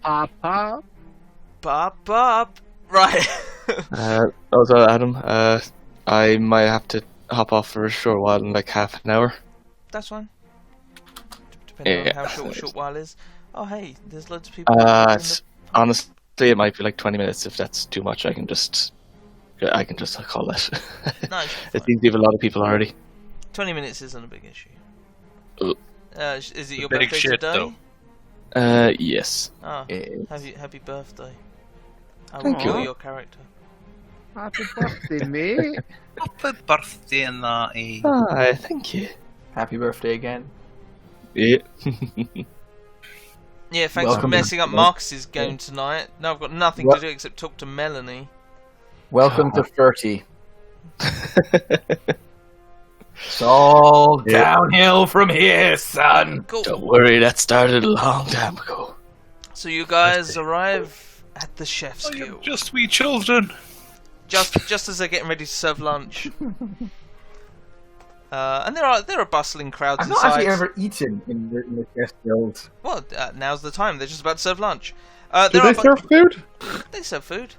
Pop, pop. Bop, bop. Right. Also, Adam, I might have to hop off for a short while in like half an hour. That's fine. Depending on how short while is. Oh, hey, there's loads of people. Honestly, it might be like 20 minutes. If that's too much, I can just call it. No, It seems to have a lot of people already. 20 minutes isn't a big issue. Ooh. Is it your birthday today? Yes. Oh, happy birthday. I will Thank kill you. your character. Happy birthday, mate. Happy birthday, Natty. Ah, thank you. Happy birthday again. Yeah. Yeah, thanks Welcome. for messing up Marcus's game tonight. No, I've got nothing to do except talk to Melanie. Welcome to 30. It's all downhill from here, son. Cool. Don't worry, that started a long time ago. So you guys arrive at the Chef's Guild. Just we children. Just as they're getting ready to serve lunch. And there are bustling crowds I've not inside. actually ever eaten in the Chef's Guild. Well, now's the time. They're just about to serve lunch. Do they serve food? They serve food.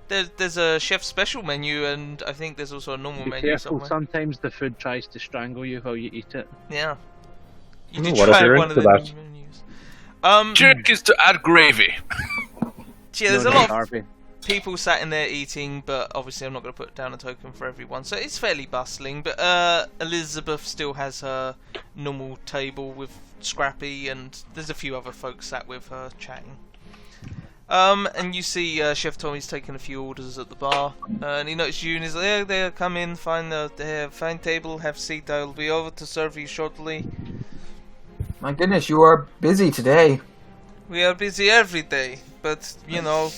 There's a chef special menu, and I think there's also a normal Be menu careful, somewhere. sometimes the food tries to strangle you while you eat it. Yeah. You Ooh, did what if try you're one of into the that? menus. Trick is to add gravy. Yeah, there's No, a lot of Harvey. people sat in there eating, but obviously I'm not going to put down a token for everyone, so it's fairly bustling. But Elizabeth still has her normal table with Scrappy, and there's a few other folks sat with her chatting. And you see Chef Tommy's taking a few orders at the bar, and he notices you and he's like, "Yeah, there, come in, find table, have a seat, I'll be over to serve you shortly." My goodness, you are busy today. We are busy every day, but, you know,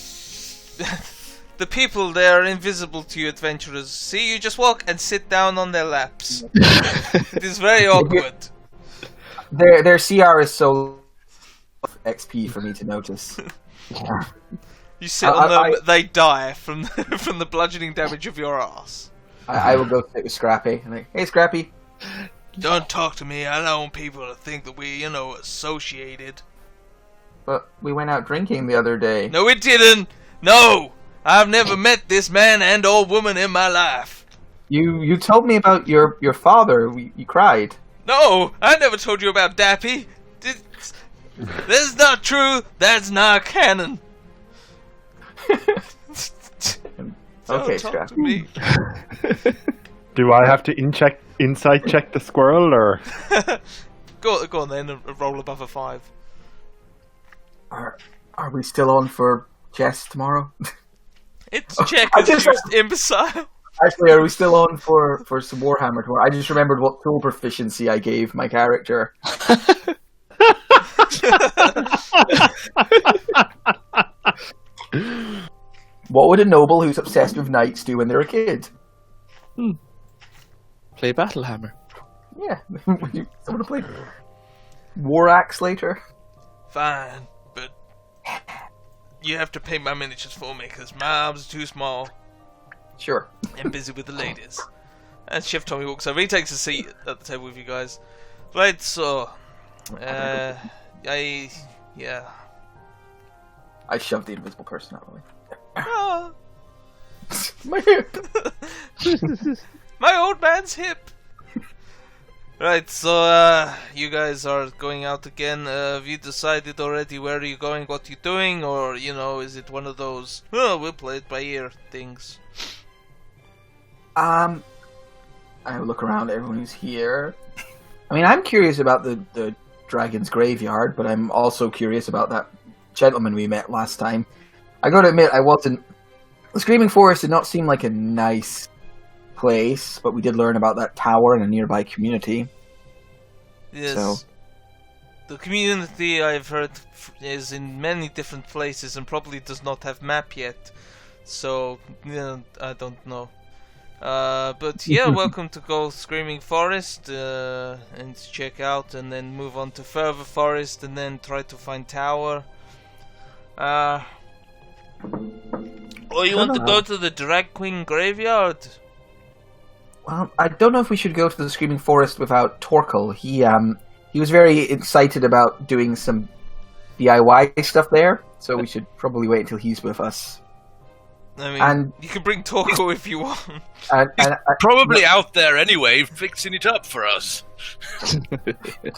the people there are invisible to you adventurers. See, you just walk and sit down on their laps. It is very awkward. Their CR is so XP for me to notice. You sit on them, they die from from the bludgeoning damage of your ass. I will go sit with Scrappy. I'm like, hey, Scrappy. Don't talk to me, I don't want people to think that we, associated. But we went out drinking the other day. No, we didn't! No! I've never met this man and or woman in my life. You told me about your father. You cried. No! I never told you about Dappy. That's not true. That's not canon. Okay, Don't talk Scrappy. to me. Do I have to insight check the squirrel, or? Go on then, and roll above a 5. Are we still on for chess tomorrow? It's checkers, you imbecile. Actually, are we still on for some Warhammer tomorrow? I just remembered what tool proficiency I gave my character. What would a noble who's obsessed with knights do when they're a kid? Play Battlehammer. Yeah. Would you want to play War Axe later? Fine, but you have to paint my miniatures for me because my arms are too small. Sure. I'm busy with the ladies. And Chef Tommy walks over. He takes a seat at the table with you guys. Right, so yeah. I shoved the invisible person out of the way. Ah, My hip! my old man's hip. Right, so you guys are going out again. Have you decided already where are you going, what you're doing, or is it one of those we'll play it by ear things? I look around at everyone who's here. I mean, I'm curious about the Dragon's Graveyard, but I'm also curious about that gentleman we met last time. I gotta admit, the Screaming Forest did not seem like a nice place, but we did learn about that tower and a nearby community. Yes. So. The community, I've heard, is in many different places and probably does not have map yet. So, I don't know. But yeah, welcome to Go Screaming Forest and check out, and then move on to further forest, and then try to find tower. Or you want to go to the Drag Queen Graveyard? Well, I don't know if we should go to the Screaming Forest without Torkel. He was very excited about doing some DIY stuff there, so we should probably wait until he's with us. I mean, And- you can bring Torko if you want. And Probably out there anyway, fixing it up for us.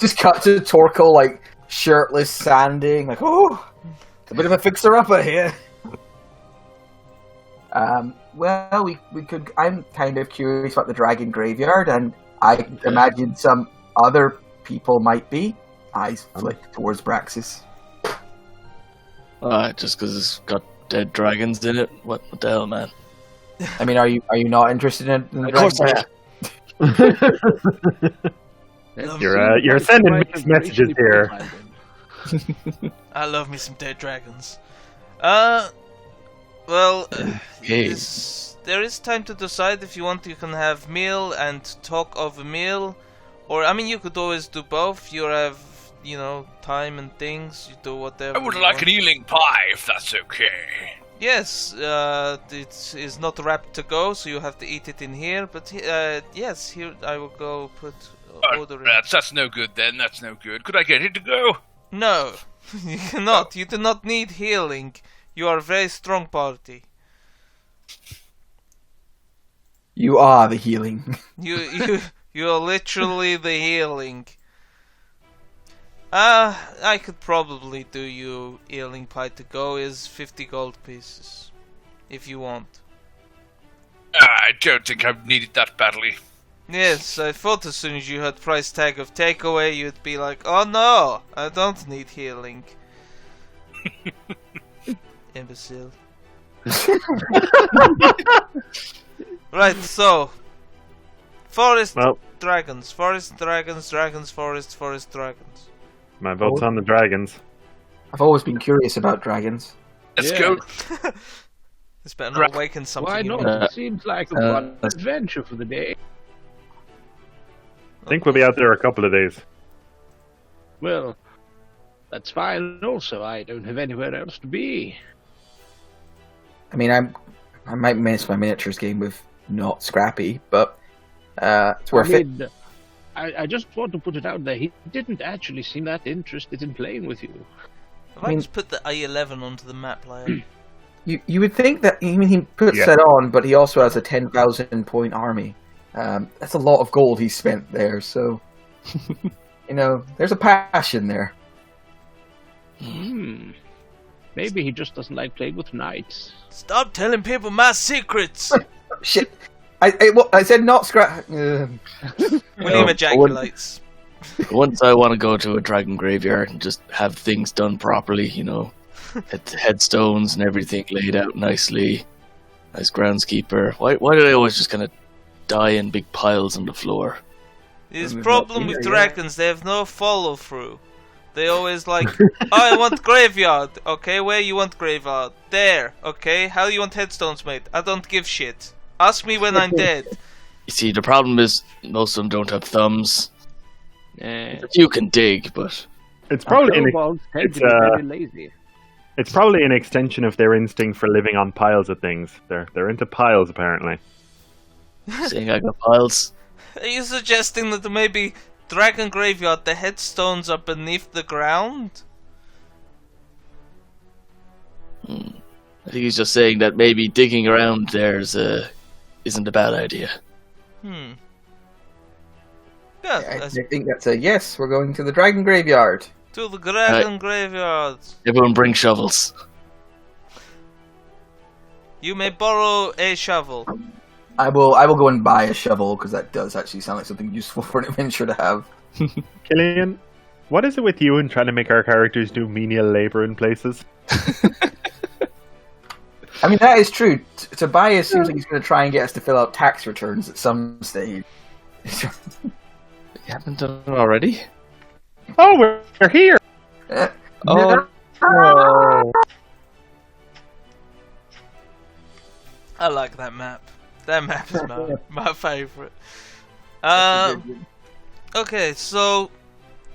just cut to Torko, like, shirtless, sanding, like, oh, it's a bit of a fixer-upper here. Well, we could. I'm kind of curious about the dragon graveyard, and I imagine some other people might be. Eyes flick towards Braxis. Just because it's got dead dragons in it. What the hell, man? I mean, are you not interested in the Of course dragon? I am. You're sending mixed messages here. I love me some dead dragons. Well, Okay. there is time to decide if you want. You can have meal and talk of a meal, or I mean, you could always do both. You have, time and things. You do whatever. I would you like want. an ealing pie, if that's okay. Yes, it is not wrapped to go, so you have to eat it in here. But yes, here I will go put order in. That's no good then, that's no good. Could I get it to go? No, you cannot. You do not need healing. You are a very strong party. You are the healing. You are literally the healing. I could probably do you healing pie to go is 50 gold pieces, if you want. I don't think I need it that badly. Yes, I thought as soon as you had price tag of takeaway, you'd be like, oh no, I don't need healing. Imbecile. Right, so forest dragons, forest dragons, dragons, forest dragons. My vote's on the dragons. I've always been curious about dragons. Let's Yeah. go. This better not awaken something. Why in not? me. It seems like a fun adventure for the day. I think we'll be out there a couple of days. Well, that's fine also. I don't have anywhere else to be. I mean, I might miss my miniatures game with not Scrappy, but it's worth it. I just want to put it out there. He didn't actually seem that interested in playing with you. I might just put the I-11 onto the map layer. You would think that he puts Yeah. that on, but he also has a 10,000 point army. That's a lot of gold he spent there. So, there's a passion there. Maybe he just doesn't like playing with knights. Stop telling people my secrets! Shit. I said not Scrap. William Oh, ejaculates. Once I want to go to a dragon graveyard and just have things done properly, headstones and everything laid out nicely. Nice groundskeeper. Why do they always just kind of die in big piles on the floor? His problem with dragons, they have no follow through. They always like, I want graveyard. Okay, where you want graveyard? There. Okay, how you want headstones made? I don't give shit. Ask me when I'm dead. You see, the problem is most of them don't have thumbs. Eh, You can dig, but It's probably kobolds tend to be very lazy. it's probably an extension of their instinct for living on piles of things. They're into piles apparently. saying I got piles. Are you suggesting that maybe dragon graveyard, the headstones are beneath the ground? I think he's just saying that maybe digging around there isn't a bad idea. Yeah, I think that's a yes. We're going to the dragon graveyard. to the dragon graveyard. Everyone bring shovels. You may borrow a shovel. I will go and buy a shovel because that does actually sound like something useful for an adventure to have. Killian, what is it with you and trying to make our characters do menial labor in places? I mean, that is true. Tobias seems like he's going to try and get us to fill out tax returns at some stage. You haven't done it already? Oh, we're here! Oh, I like that map. That map is my favorite. Okay, so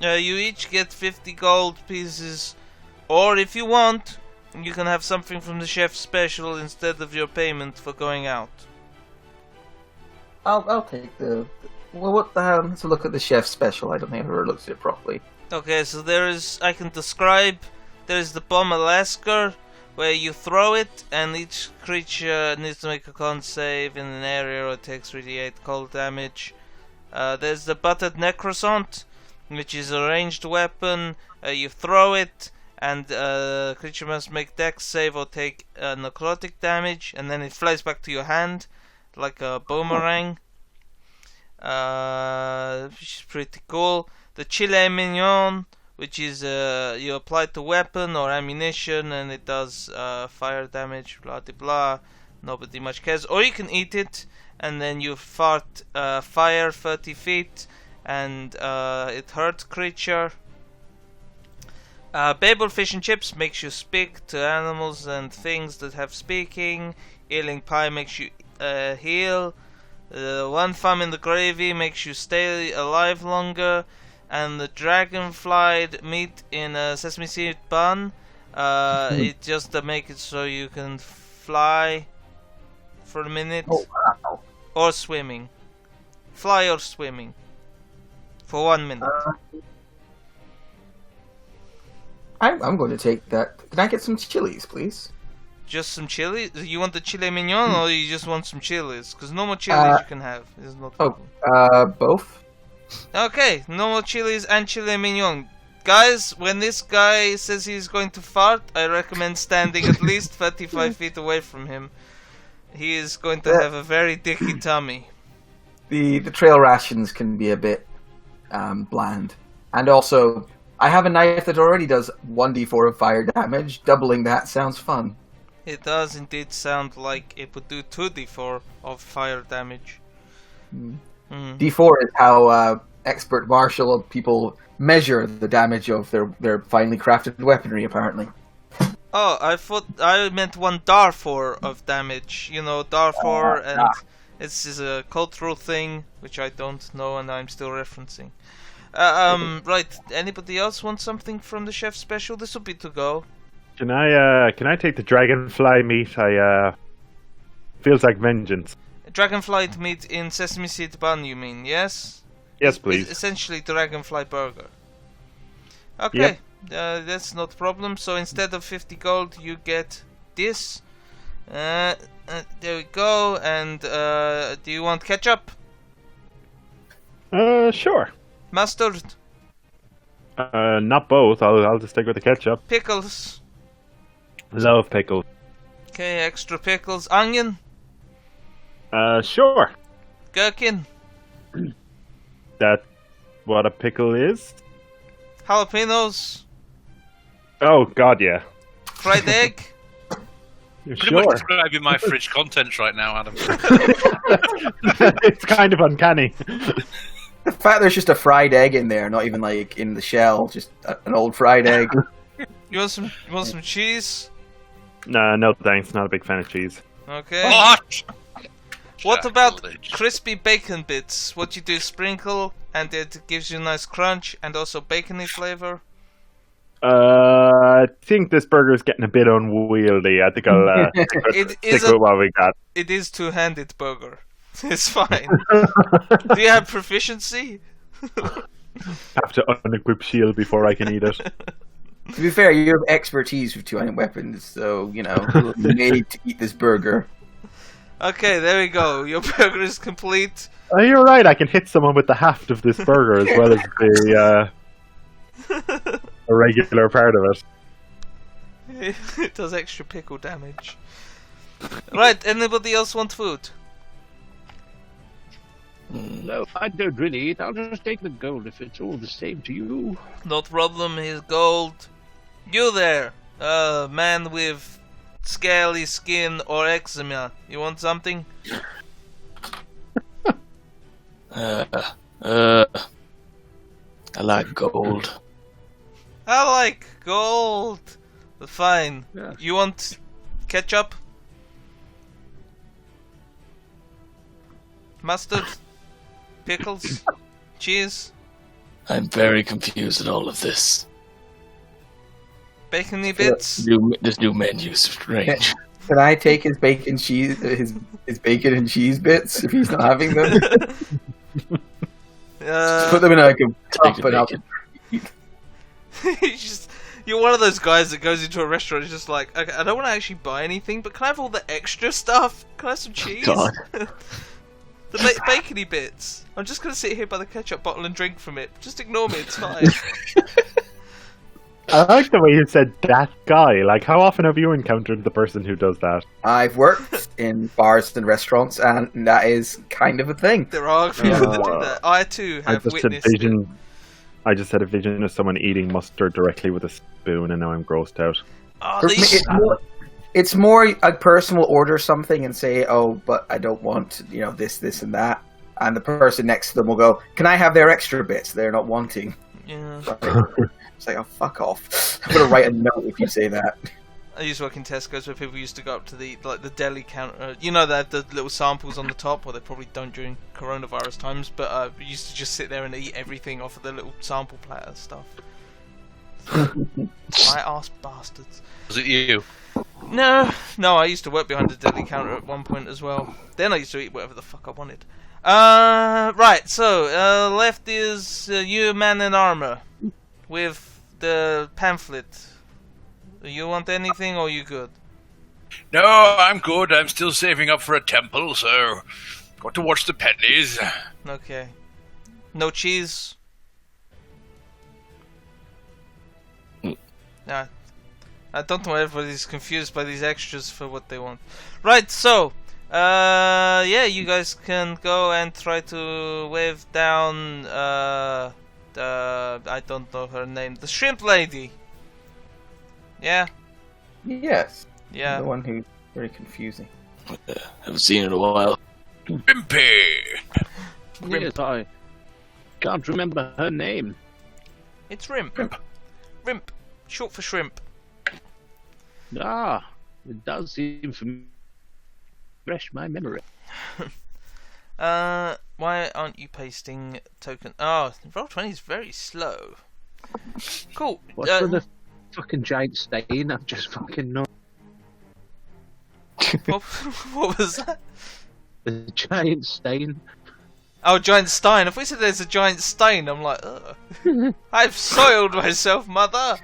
you each get 50 gold pieces, or if you want, you can have something from the chef's special instead of your payment for going out. I'll take the. Well, what the hell? Let's look at the chef's special. I don't think I've ever looked at it properly. Okay, so there is. I can describe There's the Bomb Alasker, where you throw it, and each creature needs to make a con save in an area or takes 3d8 cold damage. There's the Buttered Necrosant, which is a ranged weapon. You throw it, and creature must make dex save or take necrotic damage, and then it flies back to your hand like a boomerang, which is pretty cool. The Chile Mignon, which is you apply it to weapon or ammunition, and it does fire damage, blah de blah. Nobody much cares. Or you can eat it, and then you fart fire 30 feet, and it hurts creature. Babel Fish and Chips makes you speak to animals and things that have speaking. Ealing Pie makes you heal. One Thumb in the Gravy makes you stay alive longer. And the Dragonfly meat in a sesame seed bun, it just to make it so you can fly for a minute. Oh, wow. Or swimming. Fly or swimming. For 1 minute. I'm going to take that. Can I get some chilies, please? Just some chili? You want the chile mignon, or you just want some chilies? Because no more chilies you can have. It's not Both? Okay, no more chilies and chile mignon. Guys, when this guy says he's going to fart, I recommend standing at least 35 feet away from him. He is going to have a very dicky tummy. The trail rations can be a bit bland. And also, I have a knife that already does 1d4 of fire damage. Doubling that sounds fun. It does indeed sound like it would do 2d4 of fire damage. D4 is how expert martial people measure the damage of their finely crafted weaponry, apparently. Oh, I thought I meant 1 Darfor of damage. You know, Darfor, and this is a cultural thing, which I don't know and I'm still referencing. Right, anybody else want something from the chef special? This will be to go. Can I take the dragonfly meat? Feels like vengeance. Dragonfly meat in sesame seed bun, you mean, yes? Yes, please. It's essentially dragonfly burger. Okay, that's not a problem. So instead of 50 gold, you get this. There we go. And do you want ketchup? Sure. Mustard? Not both. I'll just stick with the ketchup. Pickles? Love pickles. Okay, extra pickles. Onion? Sure. Gherkin? That's what a pickle is? Jalapenos? Oh, God, yeah. Fried egg? Pretty much describing my fridge contents right now, Adam. It's kind of uncanny. The fact there's just a fried egg in there, not even like in the shell, just an old fried egg. You want some cheese? No thanks. Not a big fan of cheese. Okay. What? What about Sacrilege. crispy bacon bits? What you do, sprinkle, and it gives you a nice crunch and also bacony flavor. I think this burger is getting a bit unwieldy. I think I'll stick with what we got. It is two-handed burger. It's fine. Do you have proficiency? Have to unequip shield before I can eat it. To be fair, you have expertise with two-handed weapons, so, you know, you're made to eat this burger. Okay, there we go. Your burger is complete. Oh, you're right. I can hit someone with the haft of this burger as well as the regular part of it. It does extra pickle damage. Right, anybody else want food? No, I don't really eat. I'll just take the gold if it's all the same to you. No problem, here's gold. You there, man with scaly skin or eczema. You want something? I like gold. I like gold. Fine. Yeah. You want ketchup? Mustard? Pickles? Cheese? I'm very confused at all of this. Bacony bits? This new menu's strange. Can I take his bacon cheese, his bacon and cheese bits if he's not having them? Put them in like a cup and I'll you You're one of those guys that goes into a restaurant and is just like, okay, I don't want to actually buy anything, but can I have all the extra stuff? Can I have some cheese? God. The bacony bits. I'm just going to sit here by the ketchup bottle and drink from it. Just ignore me, it's fine. I like the way you said that guy. Like, how often have you encountered the person who does that? I've worked in bars and restaurants, and that is kind of a thing. There are people that do that. I too have witnessed it. I just had a vision of someone eating mustard directly with a spoon, and now I'm grossed out. Oh, For me, it's more a person will order something and say, "Oh, but I don't want, this, and that," and the person next to them will go, "Can I have their extra bits they're not wanting?" Yeah. It's like, oh, fuck off. I'm gonna write a note if you say that. I used to work in Tesco's where people used to go up to the deli counter. They have the little samples on the top, or they probably don't during coronavirus times. But we used to just sit there and eat everything off of the little sample platter stuff. I ass bastards. Was it you? No, I used to work behind the deli counter at one point as well. Then I used to eat whatever the fuck I wanted. Right. So left is you, man in armor, with the pamphlet. You want anything, or you good? No, I'm good. I'm still saving up for a temple, so got to watch the pennies. Okay. No cheese? Nah. I don't know why everybody's confused by these extras for what they want. Right, so, yeah, you guys can go and try to wave down, I don't know her name, the shrimp lady. Yeah? Yes. Yeah. The one who's very confusing. Haven't seen it in a while. Bimpy! Yes, I can't remember her name. It's Rimp. Rimp. Short for shrimp. Ah, it does seem to refresh my memory. Why aren't you pasting token? Oh, Roll20 is very slow. Cool. What's with the fucking giant stain? I've just fucking known. What was that? The giant stain. Oh, giant stein. If we said there's a giant stain, I'm like, ugh. I've soiled myself, mother.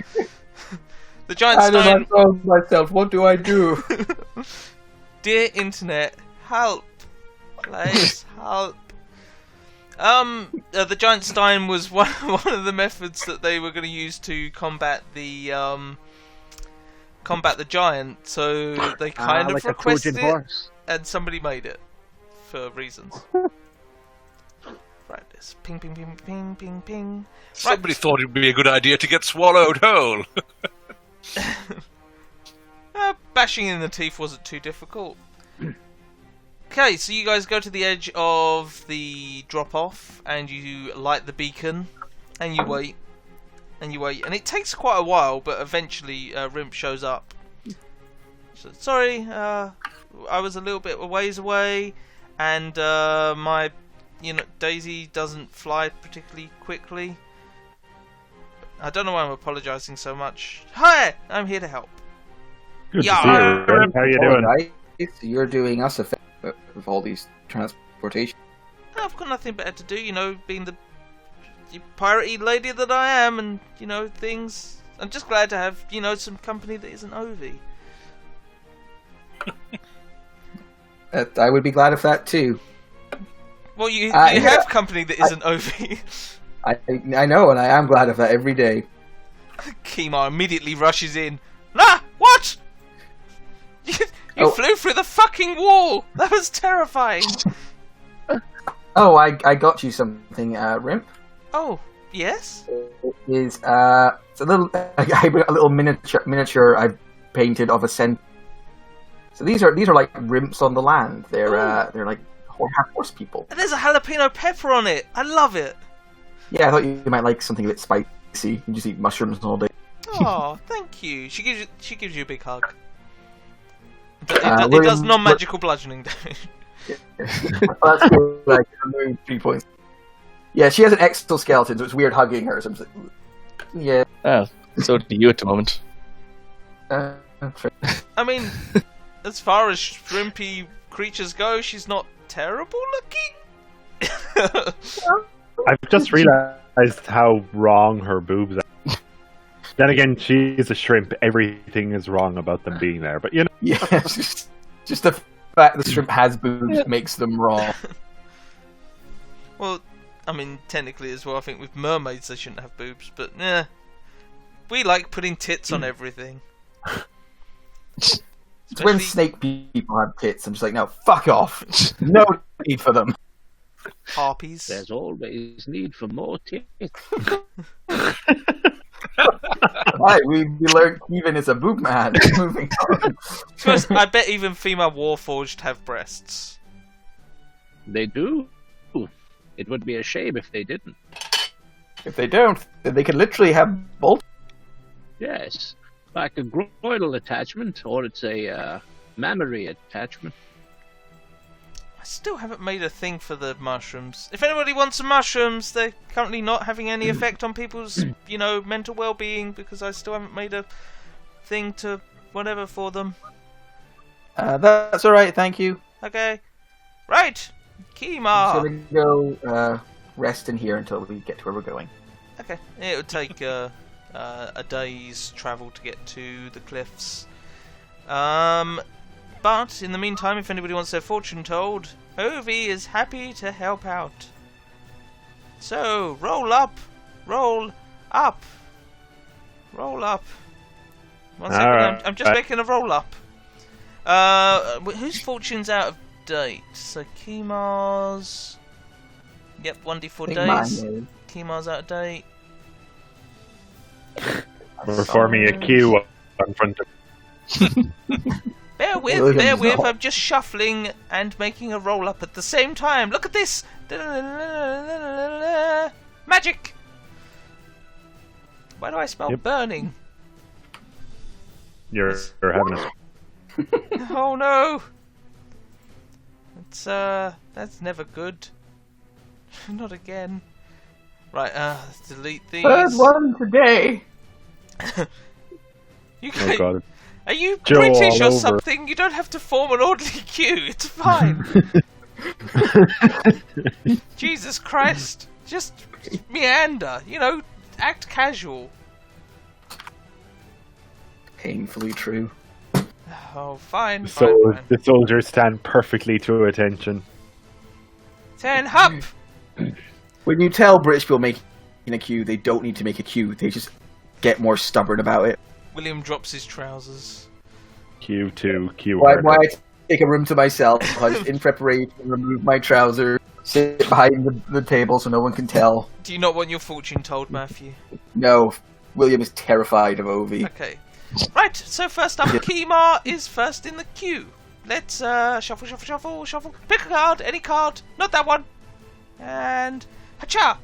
The giant I stein. don't know myself. What do I do? Dear internet, help. Please, help. The giant stein was one of the methods that they were going to use to combat the giant. So they kind of like requested a it, horse. and somebody made it for reasons. Right, this ping, ping, ping, ping, ping, ping. Somebody thought it'd be a good idea to get swallowed whole. Bashing in the teeth wasn't too difficult. Okay, so you guys go to the edge of the drop-off, and you light the beacon, and you wait, and it takes quite a while, but eventually Rimp shows up. So, sorry, I was a little bit a ways away, and my, Daisy doesn't fly particularly quickly. I don't know why I'm apologising so much. Hi, I'm here to help. Good to see you. Rimp. How you doing? Right. You're doing us a favor with all these transportation. I've got nothing better to do, being the piratey lady that I am, and, things. I'm just glad to have, some company that isn't Ovi. I would be glad of that too. Well, you have company that isn't Ovi. I know, and I am glad of that every day. Kima immediately rushes in. Nah, what? You flew through the fucking wall! That was terrifying! Oh, I got you something, Rimp. Oh, yes? It is, it's a little miniature I've painted of a centaur. So these are like Rimps on the land. They're like horse people. And there's a jalapeno pepper on it! I love it! Yeah, I thought you might like something a bit spicy. You just eat mushrooms all day. Oh, thank you. She gives you a big hug. It does non-magical bludgeoning damage. That's cool. Like, 3 points. Yeah, she has an exoskeleton, so it's weird hugging her. So I'm just like, yeah. Oh, so do you at the moment. I mean, as far as shrimpy creatures go, she's not terrible looking. I've just realised how wrong her boobs are. Then again, she's a shrimp. Everything is wrong about them being there. But, you know. Yeah, just the fact the shrimp has boobs makes them wrong. Well, I mean, technically as well, I think with mermaids they shouldn't have boobs, but we like putting tits on everything. It's when snake people have tits, I'm just like, no, fuck off. No need for them. Harpies. There's always need for more tits. Right, we learned Steven is a boob man. Moving on. Because I bet even female Warforged have breasts. They do. It would be a shame if they didn't. If they don't, then they could literally have both. Yes, like a groinal attachment, or it's a mammary attachment. I still haven't made a thing for the mushrooms. If anybody wants some mushrooms, they're currently not having any effect on people's, mental well-being, because I still haven't made a thing to whatever for them. That's alright, thank you. Okay. Right! Kima! So we go rest in here until we get to where we're going. Okay. It would take a day's travel to get to the cliffs. But in the meantime, if anybody wants their fortune told, Ovi is happy to help out. So, roll up! Roll up! Roll up. One second, Alright. I'm just making a roll up. Whose fortune's out of date? So, Kimar's... Yep, 1d4 days. Kimar's out of date. We're forming a queue in front of... Bear with, I'm just shuffling and making a roll up at the same time. Look at this! Magic! Why do I smell burning? You're having a... Oh no! It's, that's never good. Not again. Right, let's delete these. Third one today! You Oh guys, god. are you Joe British all or over. something? You don't have to form an orderly queue, it's fine. Jesus Christ. Just meander, act casual. Painfully true. Oh, fine, So fine. the soldiers stand perfectly to attention. 10 hop! When you tell British people making a queue, they don't need to make a queue. They just get more stubborn about it. William drops his trousers. Q2, Q Why harder. I take a room to myself? I just, in preparation, remove my trousers, sit behind the table so no one can tell. Do you not want your fortune told, Matthew? No, William is terrified of Ovi. Okay. Right, so first up, Kimar is first in the queue. Let's shuffle, shuffle, shuffle, shuffle. Pick a card, any card, not that one. And hacha!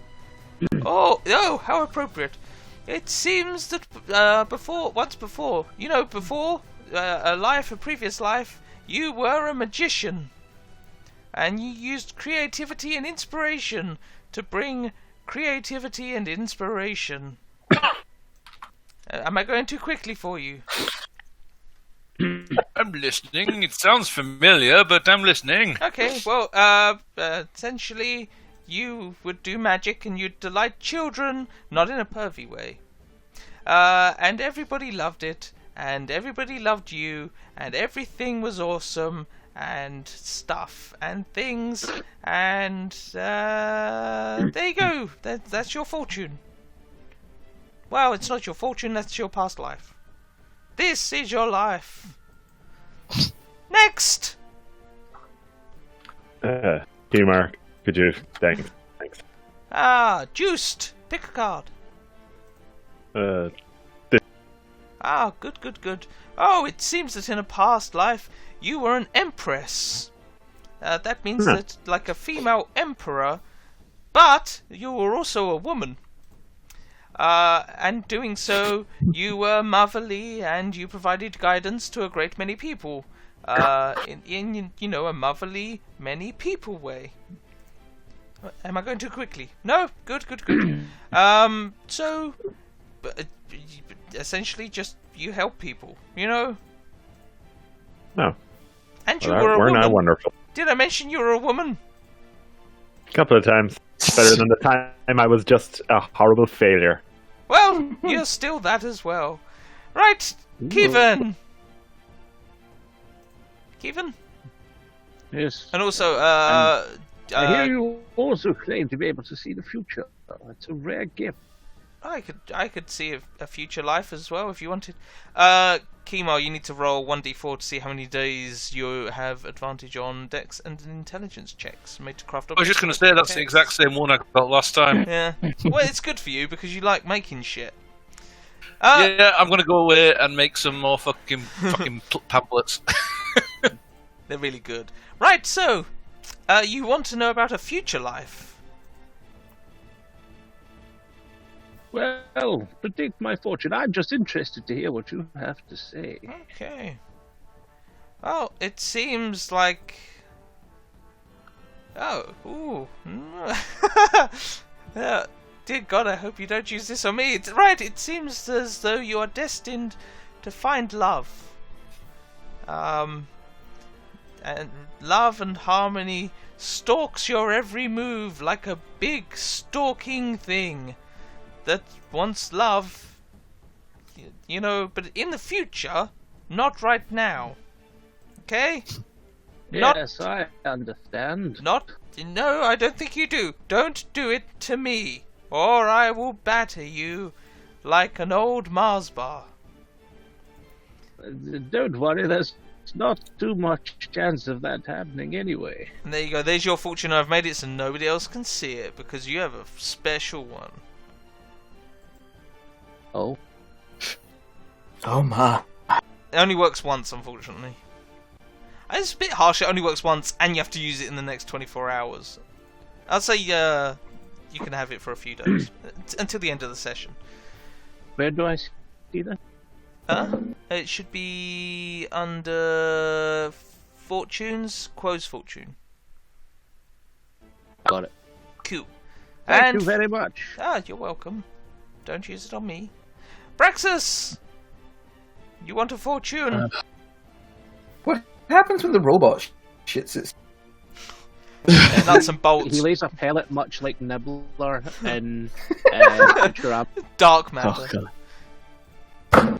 Oh, how appropriate. It seems that once before, a previous life, you were a magician. And you used creativity and inspiration to bring creativity and inspiration. Am I going too quickly for you? I'm listening. It sounds familiar, but I'm listening. Okay, well, essentially, you would do magic and you'd delight children, not in a pervy way. And everybody loved it, and everybody loved you, and everything was awesome, and stuff, and things, and there you go. That's your fortune. Well, it's not your fortune, that's your past life. This is your life. Next! Kumar, could you... Thanks. Juiced! Pick a card. Good. Oh, it seems that in a past life, you were an empress. That means that, like a female emperor, but you were also a woman. And doing so, you were motherly and you provided guidance to a great many people. In a motherly, many people way. Am I going too quickly? No? Good. So, essentially just you help people, No. And you were a We're woman. not wonderful. Did I mention you were a woman? A couple of times. Better than the time I was just a horrible failure. Well, you're still that as well. Right, Kevin. Kevin? Yes. And also, I hear you also claim to be able to see the future. It's a rare gift. I could see a future life as well if you wanted. Kimo, you need to roll 1d4 to see how many days you have advantage on Dex and intelligence checks made to craft. I was just going to say that's the exact same one I got last time. Yeah. Well, it's good for you because you like making shit. Yeah, I'm going to go away and make some more fucking pamphlets. They're really good. Right, so you want to know about a future life? Well, predict my fortune. I'm just interested to hear what you have to say. Okay. Well, it seems like... Oh, ooh. Yeah, dear God, I hope you don't use this on me. Right, it seems as though you are destined to find love. And love and harmony stalks your every move like a big stalking thing that wants love, you know, but in the future, not right now. Okay? Yes, I understand. No, I don't think you do. Don't do it to me, or I will batter you like an old Mars bar. Don't worry, there's not too much chance of that happening anyway. And there you go, there's your fortune. I've made it so nobody else can see it, because you have a special one. Oh? Oh my. It only works once, unfortunately. It's a bit harsh, it only works once, and you have to use it in the next 24 hours. I'd say you can have it for a few days, until the end of the session. Where do I see that? It should be under Fortunes, Quo's Fortune. Got it. Cool. Thank you very much. You're welcome. Don't use it on me. Braxus! You want a fortune? What happens when the robot shits its... Nuts and bolts. He lays a pellet much like Nibbler in Futurama. Dark matter. Oh, God.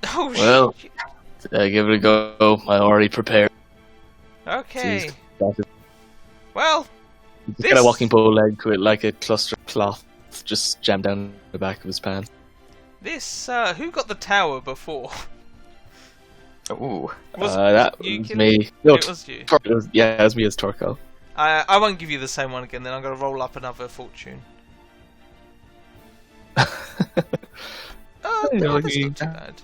Oh, Well, shit. give it a go. I already prepared. Okay. Jeez. Well, He's got a walking bow leg to it like a cluster of cloth just jammed down the back of his pants. this, who got the tower before? Ooh. That you, was Kid? me. No, It was you. it was me as Torko. I won't give you the same one again, then I'm going to roll up another fortune. No, that's not too bad.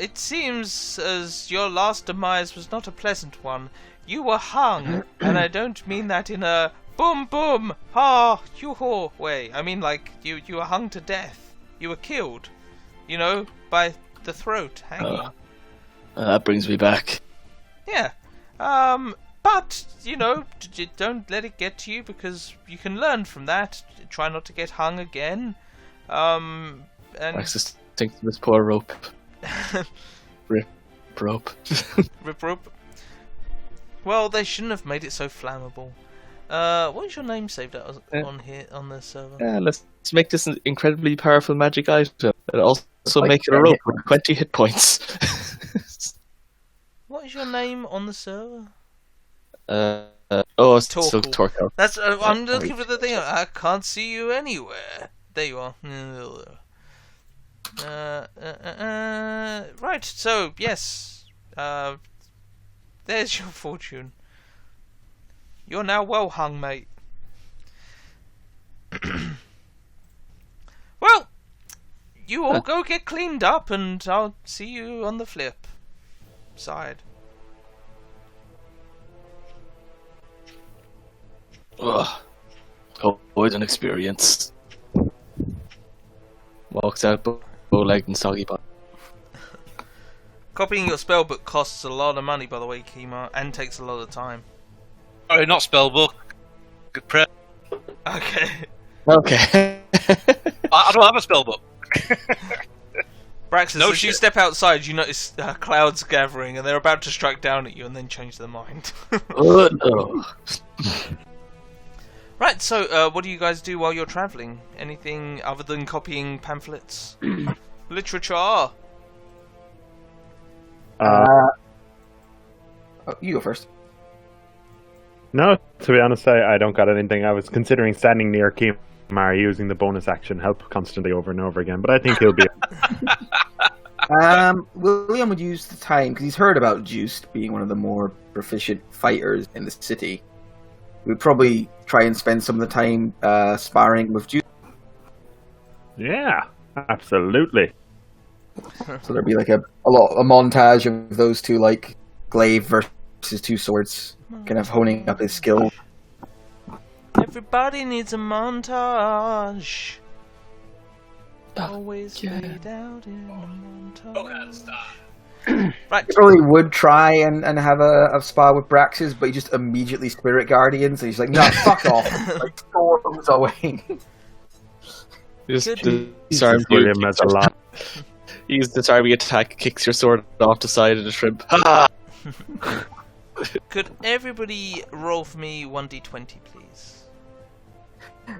It seems as your last demise was not a pleasant one. You were hung, and I don't mean that in a boom boom ha yoo-ho way. I mean like you were hung to death. You were killed, you know, by the throat hanging. That brings me back. Yeah. But, you know, don't let it get to you, because you can learn from that. Try not to get hung again. And Max just thinks of this poor rope. Rip rope. Rip rope. Well, they shouldn't have made it so flammable. What is your name saved out on here on the server? Yeah, let's make this an incredibly powerful magic item. And also Like make it a rope with 20 hit points. What is your name on the server? It's still Torkel. Torko. That's I'm looking for the thing. I can't see you anywhere. There you are. Right. So yes. There's your fortune. You're now well hung, mate. Well, you all go get cleaned up, and I'll see you on the flip side. Ugh. Always an experience. Walks out bow-legged and soggy bottom. Copying your spellbook costs a lot of money, by the way, Kima, and takes a lot of time. Sorry, not spellbook. Good prep. Okay. Okay. I don't have a spellbook. Braxis, No as you shit. step outside, you notice clouds gathering, and they're about to strike down at you, and then change their mind. Oh no. Right, so what do you guys do while you're travelling? Anything other than copying pamphlets? Literature! You go first. No, to be honest, I don't got anything. I was considering standing near Kimar using the bonus action help constantly over and over again, but I think he'll be... William would use the time, because he's heard about Juste being one of the more proficient fighters in the city. We'd probably try and spend some of the time sparring with Juste. Yeah, absolutely. So there'd be like a montage of those two, like glaive versus two swords, kind of honing up his skill. Everybody needs a montage. Always laid out in a montage. Oh, God, stop. Right. He probably would try and have a spar with Brax's, but he just immediately spirit guardians, and he's like, "No, fuck off!" Like storms away. Just Good. disarm William has a lot. Use the disarming attack, kicks your sword off the side of the shrimp. Ha! Could everybody roll for me 1d20, please?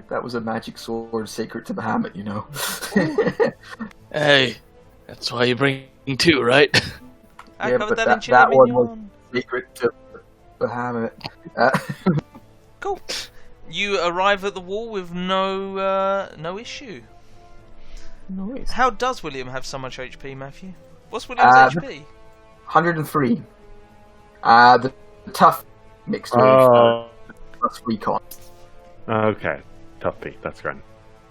That was a magic sword sacred to Bahamut, you know. Hey, that's why you bring two, right? I Yeah, covered but that in that Chile one was- Mignon. Secret to Bahamut. Cool. You arrive at the wall with no issue. Nice. How does William have so much HP, Matthew? What's William's HP? 103. The tough mixed with plus recon. Okay, tough beat, that's grand.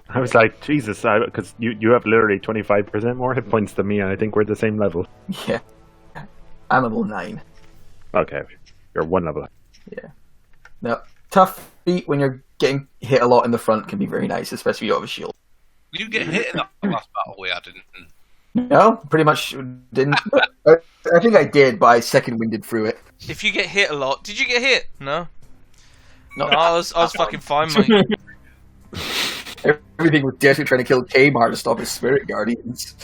I was like, Jesus, because you have literally 25% more hit points than me, and I think we're the same level. Yeah. I'm level 9. Okay, you're one level. Yeah. Now, tough feat when you're getting hit a lot in the front can be very nice, especially if you have a shield. You get hit in that last battle we had, didn't No, pretty much didn't. I think I did, but I second winded through it. If you get hit a lot, did you get hit? No. No. I was fucking fine, mate. Everything was desperately trying to kill Kmar to stop his spirit guardians.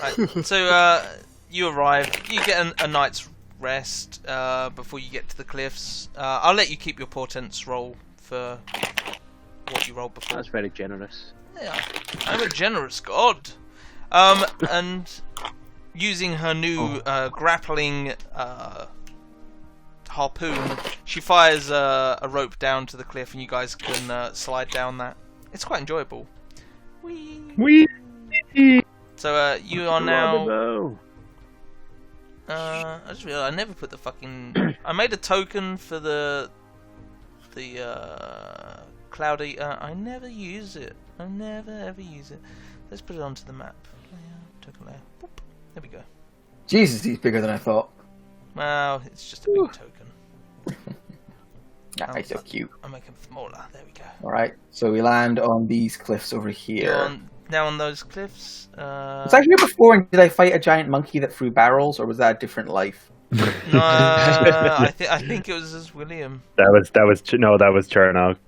Right, so you arrive. You get a night's rest before you get to the cliffs. I'll let you keep your portents roll for what you rolled before. That's very generous. Yeah, I'm a generous god. And using her new grappling harpoon, she fires a rope down to the cliff, and you guys can slide down that. It's quite enjoyable. Whee! So you are now. I just realized I never put the fucking. I made a token for the Cloud Eater. I never use it. I never ever use it. Let's put it onto the map. Token layer. Boop. There we go. Jesus, he's bigger than I thought. Well, it's just a big token. Nice, so cute. I'll make him smaller. There we go. Alright, so we land on these cliffs over here. Now on those cliffs. Was I here before, and did I fight a giant monkey that threw barrels, or was that a different life? No, I think it was as William. That was Cherno.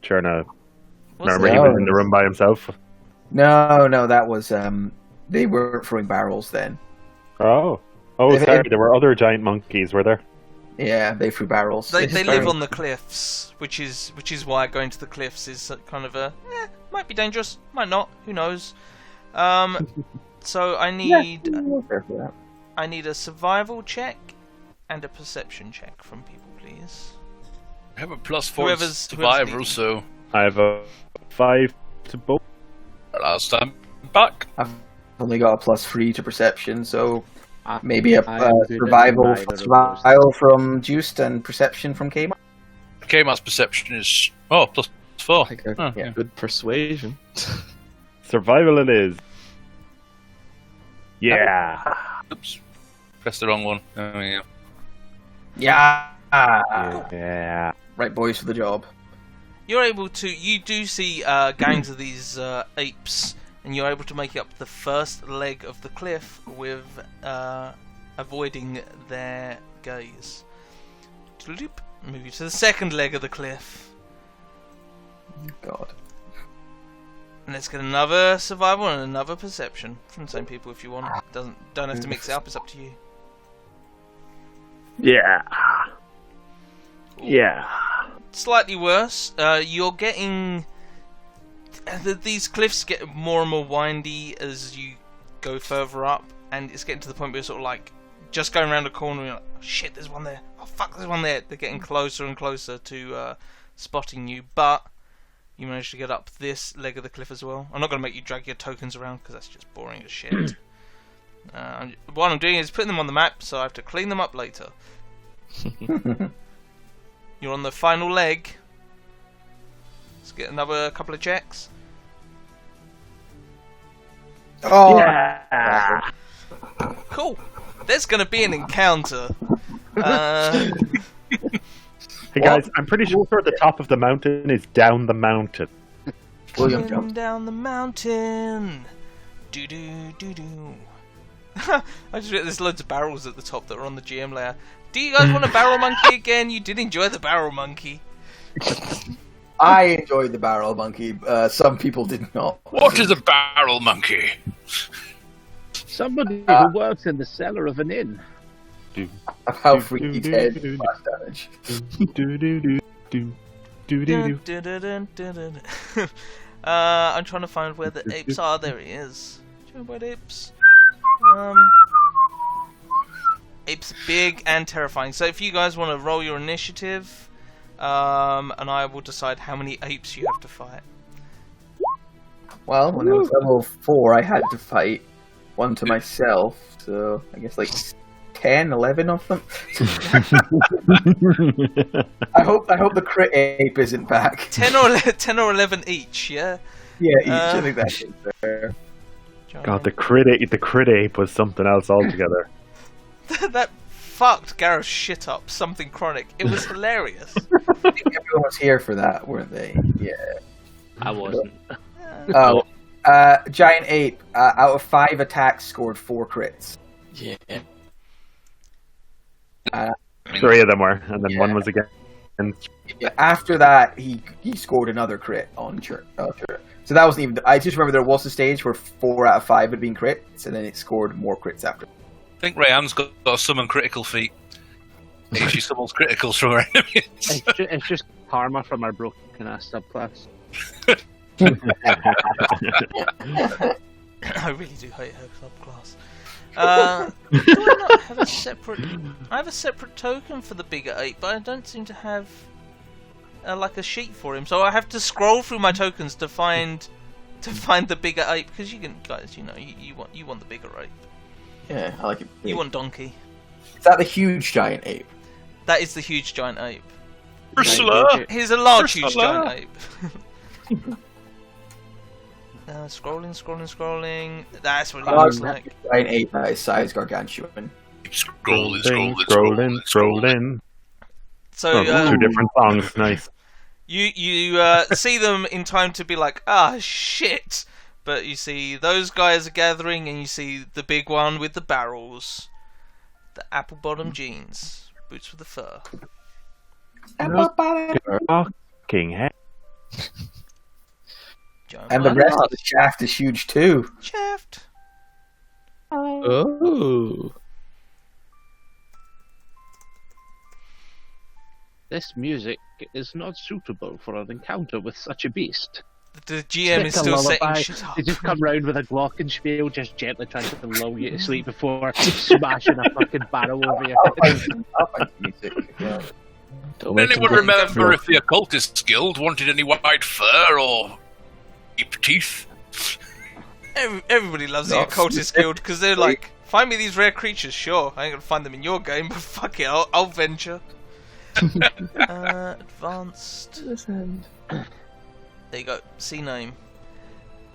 Remember, he was in the room by himself. No, that was they weren't throwing barrels then. Oh, sorry. There were other giant monkeys, were there? Yeah, they threw barrels. They live on the cliffs, which is why going to the cliffs is kind of a might be dangerous, might not, who knows. So I need a survival check and a perception check from people, please. I have a +4 survival, so I have a 5 to both. last time back. I've only got a +3 to perception, so maybe a survival from Juste and perception from Kmar. Kmar's perception is +4. Like a good persuasion. Survival it is. Yeah. Oops, pressed the wrong one. Oh yeah. Yeah. Yeah. Right, boys, for the job. You do see gangs of these apes, and you're able to make up the first leg of the cliff with avoiding their gaze. Move you to the second leg of the cliff. God. And let's get another survival and another perception from the same people if you want. Don't have to mix it up, it's up to you. Yeah. Ooh. Yeah. slightly worse. You're getting these cliffs get more and more windy as you go further up, and it's getting to the point where you're sort of like just going around a corner and you're like, oh, shit, there's one there. Oh fuck, there's one there. They're getting closer and closer to spotting you, but you managed to get up this leg of the cliff as well. I'm not going to make you drag your tokens around because that's just boring as shit. What I'm doing is putting them on the map, so I have to clean them up later. You're on the final leg. Let's get another couple of checks. Oh, Yeah. Cool. There's going to be an encounter. Hey guys, I'm pretty sure the top of the mountain is down the mountain. William Coming jump. down the mountain. Do do do do. I just realized there's loads of barrels at the top that are on the GM layer. Do you guys want a barrel monkey again? You did enjoy the barrel monkey. I enjoyed the barrel monkey. Some people did not. What is a barrel monkey? Somebody who works in the cellar of an inn. How freaky Ted flash damage. I'm trying to find where the apes are. There he is. White apes. Apes are big and terrifying. So if you guys want to roll your initiative, and I will decide how many apes you have to fight. Well, when I was level 4, I had to fight one to myself, so I guess like 10, 11 of them. I hope the crit ape isn't back. 10 or 11 each, yeah? Yeah, each. I think that's fair. God, the crit ape was something else altogether. That fucked Gareth's shit up. Something chronic. It was hilarious. I think everyone was here for that, weren't they? Yeah. I wasn't. Oh, giant ape. Out of 5 attacks, scored 4 crits. Yeah. 3 of them were, and then one was against. Yeah, after that, he scored another crit on Church. So that wasn't even. I just remember there was a stage where 4 out of 5 had been crits, and then it scored more crits after. I think Rayanne's got a summon critical feat. She summons criticals from her enemies. It's just karma from our broken ass subclass. I really do hate her subclass. Do I not have a separate? I have a separate token for the bigger ape, but I don't seem to have like a sheet for him. So I have to scroll through my tokens to find the bigger ape, because you can, guys, you want the bigger ape. Yeah, I like it. You want donkey. Is that the huge giant ape? That is the huge giant ape. Ursula! He's a large, huge Ursula! giant ape. Scrolling. That's what he looks like. Giant ape that is size gargantuan. Scrolling. So Two different songs, nice. you see them in time to be like, ah, shit. But you see those guys are gathering, and you see the big one with the barrels, the apple bottom jeans, boots with the fur. Fucking heck. And the rest of the shaft is huge too. Shaft. Oh. This music is not suitable for an encounter with such a beast. The GM is Stick a still lullaby. setting shit up. They just come round with a glockenspiel, just gently trying to lull you to sleep before smashing a fucking barrel over your head. I'll find music. Yeah. Don't make Anyone them remember if the Occultists Guild wanted any white fur or ape teeth? Everybody loves the Not Occultist Guild because they're like, find me these rare creatures. Sure, I ain't gonna find them in your game, but fuck it, I'll venture. Advanced. There you go. C name.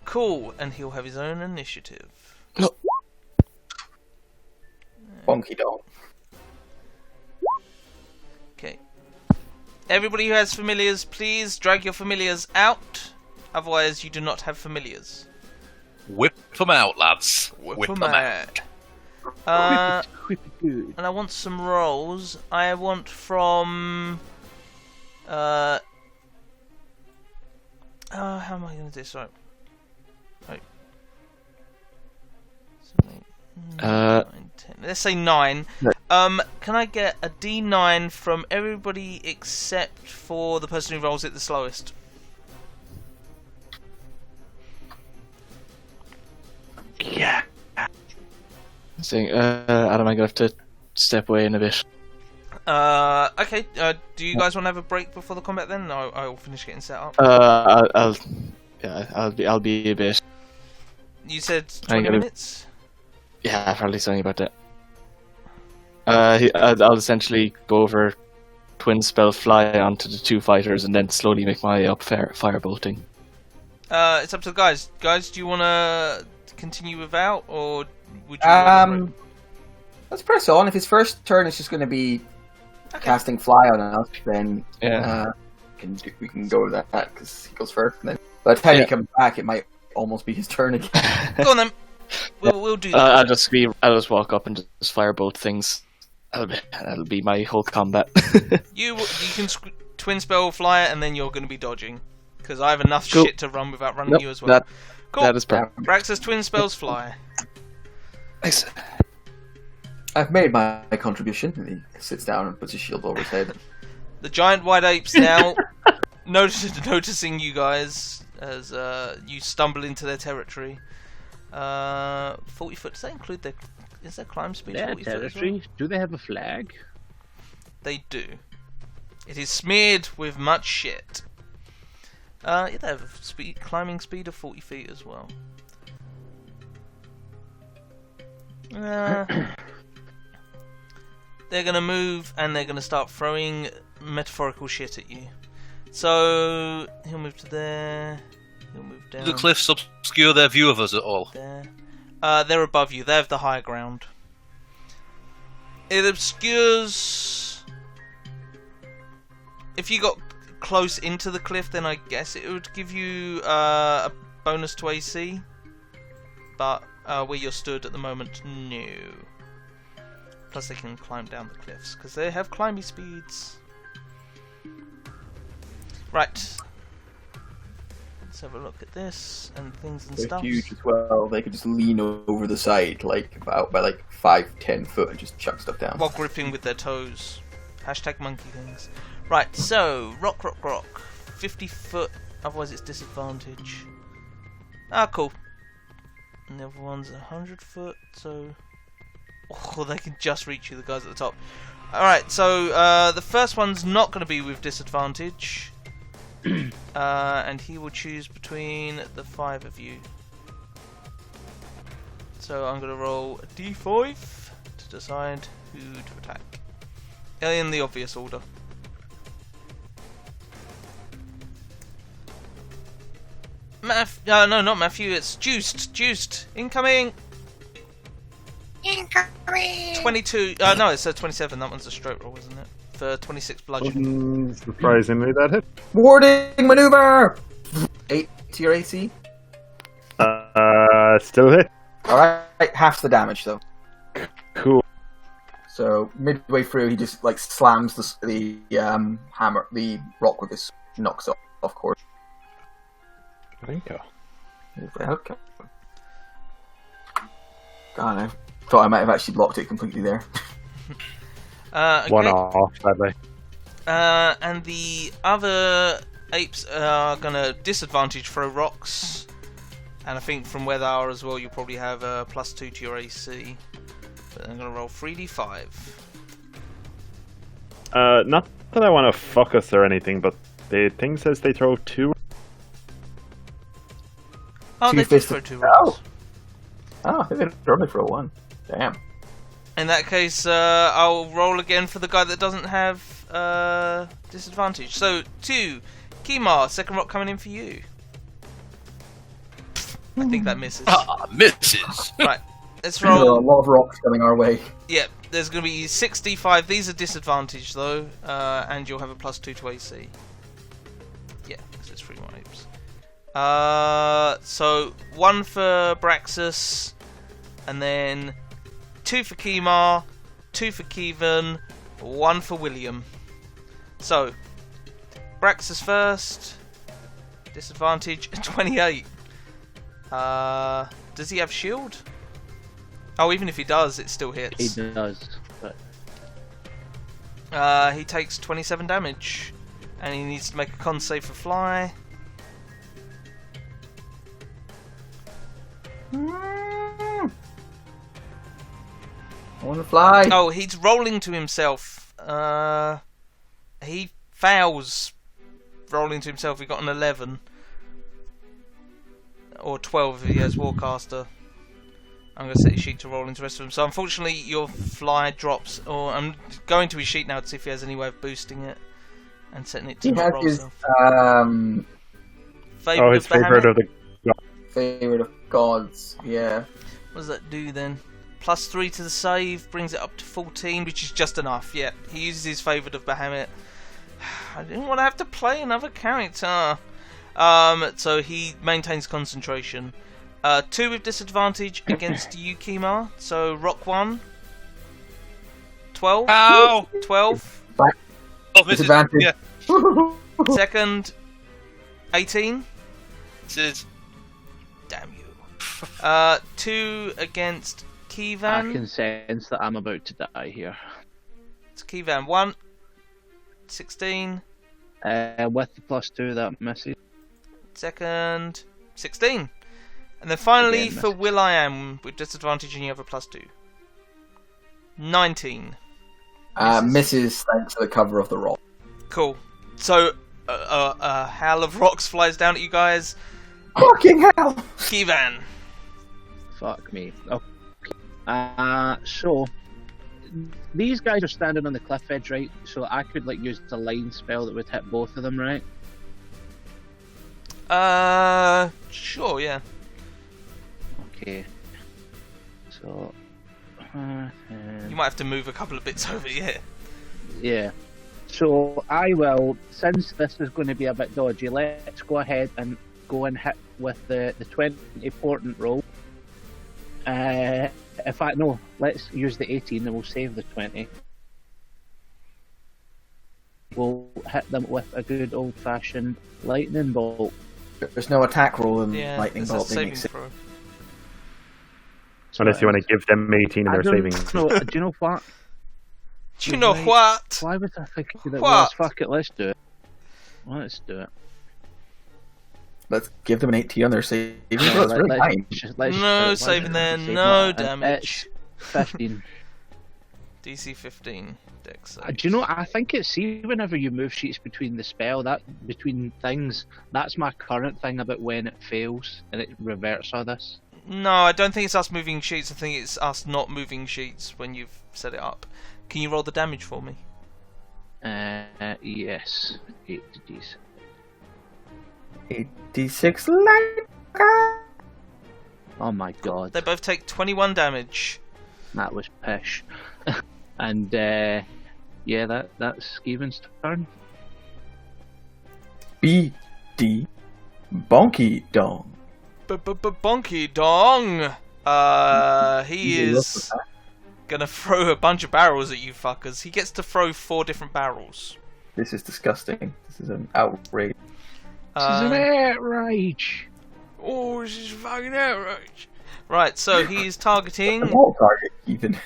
Cool, and he'll have his own initiative. No. Bonky dog. Okay. Everybody who has familiars, please drag your familiars out. Otherwise, you do not have familiars. Whip them out, lads. Whip 'em out. And I want some rolls. I want from... how am I going to do this? Right. Right. 7, 8, 9, 10. Let's say 9. Can I get a D9 from everybody except for the person who rolls it the slowest? Yeah. Saying, Adam, I'm gonna have to step away in a bit. Okay. Do you guys want to have a break before the combat then? I'll finish getting set up. I'll be a bit. You said 20 minutes? Yeah, probably something about that. I'll essentially go over twin spell fly onto the 2 fighters and then slowly make my way up firebolting. It's up to the guys. Guys, do you want to continue without, or would you? Let's press on. If his first turn is just going to be casting fly on us, then we can go with that because he goes first. And then by the time he comes back, it might almost be his turn again. Go on then. We'll do that. I'll just walk up and just firebolt things. That'll be my whole combat. You can twin spell fly it, and then you're going to be dodging because I have enough shit to run without running you as well. Cool. That is perfect. Brax's twin spells fly. Nice. I've made my contribution. And he sits down and puts his shield over his head. The giant white apes now noticing you guys as you stumble into their territory. 40 foot. Does that include their? Is their climb speed? Their 40 territory? foot as well? Do they have a flag? They do. It is smeared with much shit. Yeah, they have a climbing speed of 40 feet as well. They're gonna move and they're gonna start throwing metaphorical shit at you. So he'll move to there. He'll move down. Do the cliffs obscure their view of us at all? There. They're above you. They have the high ground. It obscures. If you got close into the cliff, then I guess it would give you a bonus to AC. But where you're stood at the moment, no. Plus they can climb down the cliffs because they have climbing speeds. Right. Let's have a look at this and things and stuff. They're huge as well. They could just lean over the side, like about by 5-10 foot, and just chuck stuff down. While gripping with their toes. Hashtag monkey things. Right, so rock. 50 foot. Otherwise, it's disadvantage. Ah, cool. And the other one's 100 foot. So, they can just reach you. The guys at the top. All right, so the first one's not going to be with disadvantage. And he will choose between the 5 of you. So I'm going to roll a d5 to decide who to attack. In the obvious order. No, not Matthew, it's Juste. Incoming! 22. No, it's a 27. That one's a stroke roll, isn't it? For 26 bludgeon. Surprisingly, that hit. Warding maneuver! 8 to your AC. Still hit. Alright, half the damage though. Cool. So midway through, he just slams the hammer, the rock with his knocks off course. Thank you. Okay. God, I thought I might have actually blocked it completely there. Okay. One off, sadly. And the other apes are gonna disadvantage throw rocks. And I think from where they are as well, you probably have a +2 to your AC. But I'm gonna roll 3d5. Not that I want to fuck us or anything, but the thing says they throw 2. Oh, they did throw 2 rocks. Oh, they did only throw 1. Damn. In that case, I'll roll again for the guy that doesn't have disadvantage. So, 2. Kimar, second rock coming in for you. I think that misses. Misses! Right, let's There's a roll. lot of rocks coming our way. Yep, there's going to be 65. These are disadvantaged though, and you'll have a +2 to AC. Yeah, because it's 3 more apes. So 1 for Braxus, and then 2 for Kimar, 2 for Kevin, 1 for William. So Braxus first. Disadvantage 28. Does he have shield? Oh, even if he does, it still hits. He does. But He takes 27 damage, and he needs to make a con save for fly. I want to fly. Oh, he's rolling to himself. He fails rolling to himself. He got an 11. Or 12 if he has Warcaster. I'm going to set his sheet to roll into the rest of them. So unfortunately your fly drops. Or I'm going to his sheet now to see if he has any way of boosting it. And setting it to He not has roll his self. His favorite of the. favorite of gods. Yeah. What does that do then? +3 to the save, brings it up to 14, which is just enough. Yeah, he uses his favourite of Bahamut. I didn't want to have to play another character. So he maintains concentration. 2 with disadvantage against Yukimar. So rock 1. 12. Ow! 12. Oh, misses. Disadvantage. Yeah. Second. 18. Misses. Damn you. 2 against Kivan. I can sense that I'm about to die here. It's Kivan 1. 16. With the +2, that misses. Second. 16. And then finally Again, for Will.i.am with disadvantage and you have a +2. 19. Misses thanks to the cover of the roll. Cool. So a hail of rocks flies down at you guys. Fucking hell! Kivan. Fuck me. Okay. So these guys are standing on the cliff edge, right? So I could use the line spell that would hit both of them, right? Sure, yeah. Okay. So. You might have to move a couple of bits over here. Yeah. So I will, since this is going to be a bit dodgy, let's go ahead and go and hit with the 20 portent roll. In fact, no, let's use the 18 and we'll save the 20. We'll hit them with a good old-fashioned lightning bolt. There's no attack roll in Yeah, lightning it's a bolt. They saving make it. throw. Unless you want to give them 18 and they're saving. No, do you know what? Do you know what? Why was I thinking that? What? Fuck it, let's do it. Let's do it. Let's give them an 18 on their saving. Yeah, throw. It's really fine. No saving then, no damage. It's 15. DC 15. Dex save. Do you know? I think it's whenever you move sheets between the spell, that between things. That's my current thing about when it fails and it reverts all this. No, I don't think it's us moving sheets. I think it's us not moving sheets when you've set it up. Can you roll the damage for me? Yes. 8d6. 86 light. Oh my god, They both take 21 damage. that was pish. And yeah, that's Skeeven's turn. BD Bonky Dong. Bonky Dong. He is gonna throw a bunch of barrels at you fuckers. He gets to throw 4 different barrels. This is disgusting. This is an outrage. This is an outrage. Oh, this is fucking outrage. Right, so he's targeting. A wall target, even.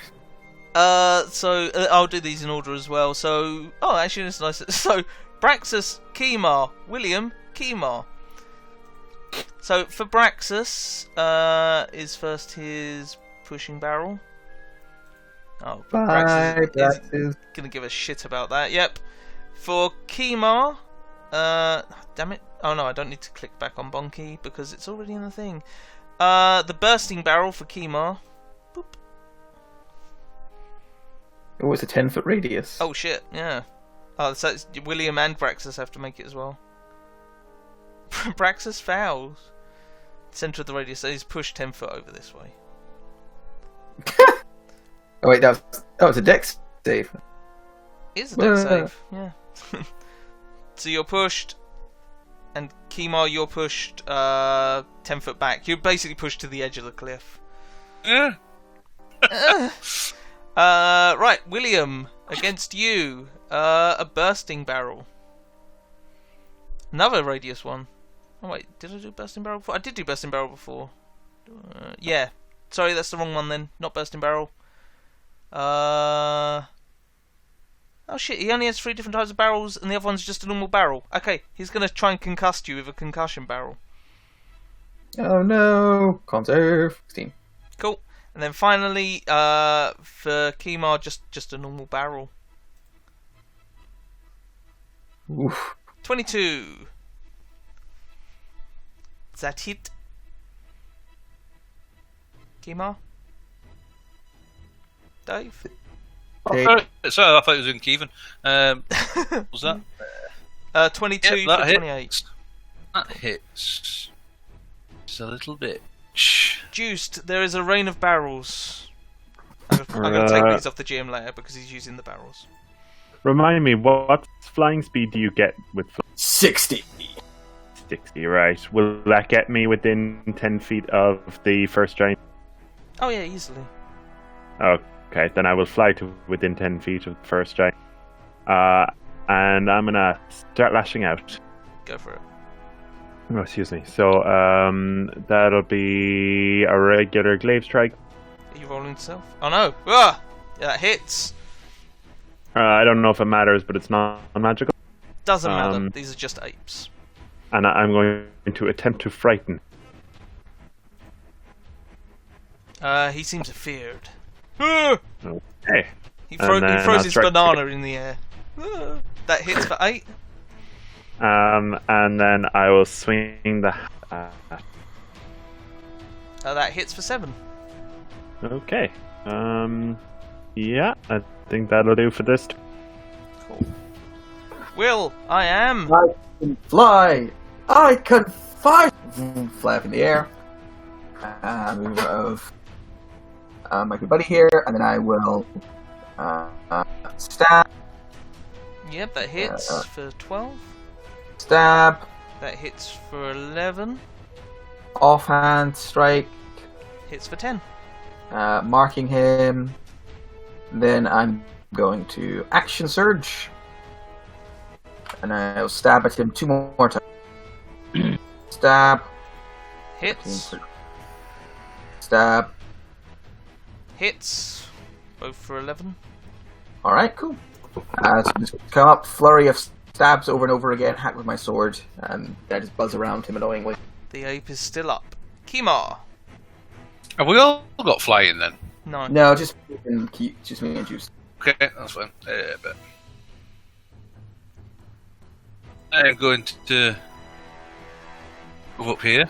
So I'll do these in order as well. So, oh, actually, it's nice. So, Braxus, Kemar, William, Kemar. So for Braxus, is first his pushing barrel. Oh, Braxus is gonna give a shit about that. Yep. For Kemar, damn it. Oh no, I don't need to click back on Bonky because it's already in the thing. The bursting barrel for Kemar. Boop. Oh, it's a 10-foot radius. Oh shit, yeah. Oh, so it's William and Braxus have to make it as well. Braxus fouls. Centre of the radius, so he's pushed 10 foot over this way. Oh wait, that was a dex save. It is a dex save, yeah. So you're pushed, and Kemar, you're pushed 10 foot back. You're basically pushed to the edge of the cliff. Right, William, against you, a bursting barrel. Another radius one. Oh wait, did I do bursting barrel before? I did do bursting barrel before. Yeah, sorry, that's the wrong one then. Not bursting barrel. Oh shit, he only has 3 different types of barrels and the other one's just a normal barrel. Okay, he's going to try and concuss you with a concussion barrel. Oh no! Conserve. 16. Cool. And then finally, for Kimar, just a normal barrel. Oof. 22. Is that hit? Kimar? Dave? Hey. Sorry, I thought it was in Kevin. What was that? 22 Yep, that for hits. 28. That hits. Just a little bit. Juiced, there is a rain of barrels. I'm going to take these off the GM later because he's using the barrels. Remind me, what flying speed do you get with 60. 60, right? Will that get me within 10 feet of the first giant? Oh yeah, easily. Okay, then I will fly to within 10 feet of the first giant. And I'm gonna start lashing out. Go for it. Oh, excuse me. So, that'll be a regular glaive strike. Are you rolling yourself? Oh no! Ah! Yeah, that hits. I don't know if it matters, but it's not magical. Doesn't matter. These are just apes. And I'm going to attempt to frighten. He seems afeared. Ah! Okay. He And then throws I'll his strike banana in the air. Ah! That hits for 8. And then I will swing the. That hits for 7. Okay. Yeah, I think that'll do for this. Cool. Will, I am. I can fly. I can fly. Fly up in the air. Move out of my good buddy here, and then I will stab. Yep, that hits for 12. Stab. That hits for 11. Offhand strike. Hits for 10. Marking him. Then I'm going to action surge, and I'll stab at him 2 more times. Stab. Hits. Stab. Hits. Both for 11. Alright, cool. So just come up, flurry of stabs over and over again, hack with my sword, and I just buzz around him annoyingly. The ape is still up. Kimar. Have we all got flying then? No. No, just me and Juice. Okay, that's fine. But I am going to move up here.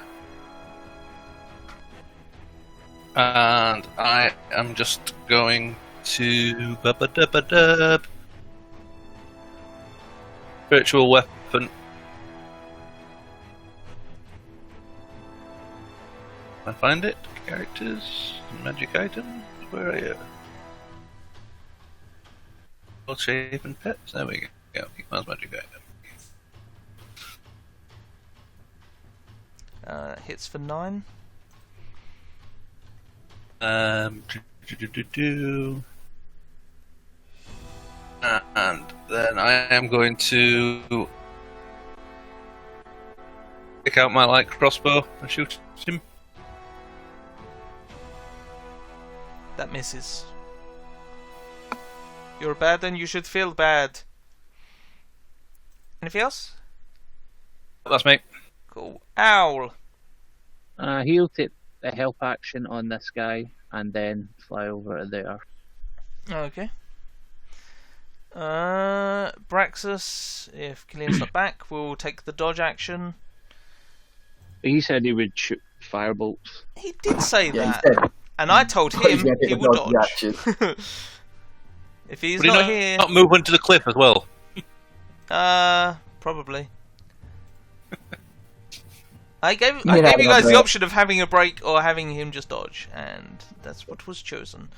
And I am just going to dub virtual weapon. I find it. Characters, magic items. Where are you? Old shape and pets. There we go. That's magic item. Hits for 9. And then I am going to pick out my light crossbow and shoot him. That misses. You're bad and you should feel bad. Anything else? That's me. Cool. Owl. He'll take the help action on this guy and then fly over to there. Okay. Braxus, if Killian's not back, will take the dodge action. He said he would shoot firebolts. He did say Yeah, that. he said. And I told But he's him gonna take he the would dodge dodge. action. If he's Would he not here, not move into the cliff as well? probably. I gave Yeah, you guys the but- option of having a break or having him just dodge, and that's what was chosen.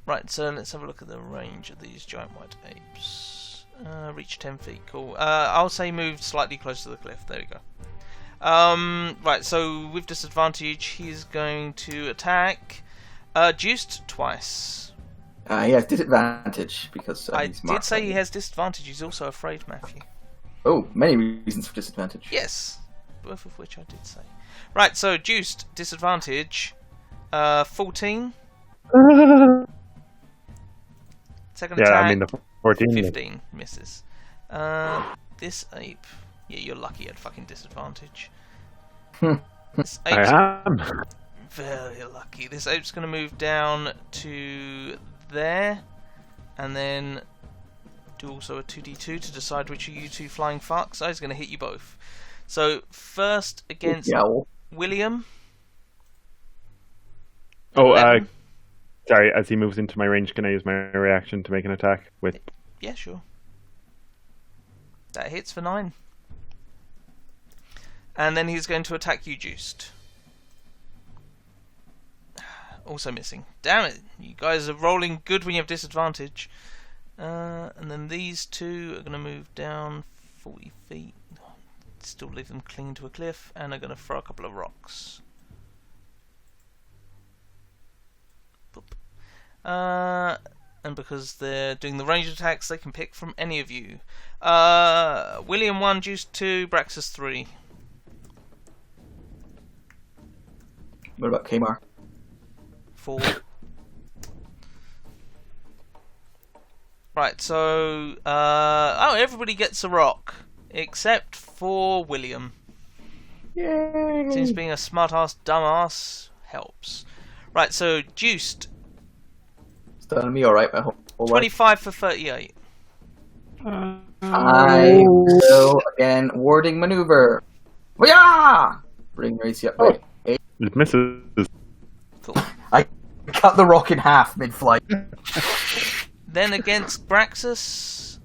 Right, so let's have a look at the range of these giant white apes. Reach 10 feet, cool. I'll say move slightly closer to the cliff, there we go. Right, so with disadvantage, he's going to attack Juiced twice. He has disadvantage because I he's did marked say by he me. has disadvantage, he's also afraid, Matthew. Oh, many reasons for disadvantage. Yes, both of which I did say. Right, so Juiced, disadvantage, 14. Second Yeah, attack, I mean, the 14. 15 misses. This ape. Yeah, you're lucky at fucking disadvantage. This ape's I am. very lucky. This ape's going to move down to there, and then do also a 2d2 to decide which of you two flying fucks. So he's going to hit you both. So first against William. Oh, sorry. As he moves into my range, can I use my reaction to make an attack with? Yeah, sure. That hits for 9. And then he's going to attack you, Juste. Also missing. Damn it! You guys are rolling good when you have disadvantage. And then these two are going to move down 40 feet. Still leave them clinging to a cliff. And are going to throw a couple of rocks. Boop. And because they're doing the ranged attacks, they can pick from any of you. William 1, Juste 2, Braxus 3. What about Kmar? 4. Right, so everybody gets a rock except for William. Yay! Since being a smart-ass dumbass helps. Right, so Juste, It's done me alright, my whole life. 25 for 38. I will again warding maneuver. Yeah! Bring Racy up. Right. It misses. Cool. I cut the rock in half mid-flight. Then against Braxus,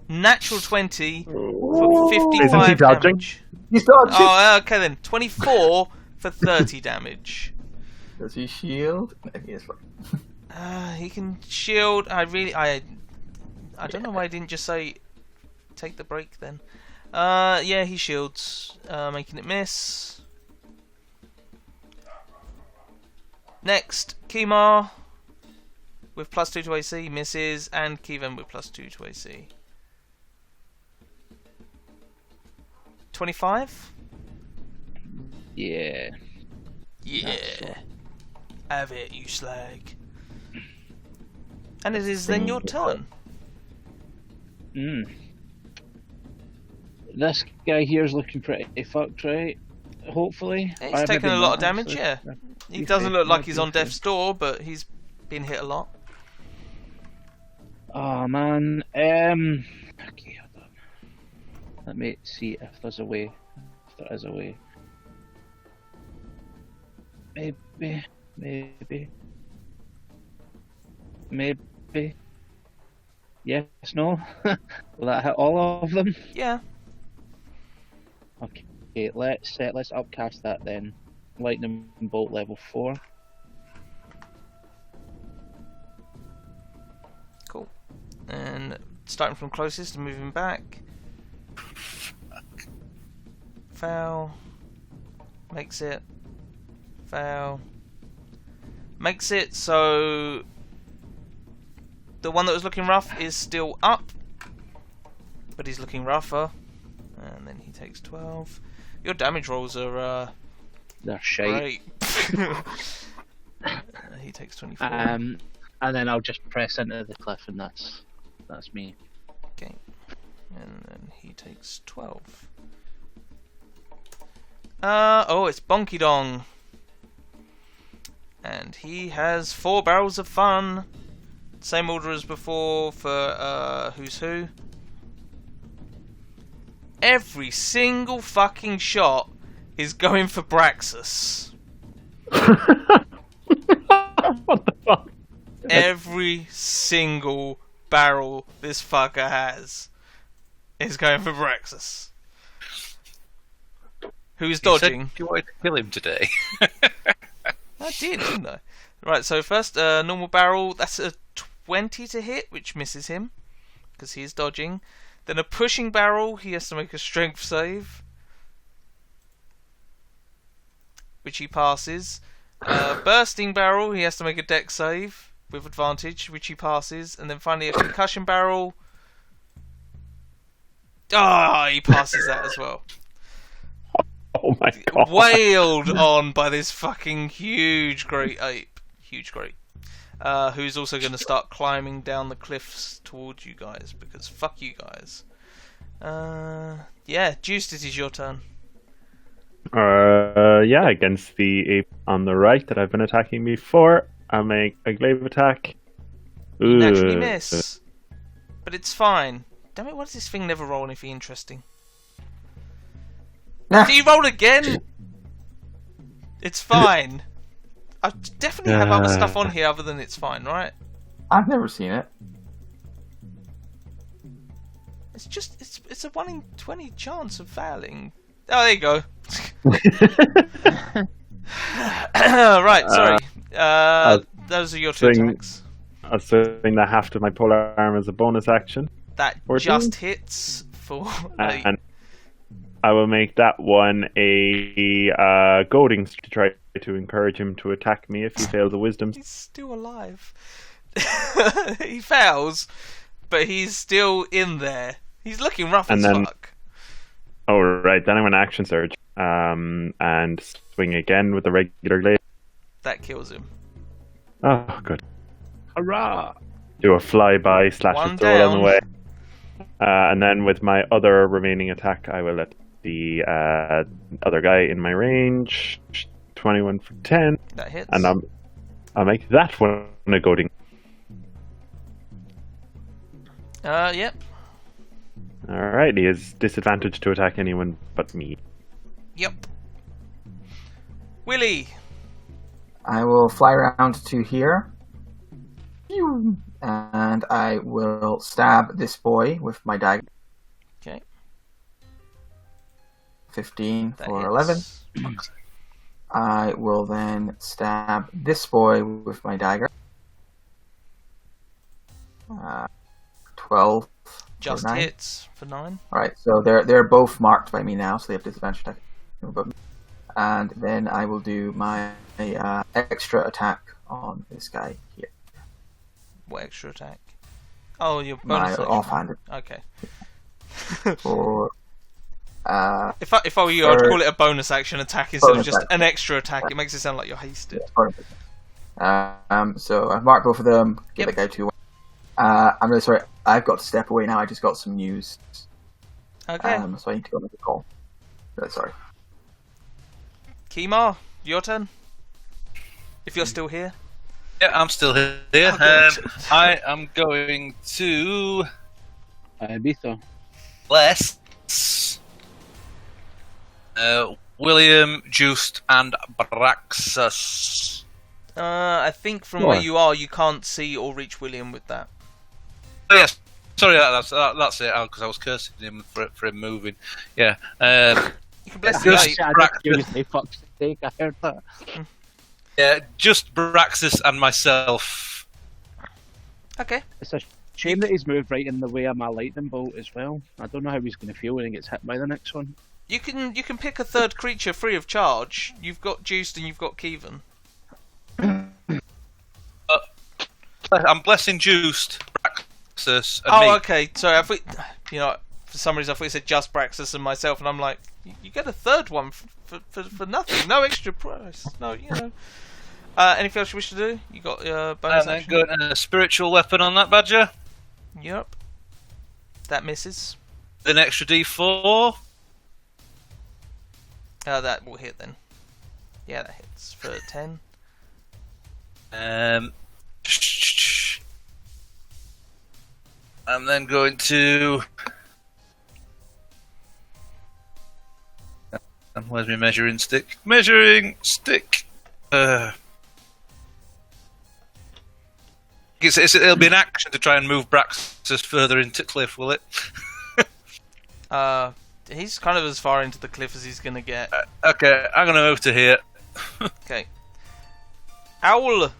natural 20 Isn't for he 55 dodging? damage. He's dodging. Oh, okay then. 24 for 30 damage. Does he shield? No, he is fine. He can shield. I don't know why I didn't just say take the break then. Yeah, he shields, making it miss. Next, Kemar with +2 to AC misses, and Kevin with +2 to AC. 25. Yeah. Yeah. Have it, you slag. And it is then your turn. This guy here is looking pretty fucked, right? Hopefully. He's taken a lot of damage, yeah. He He's doesn't taken look like damage, he's on okay. death's door, but he's been hit a lot. Oh man. Okay, hold on. Let me see if there's a way. If there is a way. Maybe. Yes, no? Will that hit all of them? Yeah. Okay, let's upcast that then. Lightning bolt level 4. Cool. And starting from closest and moving back. Foul. Makes it. Foul. Makes it so the one that was looking rough is still up, but he's looking rougher. And then he takes 12. Your damage rolls are They're shite. great. He takes 24. And then I'll just press into the cliff, and that's me. Okay. And then he takes 12. Oh, it's Bonky Dong. And he has 4 barrels of fun. Same order as before for Who's Who. Every single fucking shot is going for Braxus. What the fuck? Every single barrel this fucker has is going for Braxus. Who's dodging? You wanted to kill him today. I did, didn't I? Right, so first, normal barrel, that's a 20 to hit, which misses him, because he is dodging. Then a pushing barrel, he has to make a strength save, which he passes. Bursting barrel, he has to make a dex save, with advantage, which he passes. And then finally a concussion barrel. He passes that as well. Oh my god. Wailed on by this fucking huge great ape. Huge great. who's also going to start climbing down the cliffs towards you guys, because fuck you guys. Yeah, Juste, it is your turn. Yeah, against the ape on the right that I've been attacking before, I'll make a glaive attack. You naturally miss. But it's fine. Damn it, why does this thing never roll anything interesting? Nah. Do you roll again? It's fine. I definitely have other stuff on here other than it's fine, right? I've never seen it. It's just, it's a 1 in 20 chance of failing. Oh, there you go. Right, sorry. Those are your two attacks. I'll swing the haft of my polar arm as a bonus action. That 14. just hits for... And I will make that one a goading to try to encourage him to attack me if he fails a wisdom. He's still alive. He fails, but he's still in there. He's looking rough as fuck. Oh, right. Then I'm an action surge. And swing again with the regular glaive. That kills him. Oh, good. Hurrah! Do a flyby slash One a throw down. on the way. And then with my other remaining attack, I will let the other guy in my range 21 for 10. That hits. And I'll make that one a goading. Yep. Alright, he has disadvantage to attack anyone but me. Yep. Willie. I will fly around to here. And I will stab this boy with my dagger. Okay. 15 That for hits. 11. I will then stab this boy with my dagger. 12 Just for 9. hits for 9. Alright, so they're both marked by me now, so they have disadvantage attack. And then I will do my extra attack on this guy here. What extra attack? Oh, your My bonus action. offhanded. Okay. For If I were you, I'd call it a bonus action attack instead of Bonus just action. an extra attack. It makes it sound like you're hasted. So I've marked both of them. Give Yep. that guy 2. I'm really sorry. I've got to step away now. I just got some news. Okay. So I need to go make a call. Really sorry. Kimar, your turn. If you're still here. Yeah, I'm still here. Oh, good. I am going to Bitho. bless William, Juste, and Braxus. I think from where you are, you can't see or reach William with that. Oh, yes, sorry, that's it. Because I was cursing him for him moving. Yeah. You can bless Just the ape. Braxus. Fuck's sake, I heard that. Yeah, just Braxus and myself. Okay. It's a shame that he's moved right in the way of my lightning bolt as well. I don't know how he's going to feel when he gets hit by the next one. You can pick a third creature free of charge. You've got Juste and you've got Kevin. I'm blessing Juste, Braxus, and Oh, me. okay. Sorry, I thought, for some reason I thought you said just Braxus and myself, and I'm like, you get a third one for nothing, no extra price. No, anything else you wish to do? You got bonus And then action? got a spiritual weapon on that badger. Yep. That misses. An extra D4. That will hit then. Yeah, that hits for 10. I'm then going to. And where's my measuring stick? Measuring stick. It'll be an action to try and move Braxus further into cliff, will it? He's kind of as far into the cliff as he's gonna get. Okay, I'm gonna move to here. Okay. Owl.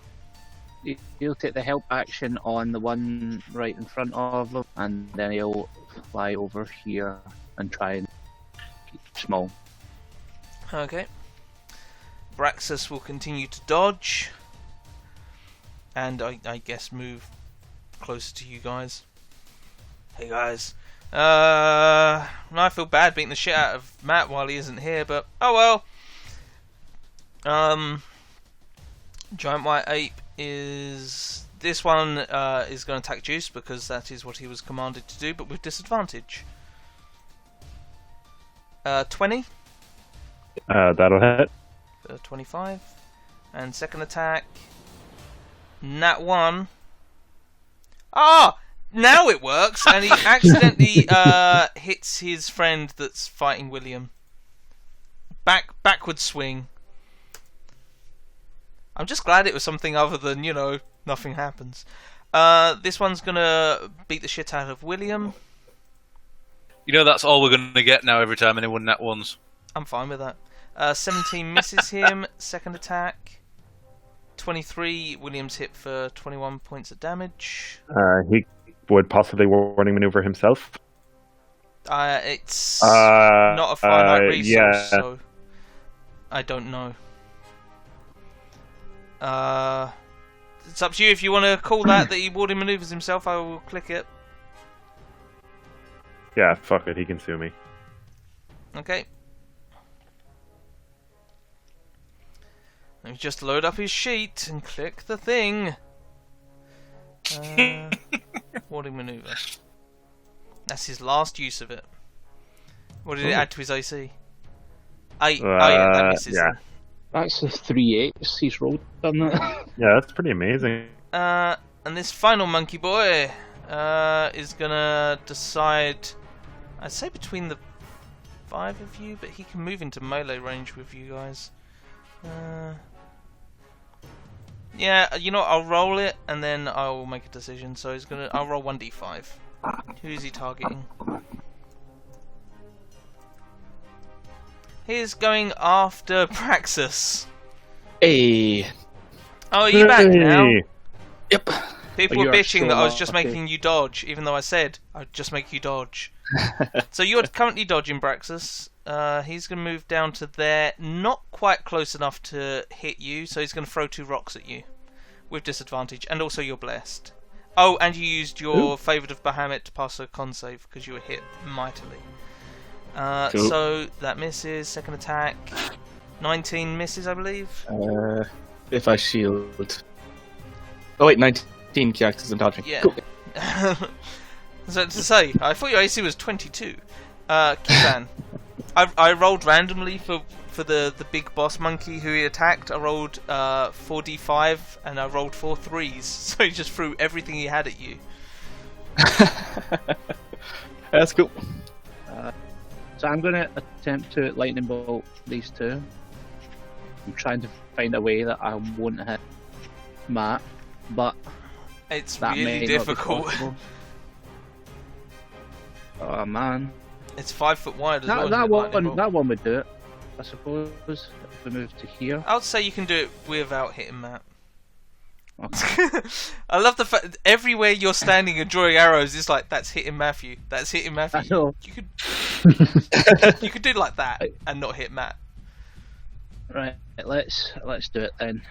He'll take the help action on the one right in front of him, and then he'll fly over here and try and keep small. Okay. Braxus will continue to dodge. And I guess move closer to you guys. Hey guys. I feel bad beating the shit out of Matt while he isn't here, but oh well. Giant White Ape is this one is going to attack Juice because that is what he was commanded to do, but with disadvantage. 20. That'll hit. 25. And second attack. Nat 1. Ah! Now it works! And he accidentally hits his friend that's fighting William. Backward swing. I'm just glad it was something other than, you know, nothing happens. This one's gonna beat the shit out of William. You know that's all we're going to get now every time anyone nat ones. I'm fine with that. 17 misses him. Second attack. 23. William's hit for 21 points of damage. He would possibly warning maneuver himself. It's not a finite resource, yeah. so I don't know. It's up to you if you want to call that he warding maneuvers himself. I will click it. Yeah, fuck it. He can sue me. Okay. Let me just load up his sheet and click the thing. Warding maneuver. That's his last use of it. What did it add to his AC? 8. Oh yeah, that misses. Yeah. That's the 3 8s he's rolled on that. Yeah, that's pretty amazing. And this final monkey boy is gonna decide. I'd say between the 5 of you, but he can move into melee range with you guys. Yeah, you know what, I'll roll it and then I'll make a decision. So I'll roll 1d5. Who's he targeting? He's going after Praxis. Hey. Oh, are you back now? Yep. People You were are bitching still that I was not, just okay. making you dodge, even though I said I'd just make you dodge. So you're currently dodging Praxis. He's going to move down to there, not quite close enough to hit you, so he's going to throw 2 rocks at you with disadvantage, and also you're blessed. Oh, and you used your Favoured of Bahamut to pass a con save because you were hit mightily. Cool. So that misses. Second attack, 19 misses, I believe. If I shield. Oh wait, 19 characters I'm dodging. Yeah. Cool. So to say, I thought your AC was 22. Kivan, I rolled randomly for the big boss monkey who he attacked. I rolled 4d5 and I rolled 4 3s, so he just threw everything he had at you. That's cool. So I'm going to attempt to lightning bolt these two. I'm trying to find a way that I won't hit Matt, but It's that may really not be difficult. possible. Oh man, It's 5 foot wide as that, well. that isn't it, lightning bolt? one would do it, I suppose. If we move to here. I would say you can do it without hitting Matt. Okay. I love the fact that everywhere you're standing and drawing arrows, it's like that's hitting Matthew. That's hitting Matthew. I know. You could do it like that and not hit Matt. Right, let's do it then.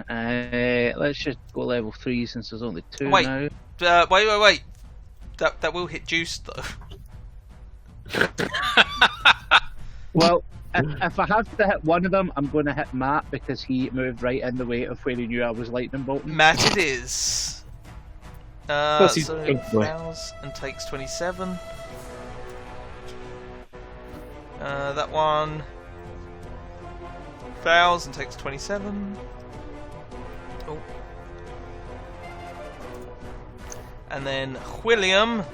Let's just go level 3 since there's only 2 Wait. now. Wait. That will hit Juice though. Well, if I have to hit one of them, I'm going to hit Matt because he moved right in the way of where he knew I was lightning bolting. Matt it is. Plus he's So a big boy. fails and takes 27. That one fails and takes 27. Oh. And then William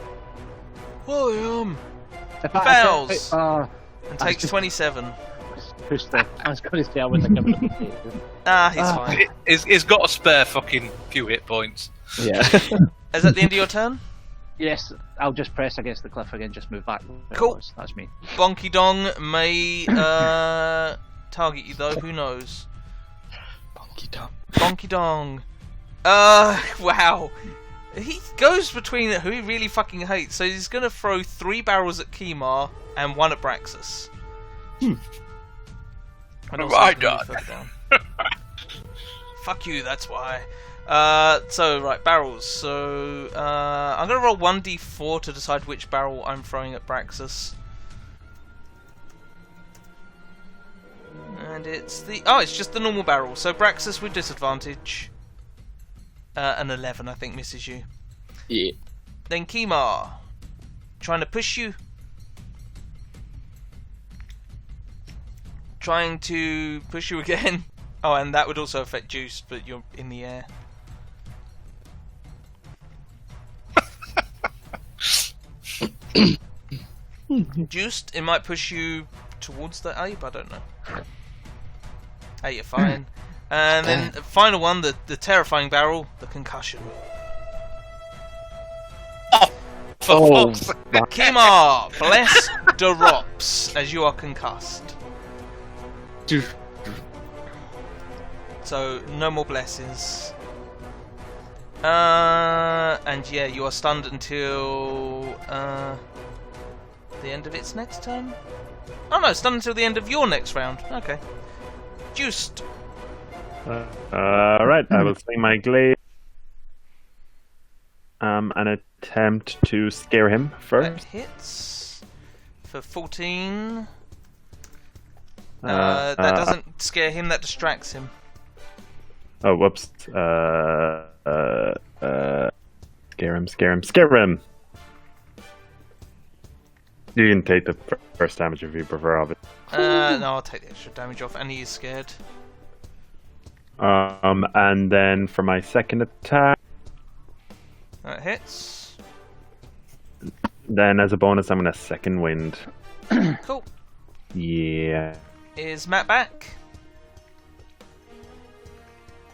If I fails. and takes 27. I was going to say I wouldn't have given him a He's fine. He's got a spare fucking few hit points. Yeah. Is that the end of your turn? Yes, I'll just press against the cliff again, just move back. Cool. That's me. Bonky Dong may target you though, who knows? Bonky dong. Bonky Dong. Wow. He goes between who he really fucking hates, so he's gonna throw 3 barrels at Kimar and 1 at Braxis. And also Right he's gonna move further down. Fuck you, that's why. So, right, barrels. So, I'm gonna roll 1d4 to decide which barrel I'm throwing at Braxis. And it's the... Oh, it's just the normal barrel. So, Braxis with disadvantage. An 11, I think, misses you. Yeah. Then Kimar, trying to push you. Trying to push you again. Oh, and that would also affect Juice, but you're in the air. Juiced, it might push you towards the ape, I don't know. Hey, you're fine. And then the final one, the terrifying barrel, the concussion. Oh, Kimar, bless the Rops as you are concussed. So, no more blessings. And yeah, you are stunned until the end of its next turn? Oh no, stunned until the end of your next round. Okay. Juiced. Right, I will swing my glaive. And attempt to scare him That first. hits for 14. That doesn't scare him, that distracts him. Oh, whoops. Scare him. You can take the first damage if you prefer of it. No, I'll take the extra damage off, and he is scared. And then for my second attack, That hits. then as a bonus, I'm gonna second wind. Cool. Yeah. Is Matt back?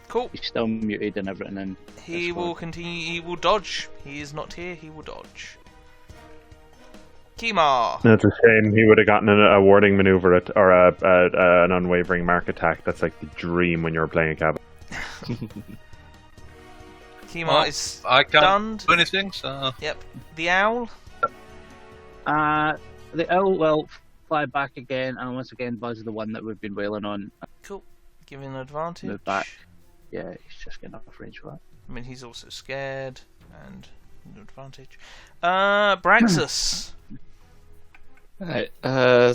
Cool. He's still muted and everything. And He will continue. He will dodge. He is not here. He will dodge. Kimar. That's a shame. He would have gotten a warding maneuver or an unwavering mark attack. That's like the dream when you're playing a cabin. Kimar is I can't stunned. do anything, so... Yep. The owl. the owl will fly back again, and once again buzz the one that we've been wailing on. Cool. Give him an advantage. Move back. Yeah, he's just getting off range for that. I mean, he's also scared, and no advantage. Braxus. Alright,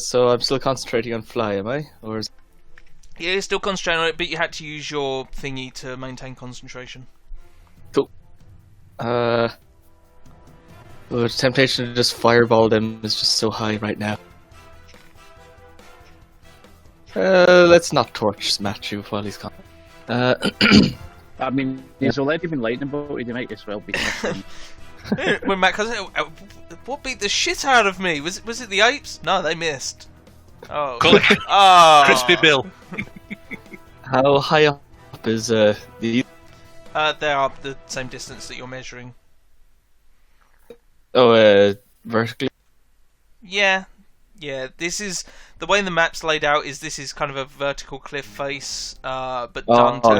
so I'm still concentrating on fly, am I? Or is... Yeah, you're still concentrating on it, but you had to use your thingy to maintain concentration. Cool. The temptation to just fireball them is just so high right now. Let's not torch Matthew while he's gone. I mean, he's already been lightning bolted, he might as well be. When Matt comes out, what beat the shit out of me? Was it the apes? No, they missed. Oh. Oh. Crispy Bill. How high up is the... They are the same distance that you're measuring. Oh, vertically? Yeah. This is the way the map's laid out. This is kind of a vertical cliff face, but done to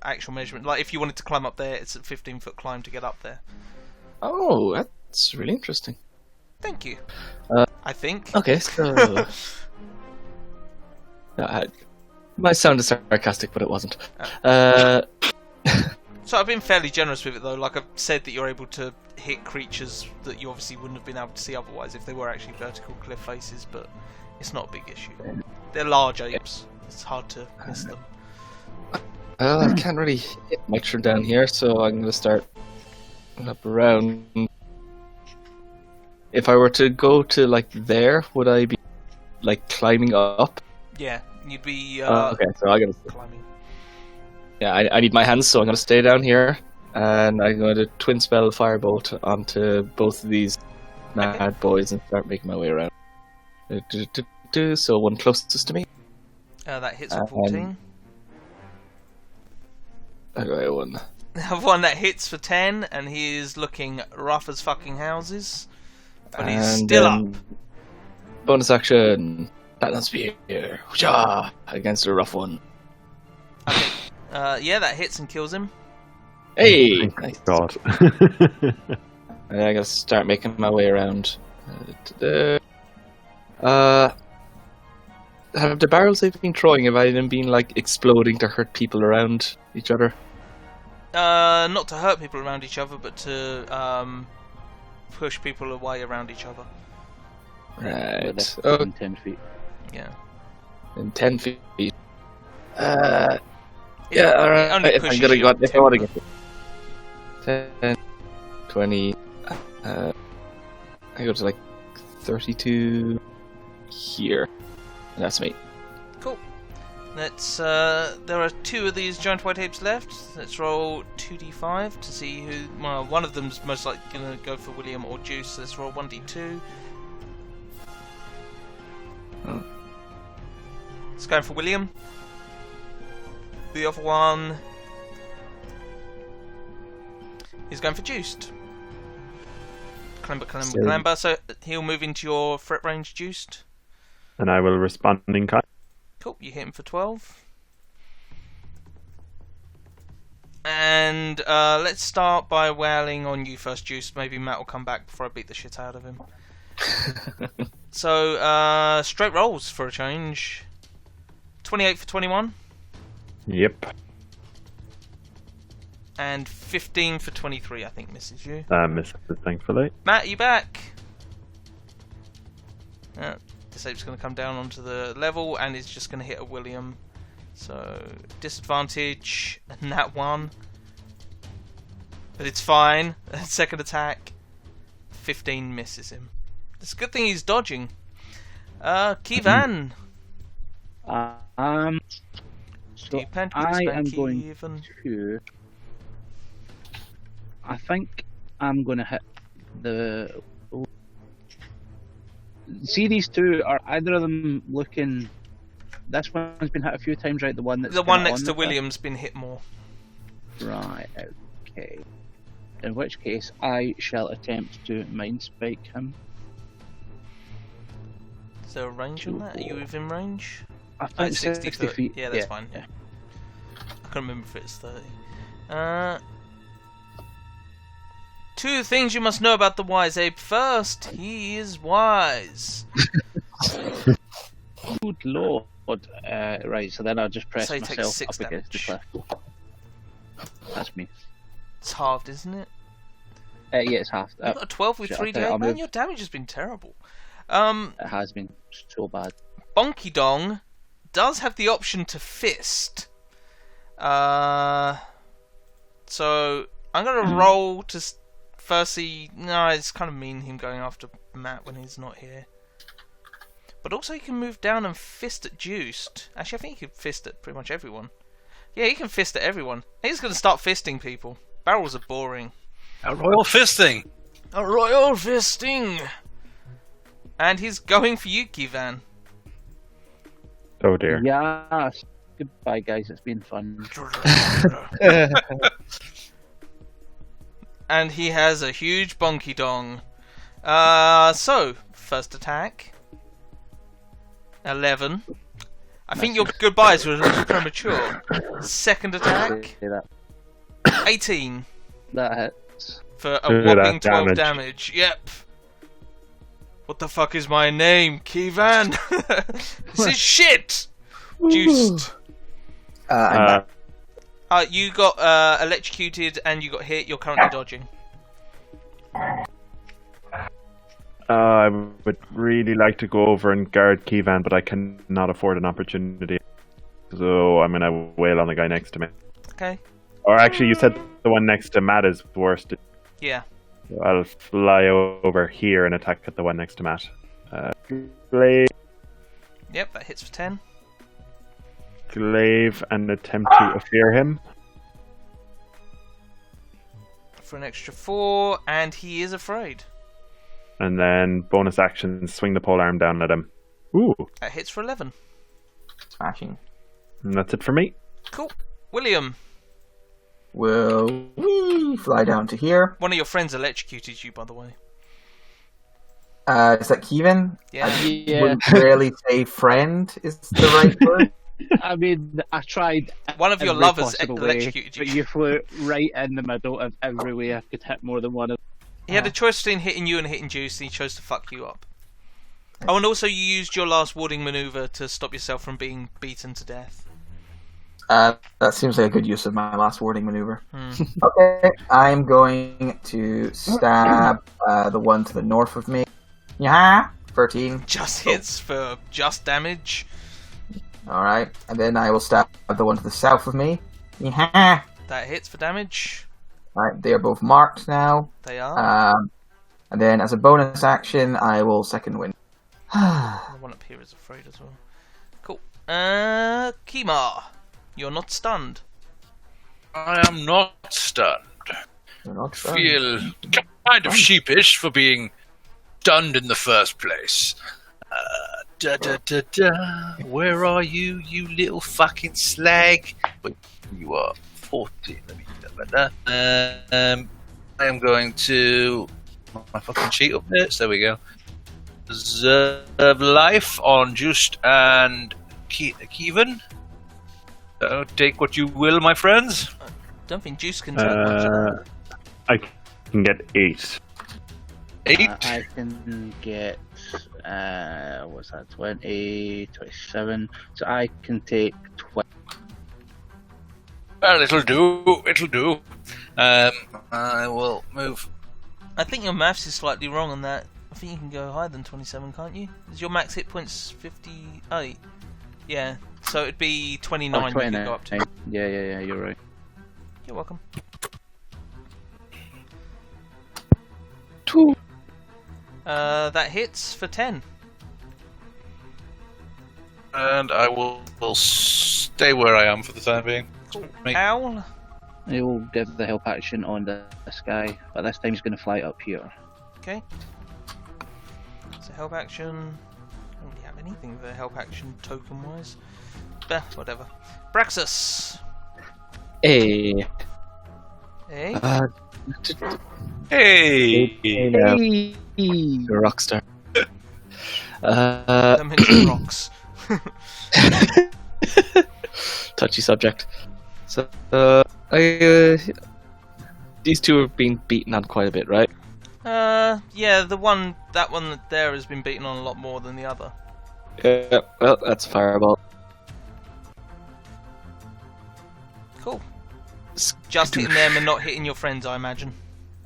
actual measurement. Like if you wanted to climb up there, it's a 15-foot climb to get up there. Oh, that's really interesting. Thank you. I think. Okay, so... my sound is sarcastic, but it wasn't. So I've been fairly generous with it though. Like I've said that you're able to hit creatures that you obviously wouldn't have been able to see otherwise if they were actually vertical cliff faces, but it's not a big issue. They're large apes. It's hard to miss them. Well, I can't really hit much from down here, so I'm going to start up around. If I were to go to, like, there, would I be, like, climbing up? Yeah, you'd be Okay, so I gotta... climbing. Yeah, I need my hands, so I'm going to stay down here, and I'm going to twin spell firebolt onto both of these mad boys and start making my way around. So one closest to me. That hits for 14. Okay, one. I have one that hits for 10, and he is looking rough as fucking houses. But he's still up. Bonus action. Platinum Spear. Whooshah! Against a rough one. Okay. Yeah, that hits and kills him. Hey! Thank Nice. God. And I gotta start making my way around. Have the barrels they've been throwing, have I been like exploding to hurt people around each other? Not to hurt people around each other, but to push people away around each other. Right. In 10 feet. Yeah. In 10 feet. Yeah, alright. Only If pushes I want to you get 10, 20. I go to like 32 here. And that's me. Cool. Let's. There are 2 of these giant white apes left. Let's roll 2d5 to see who. Well, one of them's most likely gonna go for William or Juice. So let's roll 1d2. Oh. It's going for William. The other one is going for Juiced. Clamber. So he'll move into your threat range, Juiced. And I will respond in kind. Cool, you hit him for 12. And let's start by wailing on you first, Juiced. Maybe Matt will come back before I beat the shit out of him. So, straight rolls for a change. 28 for 21. Yep. And 15 for 23, I think, misses you. Misses, thankfully. Matt, you back? This ape's going to come down onto the level and is just going to hit a William. So, disadvantage, and that one. But it's fine. Second attack, 15 misses him. It's a good thing he's dodging. Kivan. So I am going to. I think I'm going to hit the. See, these 2 are either of them looking. This one's been hit a few times, right? The one that's the one next to William's been hit more. Right. Okay. In which case, I shall attempt to mind spike him. Is there a range on that? Are you within range? I think 60 feet. Yeah, that's fine. Yeah. I can't remember if it's 30. 2 things you must know about the wise ape. First, he is wise. Good lord. Right, so then I'll just press So he takes myself 6 up against the damage. cliff. That's me. It's halved, isn't it? Yeah, it's half. You got a 12 with shit, 3d8. I'll Man, move. your damage has been terrible. It has been so bad. Bonky Dong does have the option to fist. So I'm gonna roll to firstly. No, it's kind of mean him going after Matt when he's not here. But also he can move down and fist at Juiced. Actually, I think he can fist at pretty much everyone. Yeah, he can fist at everyone. He's gonna start fisting people. Barrels are boring. A royal fisting. A royal fisting. And he's going for you, Kivan. Oh dear. Yes. Goodbye, guys. It's been fun. And he has a huge bonky dong. So, first attack. 11. I think your goodbyes were a little premature. Second attack. 18. That hits. For a whopping 12 damage. Yep. What the fuck is my name? Kivan! This is shit! Juiced. I'm back. You got electrocuted and you got hit. You're currently dodging. I would really like to go over and guard Kivan, but I cannot afford an opportunity. So I'm gonna wail on the guy next to me. Okay. Or actually, you said the one next to Matt is worst. Yeah. So I'll fly over here and attack at the one next to Matt. Glaive, Yep, that hits for 10. and attempt to affair him. For an extra 4, and he is afraid. And then bonus action, swing the pole arm down at him. Ooh, That hits for 11. Smashing. and that's it for me. Cool. William, Will fly down to here. one of your friends electrocuted you, by the way. Is that Kevin? Yeah. Yeah. Would rarely say friend is the right word. I mean, I tried. One of your every lovers possible electrocuted way, you. but you flew right in the middle of every way I could hit more than one of He had a choice between hitting you and hitting Juice, and he chose to fuck you up. Oh, and also you used your last warding maneuver to stop yourself from being beaten to death. That seems like a good use of my last warding maneuver. Okay, I'm going to stab the one to the north of me. Yeah, 13. Just hits for just damage. Alright, and then I will stab the one to the south of me. Yeah, That hits for damage. Alright, they are both marked now. They are. And then as a bonus action, I will second wind. The one up here is afraid as well. Cool. Kima, you're not stunned. I am not stunned. You're not I stunned. feel kind of sheepish for being stunned in the first place. Where are you, you little fucking slag? Wait, you are 14. Let me get that. I am going to my fucking sheet up there. There we go. Reserve life on Juste and Kevin. So take what you will, my friends. Don't think Juice can take much. I can get 8. 8. I can get, what's that, 20, 27. So I can take 20. Well, it'll do. It'll do. I will move. I think your maths is slightly wrong on that. I think you can go higher than 27, can't you? Is your max hit points 58? Yeah, so it'd be 29 you can go up to. Yeah, you're right. You're welcome. 2. That hits for 10. And I will stay where I am for the time being. Cool. Make- Owl. He will give the help action on this guy, but this time he's going to fly up here. Okay. So help action. I don't really have anything for help action token wise. Whatever. Braxus. Hey. Hey. Hey! Hey! You're a rock star. Don't mention rocks. Touchy subject. So, these two have been beaten on quite a bit, right? Yeah, that one there has been beaten on a lot more than the other. Yeah, well, that's a fireball. Cool. Just hitting them and not hitting your friends, I imagine.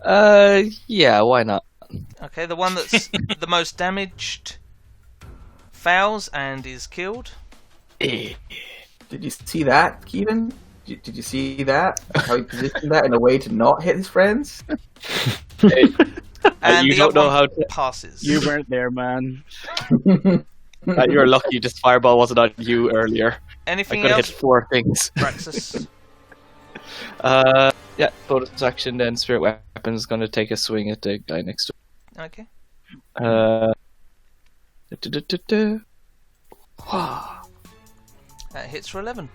Yeah, why not? Okay, the one that's the most damaged fails and is killed. Did you see that, Kevin? Did you see that? How he positioned that in a way to not hit his friends? And you the don't other know one how to. passes. You weren't there, man. You're lucky this fireball wasn't on you earlier. I Anything could have else, hit 4 things. Braxus? Yeah, bonus action, then Spirit Weapon is going to take a swing at the guy next to Okay. That hits for 11.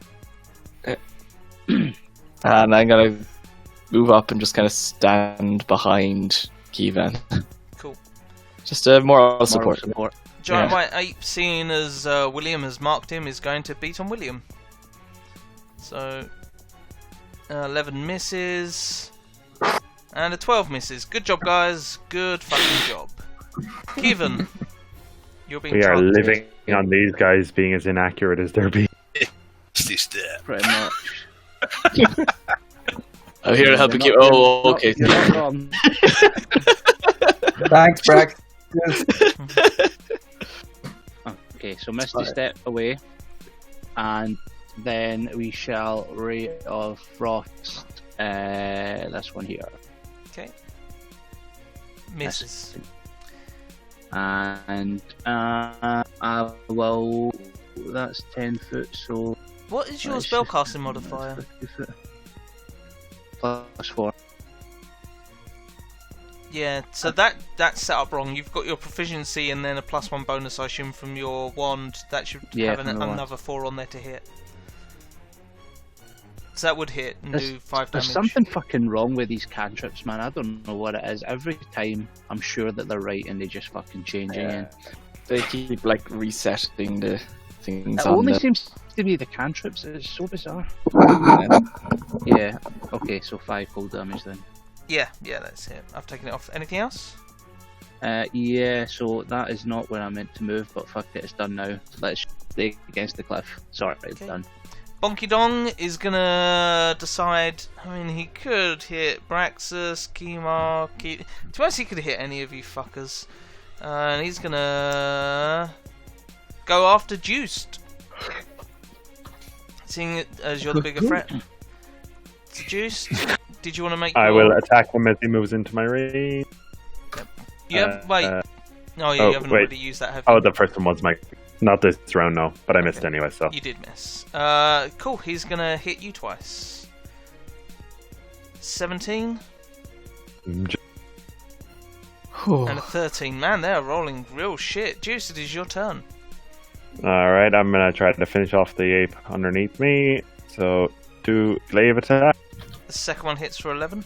And I'm going to move up and just kind of stand behind Kevan. Cool. Just a moral support. Giant Yeah. White Ape, seeing as William has marked him, is going to beat on William. So, 11 misses. And a 12 misses. Good job, guys. Good fucking job. Kevin, you're being We are targeted. living on these guys being as inaccurate as they're being. This there. Pretty much. I'm here to help you keep. You're Oh, not- okay. You're not wrong. Thanks, Brax. Okay, so Misty step away, and then we shall Ray of Frost. This one here, Okay. Misses. and I will. That's 10 foot, so What is your That's spellcasting modifier? 50 foot. +4. Yeah, so that's set up wrong. You've got your proficiency and then a +1 bonus, I assume, from your wand. That should Yeah, have from the wand. another 4 on there to hit. So that would hit and do 5 There's damage. something fucking wrong with these cantrips, man. I don't know what it is. Every time I'm sure that they're right and they just fucking change again. They keep like resetting the things. It on only the... seems to be the cantrips. It's so bizarre. Yeah. Yeah. Okay, so 5 cold damage then. Yeah, that's it. I've taken it off. Anything else? Yeah, so that is not where I meant to move, but fuck it, it's done now. Let's stay against the cliff. Sorry, it's Okay. done. Bonky Dong is gonna decide. I mean, he could hit Braxus, Kemar. To be honest, he could hit any of you fuckers. And he's gonna go after Juste. Seeing it as you're the bigger threat. So Juste, Did you want to make? I will attack him as he moves into my range. You have wait. No, you haven't already used that, have you? Oh, the first one was not this round, no, but I missed anyway. So you did miss. Cool. He's gonna hit you twice. 17 and a 13. Man, they're rolling real shit. Juice, it is your turn. All right, I'm gonna try to finish off the ape underneath me. So 2 glaive attack, The second one hits for 11.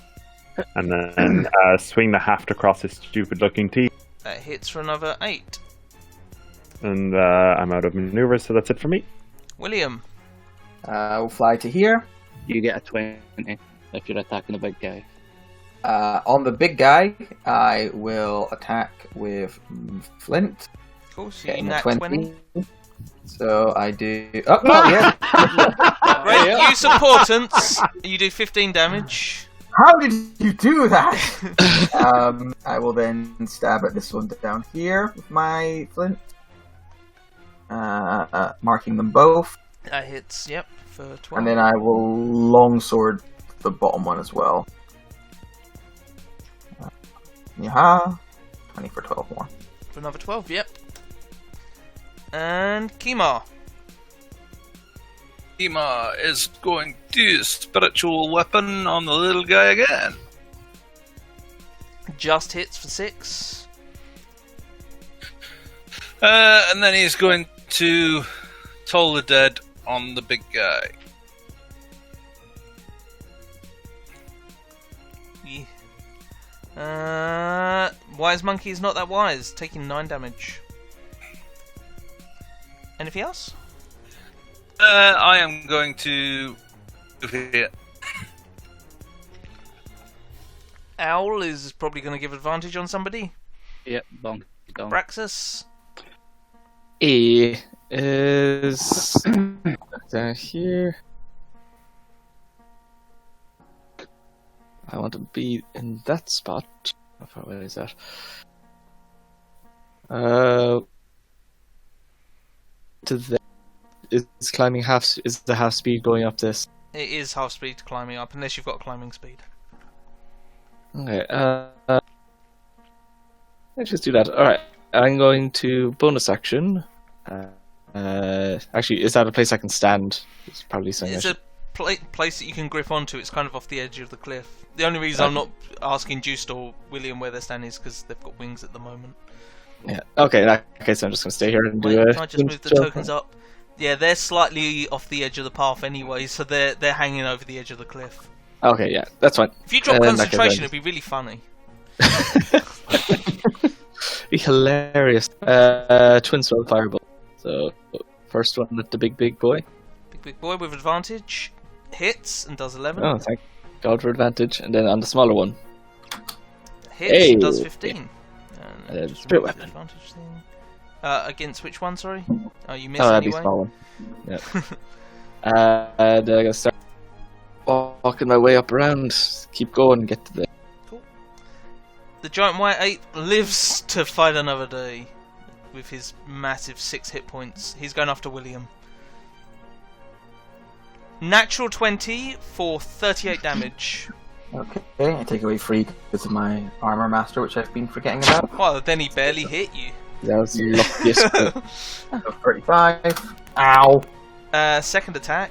and then swing the haft across his stupid-looking teeth. That hits for another 8. And I'm out of maneuvers, so that's it for me. William. We'll fly to here. You get a 20 if you're attacking the big guy. On the big guy, I will attack with Flint. Cool. So you Getting a nat 20. So I do. Oh, yeah. Great use of portents. You do 15 damage. How did you do that? I will then stab at this one down here with my Flint. Marking them both. That hits, yep, for 12. And then I will longsword the bottom one as well. Yaha. 20 for 12 more. For another 12, yep. And Kima. Kima is going to use spiritual weapon on the little guy again. Just hits for 6. And then he's going to toll the dead on the big guy. Wise monkey is not that wise, taking 9 damage. Anything else? I am going to move here. Owl is probably going to give advantage on somebody. Yep, bonk. Braxis. A is down here. I want to be in that spot. How far away is that? To the is climbing half. Is the half speed going up this? It is half speed climbing up, unless you've got climbing speed. Okay. Let's just do that. All right. I'm going to bonus action. Actually, is that a place I can stand? It's probably something. It's a place that you can grip onto. It's kind of off the edge of the cliff. The only reason I'm not asking Juste or William where they're standing is because they've got wings at the moment. Yeah. Okay. In that case, I'm just going to stay here and do Can I just move the tokens up? Yeah, they're slightly off the edge of the path anyway, so they're hanging over the edge of the cliff. Okay. Yeah, that's fine. If you drop concentration, it'd be really funny. Be hilarious. Twin sword fireball. So first one with the big boy. Big boy with advantage. Hits and does 11. Oh, thank God for advantage. And then on the smaller one. Hits and does 15. And just spirit remove the weapon. advantage thing. Against which one, sorry? Oh, you missed that'd anyway? be small one. Yeah. And I'm gonna start walking my way up around. Keep going, get to the. Cool. The giant white ape lives to fight another day with his massive 6 hit points. He's going after William. Natural 20 for 38 damage. Okay, I take away 3 because of my armor master, which I've been forgetting about. Well, then he barely hit you. That was the luckiest. 35. Ow. Second attack.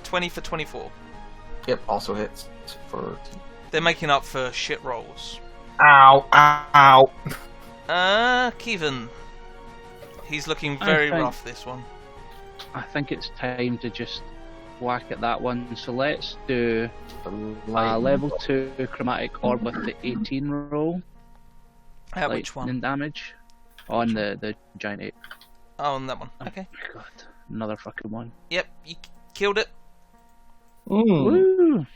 20 for 24. Yep, also hits for. They're making up for shit rolls. Ow, ow. Kevin. He's looking very rough, this one. I think it's time to just whack at that one. So let's do level 2 chromatic orb with the 18 roll. Which one? Damage on the giant ape. Oh, on that one. Okay. God, another fucking one. Yep, you killed it. Woo!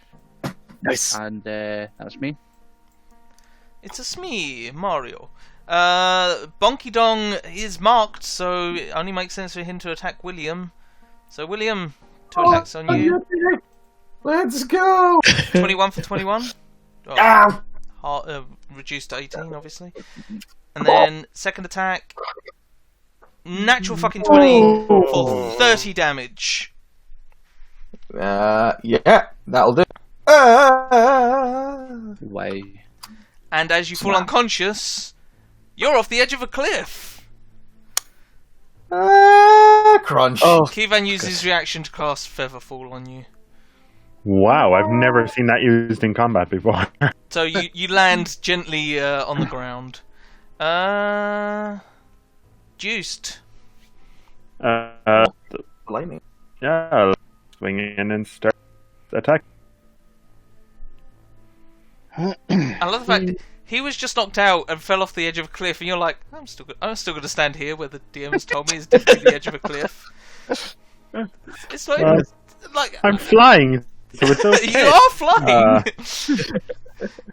Nice. And that's me. It's a Smee, Mario. Bonky Dong is marked, so it only makes sense for him to attack William. So William, 2 attacks on you. Let's go! 21 for 21. Ow! Reduced to 18, obviously. And then second attack. Natural fucking 20 for 30 damage. Yeah, that'll do. Way. And as you fall unconscious, you're off the edge of a cliff. Crunch. Oh, Kivan uses his reaction to cast Featherfall on you. Wow, I've never seen that used in combat before. So you land gently on the ground. Juiced. Lightning. Yeah, I'll swing in and start attack. I love the fact he was just knocked out and fell off the edge of a cliff, and you're like, I'm still going to stand here where the DM has told me is definitely the edge of a cliff. It's like, I'm flying, so it's okay. You are flying.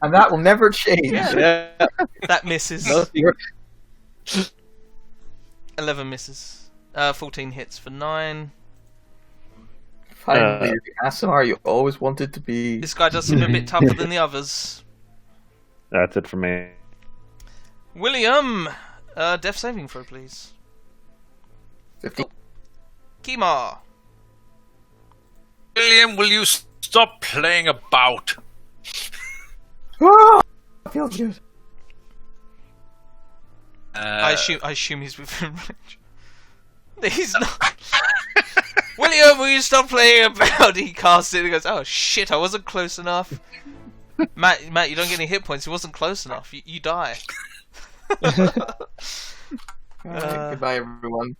And that will never change. yeah. That misses. No, you're- 11 misses. 14 hits for 9. Finally, Asimar, you always wanted to be. This guy does seem a bit tougher than the others. That's it for me. William, death saving throw, please. 50. Kima. William, will you stop playing about? I feel good. I assume he's within range. He's not. William, will you stop playing about? He casts it and goes, oh shit, I wasn't close enough. Matt, you don't get any hit points. He wasn't close enough. You die. Goodbye, everyone.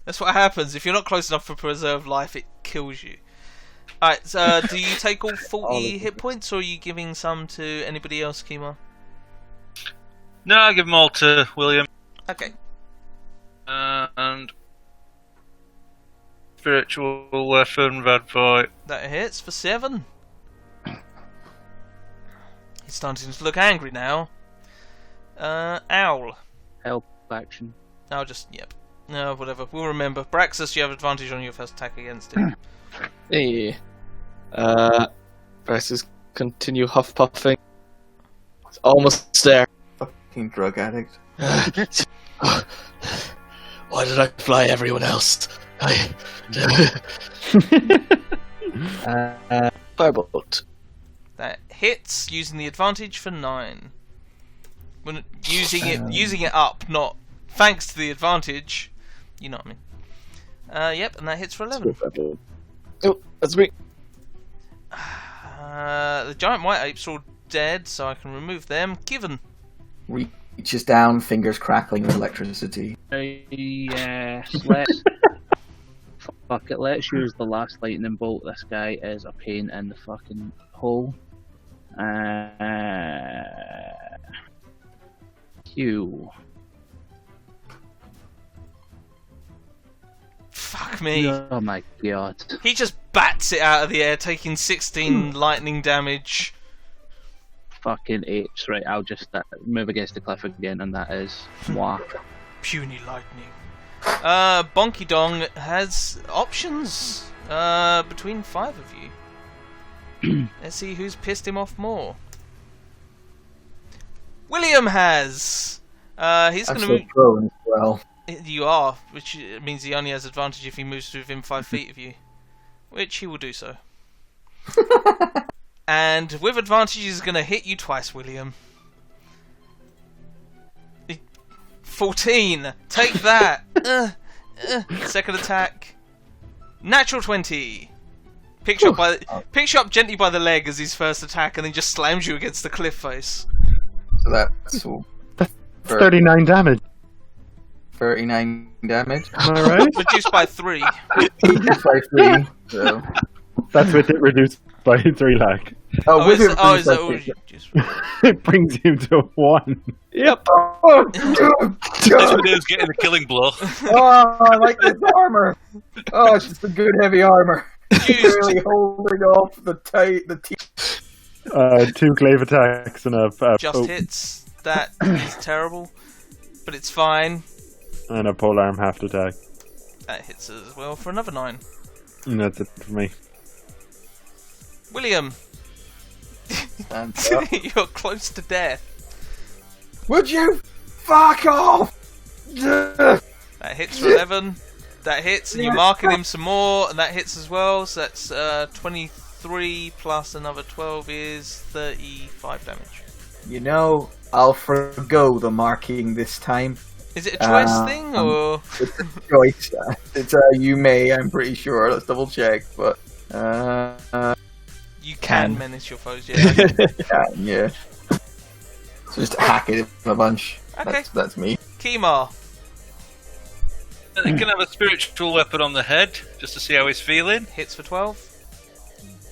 That's what happens. If you're not close enough for preserve life, it kills you. Alright, so do you take all 40 hit points, or are you giving some to anybody else, Kima? No, I give them all to William. Okay. And spiritual weapon, bad boy. That hits for 7. He's starting to look angry now. Owl. Help action. I'll just, yep. No, whatever. We'll remember. Braxus, you have advantage on your first attack against him. Hey. Versus continue huff puffing. It's almost there. Fucking drug addict. Why did I fly everyone else? Firebolt. That hits using the advantage for 9. When using it up, not thanks to the advantage. You know what I mean. Yep, and that hits for 11. Oh, that's me. The giant white apes are all dead, so I can remove them. Given. Reaches down, fingers crackling with electricity. Yes, let's. Fuck it, let's use the last lightning bolt. This guy is a pain in the fucking hole. Q. Fuck me. Oh my god. He just bats it out of the air, taking 16 lightning damage. Fucking apes. Right, I'll just move against the cliff again, and that is moi. Puny lightning. Bonky Dong has options between 5 of you. Let's see who's pissed him off more. William has. He's I'm going to so move. prone as well. You are, which means he only has advantage if he moves to within 5 feet of you, which he will do so. And with advantage, he's going to hit you twice, William. 14. Take that. Second attack. Natural 20. Picks you up gently by the leg as his first attack, and then just slams you against the cliff face. So that's 39 damage. 39 damage. Am I right? Reduced by 3. Reduced by 3. So. That's with it reduced by 3 lakh. With it is that reduced by just... It brings you to 1. Yep. Oh, dude! That's what it is, getting a killing blow. Oh, I like this armor. Oh, it's just a good heavy armor. Really holding off the teeth. 2 glaive attacks and a just hits. That is terrible, but it's fine. And a polearm half attack. That hits as well for another 9. And that's it for me. William, Stands up. you're close to death. Would you fuck off? That hits for 11. That hits, and you're marking him some more, and that hits as well. So that's 23 plus another 12 is 35 damage. You know, I'll forgo the marking this time. Is it a choice thing, or...? It's a choice. It's you may, I'm pretty sure. Let's double check, but... You can menace your foes, yeah. yeah. So just hack it a bunch. Okay. That's me. Kimar. He can have a spiritual weapon on the head, just to see how he's feeling. Hits for 12.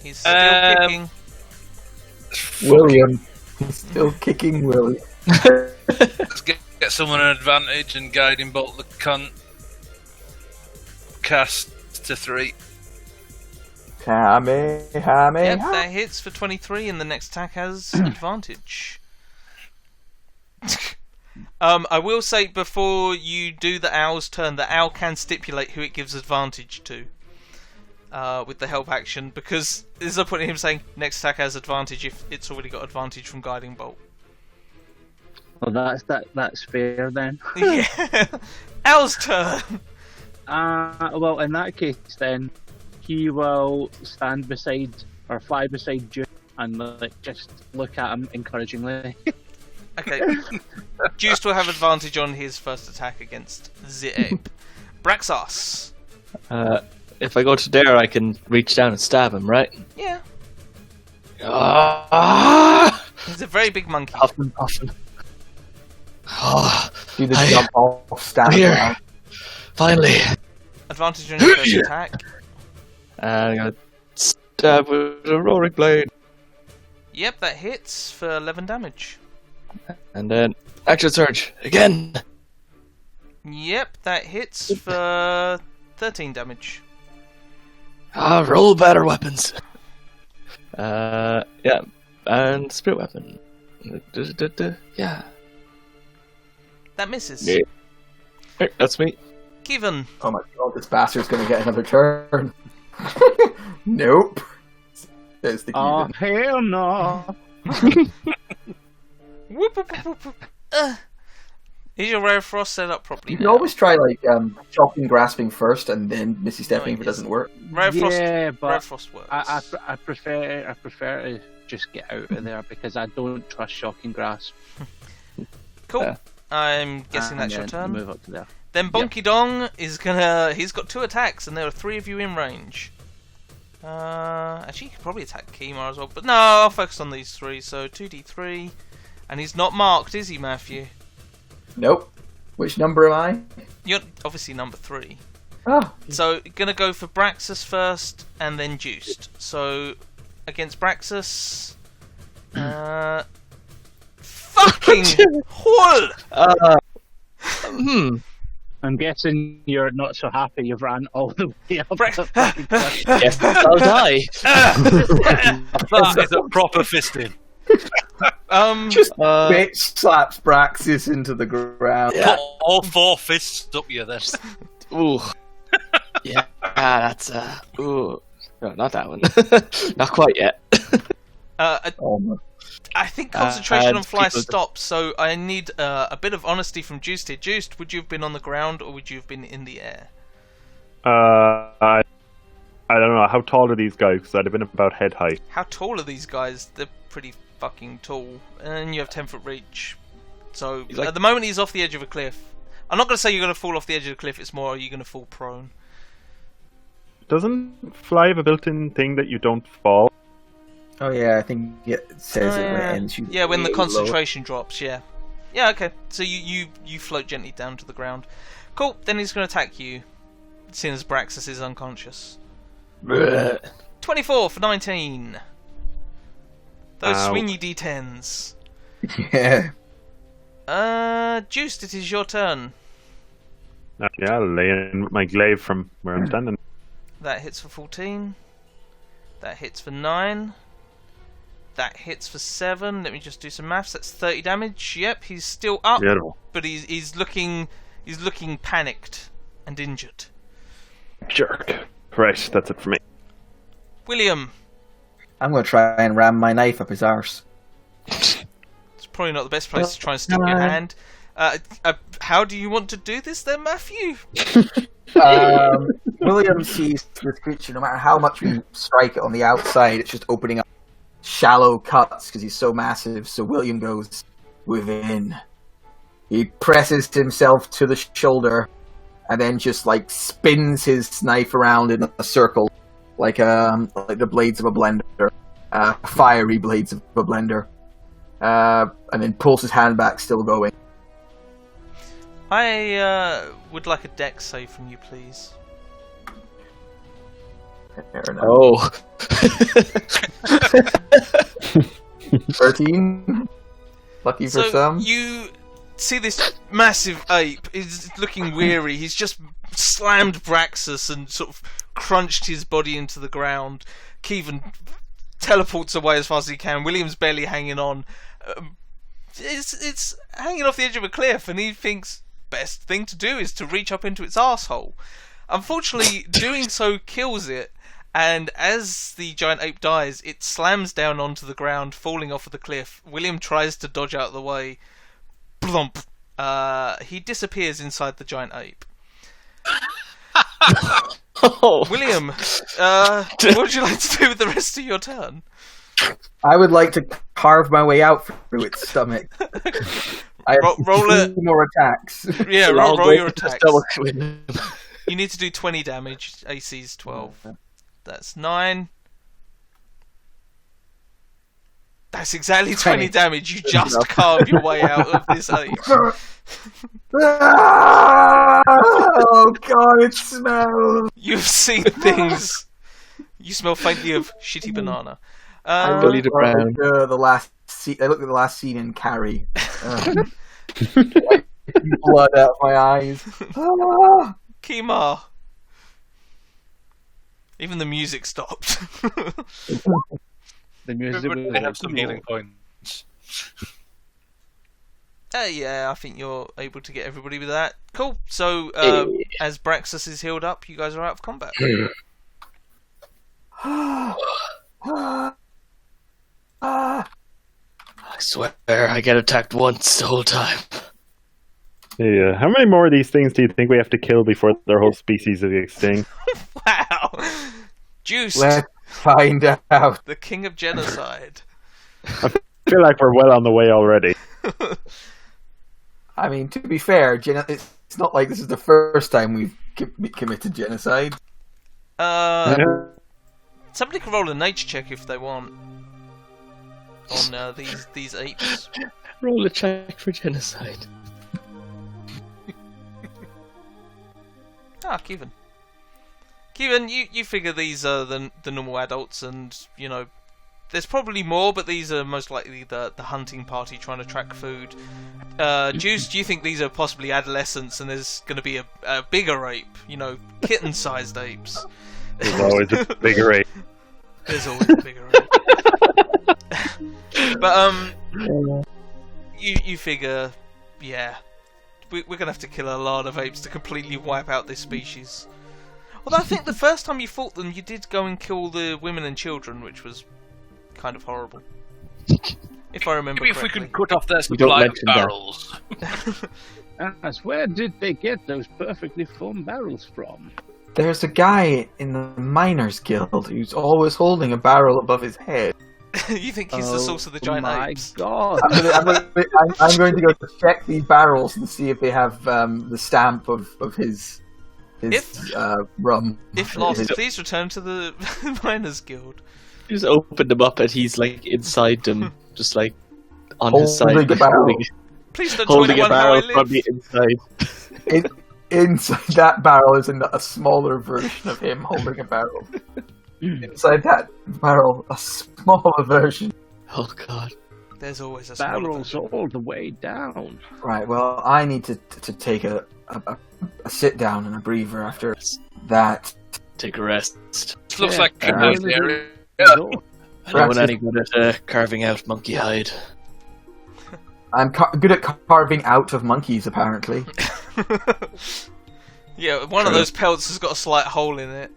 He's still kicking. William. He's still kicking William. Let's get someone an advantage and guiding bolt the cunt. Cast to 3. Kamehameha. Yep, that hits for 23, and the next attack has advantage. I will say before you do the owl's turn, the owl can stipulate who it gives advantage to with the help action, because there's no point in him saying next attack has advantage if it's already got advantage from guiding bolt. Well, that's fair then. Yeah. Owl's turn. Well, in that case, then he will stand beside or fly beside Juice and just look at him encouragingly. Okay. Juice will have advantage on his first attack against the ape. Braxos. If I go to there, I can reach down and stab him, right? Yeah. He's a very big monkey. Puffin. Do the jump off, stab here. down. Finally. Advantage on your first attack. And I'm gonna stab with a roaring blade. Yep, that hits for 11 damage. And then action surge again. Yep, that hits for 13 damage. Roll better weapons. Yeah, and spirit weapon. Yeah. That misses. Yeah. Hey, that's me. Kevin. Oh my god, this bastard's gonna get another turn. Nope. There's the Oh, Kevin. hell no. Whoop, whoop, whoop, whoop. Is your Ray of Frost set up properly You now? can always try chopping, grasping first, and then Misty Stepping if it doesn't work. Ray of Frost, Yeah, Ray of but Frost works. I prefer to just get out of there because I don't trust Shocking Grasp. Cool. Yeah. I'm guessing that's your And turn. Move up to there. Then Bonky Dong is gonna... He's got 2 attacks, and there are 3 of you in range. Actually, he could probably attack Kimar as well, but no, I'll focus on these 3. So 2d3, and he's not marked, is he, Matthew? Nope. Which number am I? You're obviously number 3. Oh, So gonna go for Braxus first, and then Juiced. So against Braxus, fucking hole. I'm guessing you're not so happy you've ran all the way up. Yes, I'll die. That is a proper fisting. just bitch slaps Braxis into the ground. Yeah. Put all 4 fists up you then. Ooh. Yeah, that's ooh. No, not that one. Not quite yet. I think concentration on fly people- stops, so I need a bit of honesty from Juiced here. Juiced, would you have been on the ground or would you have been in the air? I don't know. How tall are these guys? Because I'd have been about head height. How tall are these guys? They're pretty fucking tall. And you have 10-foot reach. So He's like- at the moment he's off the edge of a cliff. I'm not going to say you're going to fall off the edge of the cliff, it's more are you going to fall prone. Doesn't fly have a built-in thing that you don't fall? Oh yeah, I think it says it when it ends. Yeah, when the way concentration drops, yeah. Yeah, okay. So you float gently down to the ground. Cool, then he's going to attack you, seeing as Braxus is unconscious. 24 for 19. Those Ow. swingy d10s. low. Yeah. Juiced, it is your turn. Yeah, I'll lay in with my glaive from where I'm standing. That hits for 14. That hits for 9. That hits for 7. Let me just do some maths. That's 30 damage. Yep, he's still up, Beautiful. but he's looking panicked and injured. Jerk. Right, that's it for me. William. I'm going to try and ram my knife up his arse. It's probably not the best place to try and stick your hand. How do you want to do this then, Matthew? William sees this creature, no matter how much we strike it on the outside, it's just opening up shallow cuts because he's so massive. So William goes within. He presses himself to the shoulder and then just like spins his knife around in a circle like the blades of a blender, fiery blades of a blender, and then pulls his hand back, still going. I would like a dex save from you, please. Fair enough. Oh. 13. Lucky for some. You see this massive ape is looking weary. He's just slammed Braxus and sort of crunched his body into the ground. Kevin teleports away as fast as he can. William's barely hanging on. It's hanging off the edge of a cliff, and he thinks best thing to do is to reach up into its arsehole. Unfortunately, doing so kills it, and as the giant ape dies, it slams down onto the ground, falling off of the cliff. William tries to dodge out of the way. Blump! He disappears inside the giant ape. Oh. William, what would you like to do with the rest of your turn? I would like to carve my way out through its stomach. I have Roll 2 more attacks. Yeah, So I'll roll go your to attacks. double with him. You need to do 20 damage. AC's 12. That's 9. That's exactly 20 damage. You just carve your way out of this ape. Oh god, it smells. You've seen things. You smell faintly of shitty banana. I Bullied around. the last scene. I looked at the last scene in Carrie. Blood out of my eyes. Kima. Even the music stopped. The music Everybody have some healing points. Yeah, I think you're able to get everybody with that. Cool. So, as Braxus is healed up, you guys are out of combat. I swear, I get attacked once the whole time. Yeah. How many more of these things do you think we have to kill before their whole species is extinct? Wow. Juiced. Let's find out. The king of genocide. I feel like we're well on the way already. I mean, to be fair, it's not like this is the first time we've committed genocide. Somebody can roll a nature check if they want. On these apes. Roll a check for genocide. Kevin. Kevin, you figure these are the normal adults, and you know there's probably more, but these are most likely the hunting party trying to track food. Juice, do you think these are possibly adolescents, and there's going to be a bigger ape? You know, kitten-sized apes. There's always a bigger ape. There's always a bigger ape. But you figure, yeah, we're gonna have to kill a lot of apes to completely wipe out this species. Although I think the first time you fought them, you did go and kill the women and children, which was kind of horrible. If I remember Maybe correctly. if we could cut off their We don't supply of mention that. barrels. As where did they get those perfectly formed barrels from? There's a guy in the Miners Guild who's always holding a barrel above his head. You think he's the source of the giant apes? God! I'm going to go to check these barrels and see if they have the stamp of his rum. If lost, please return to the Miners Guild. Just open them up and he's like inside them, just like on his side. Holding a barrel. Please don't Holding a 21 how I barrel from live. the inside. Inside that barrel is a smaller version of him holding a barrel. Inside that barrel, a smaller version. Oh god. There's always a smaller Barrels version. all the way down. Right, well, I need to take a sit down and a breather after that. Take a rest. This looks Yeah, like a really nice area. I don't want any good at carving out monkey hide. I'm good at carving out of monkeys, apparently. Yeah, one of those pelts has got a slight hole in it.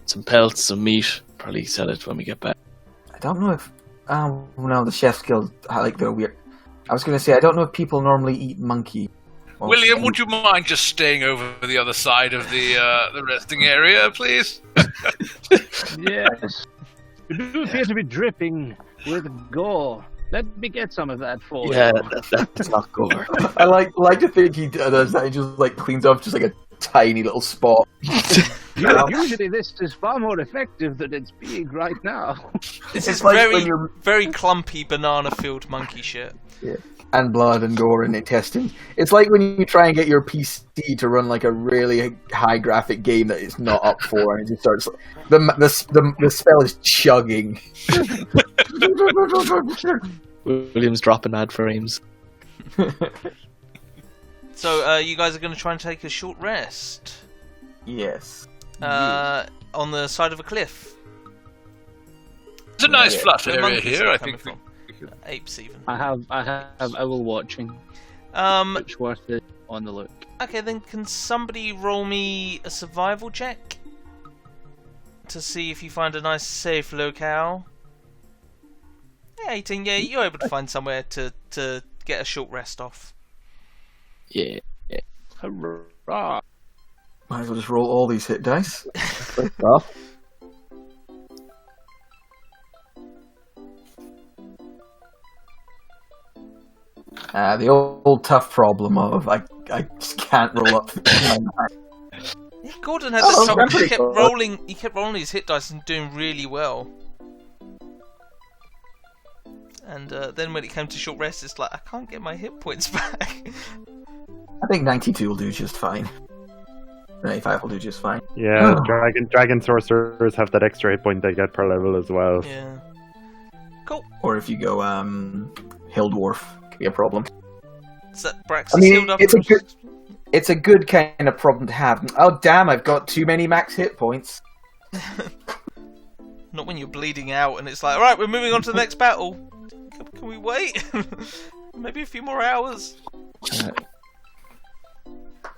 Some pelts, some meat. Probably sell it when we get back. I don't know if... no, the Chef's Guild, like, they're weird. I was going to say, I don't know if people normally eat monkey. Or William, would you mind just staying over the other side of the resting area, please? Yes. You do appear to be dripping with gore. Let me get some of that for Yeah, you. that's not gore. I like to think he does that. He just like cleans off just like a tiny little spot. Usually this is far more effective than it's being right now. This It's is like very, when you're- very clumpy banana-filled monkey shit. Yeah. And blood and gore and intestines. It's like when you try and get your PC to run like a really high graphic game that it's not up for, and it just starts. The spell is chugging. William's dropping ad frames. So, you guys are going to try and take a short rest Yes. on the side of a cliff. It's a nice Yeah. flat Where area monkeys here, are I coming think. from. Apes, even. I have owl watching, which worth it on the look. Okay, then can somebody roll me a survival check? To see if you find a nice safe locale? Yeah, 18, yeah, you're able to find somewhere to get a short rest off. Yeah. Hurrah! Might as well just roll all these hit dice. Well, The old tough problem of I just can't roll up. Yeah, Gordon had Oh, this trouble. I'm pretty He kept rolling his hit dice and doing really well. And then when it came to short rest, it's like, I can't get my hit points back. I think 92 will do just fine. 95 will do just fine. Yeah, Oh. dragon sorcerers have that extra hit point they get per level as well. Yeah. Or if you go Hill Dwarf, could be a problem. Is that Brax I mean, sealed up? it's a good kind of problem to have. Oh damn, I've got too many max hit points. Not when you're bleeding out and it's like, alright, we're moving on to the next battle. Can we wait? Maybe a few more hours.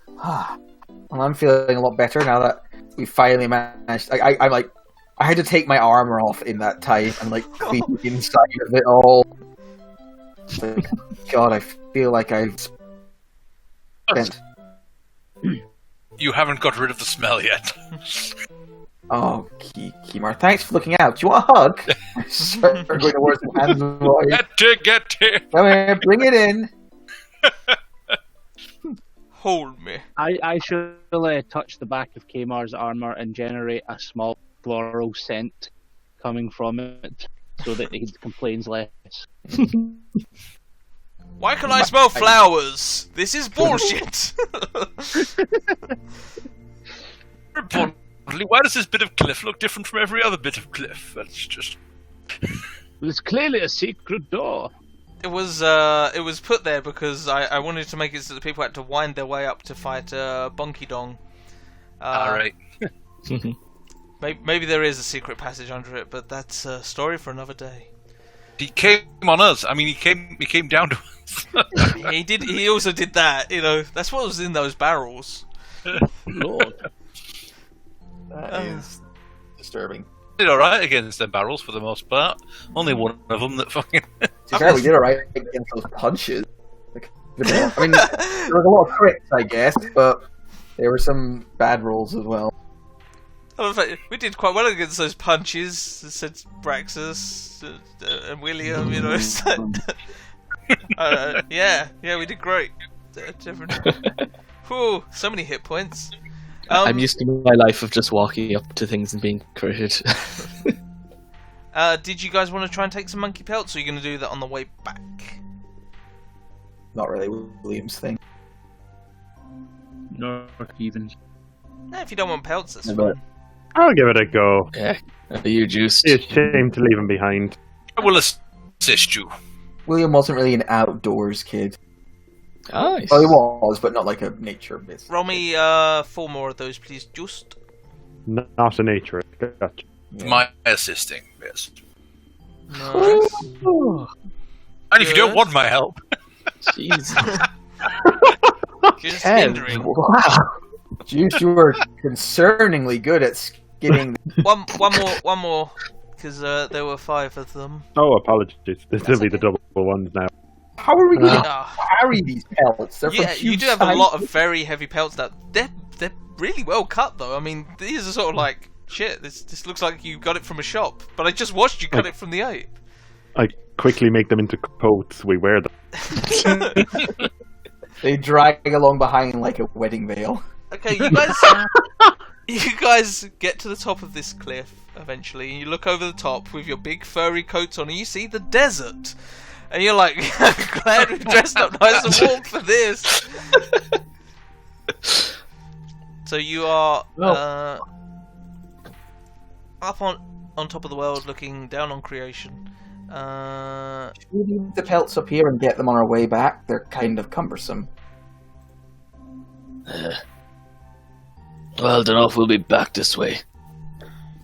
Well, I'm feeling a lot better now that we finally managed. I'm like, I had to take my armor off in that time and like clean the inside of it all. Like, God, I feel like I've spent. You haven't got rid of the smell yet. Oh, Kimar, thanks for looking out. Do you want a hug? Sure, we're going towards the hands of the boy. Get here! Come here, bring it in. Hold me. I shall touch the back of Kamar's armor and generate a small floral scent coming from it, so that he complains less. Why can I smell flowers? This is bullshit. Importantly, why does this bit of cliff look different from every other bit of cliff? That's just... There's clearly a secret door. It was put there because I wanted to make it so that people had to wind their way up to fight Bonky Dong. Alright. Maybe there is a secret passage under it, but that's a story for another day. He came on us. I mean, he came down to us. Yeah, he did. He also did that. You know, that's what was in those barrels. Lord. That is disturbing. Did alright against them barrels for the most part. Only one of them that fucking... To be fair, we did alright against those punches. I mean, there was a lot of crits, I guess, but there were some bad rolls as well. We did quite well against those punches, said Braxus and William. You know, it's like, yeah, we did great. Whew, so many hit points. I'm used to my life of just walking up to things and being critted. Did you guys want to try and take some monkey pelts, or are you going to do that on the way back? Not really William's thing. Not even. No, if you don't want pelts, that's Yeah, fine. I'll give it a go. Yeah, you juiced. It's a shame to leave him behind. I will assist you. William wasn't really an outdoors kid. Nice. Well, he was, but not like a nature bit. Roll me 4 more of those, please, Just. Not a nature. Gotcha. My assisting, yes. Nice. And if you don't want my help... Jesus. Just Kev, hindering. wow. Juice, you were concerningly good at skinning. One more, because there were 5 of them. Oh, apologies. This will be the double ones now. How are we going to Ah, carry these pelts? They're yeah, from you huge do have a lot of sizes. very heavy pelts now. They're really well cut though. I mean, these are sort of like shit. This looks like you got it from a shop, but I just watched you cut it from the ape. I quickly make them into coats. We wear them. They drag along behind like a wedding veil. Okay, you guys get to the top of this cliff eventually, and you look over the top with your big furry coats on, and you see the desert. And you're like, I'm glad we dressed up nice and warm for this. So you are up on top of the world, looking down on creation. Should we leave the pelts up here and get them on our way back? They're kind of cumbersome. Well, don't know if we'll be back this way.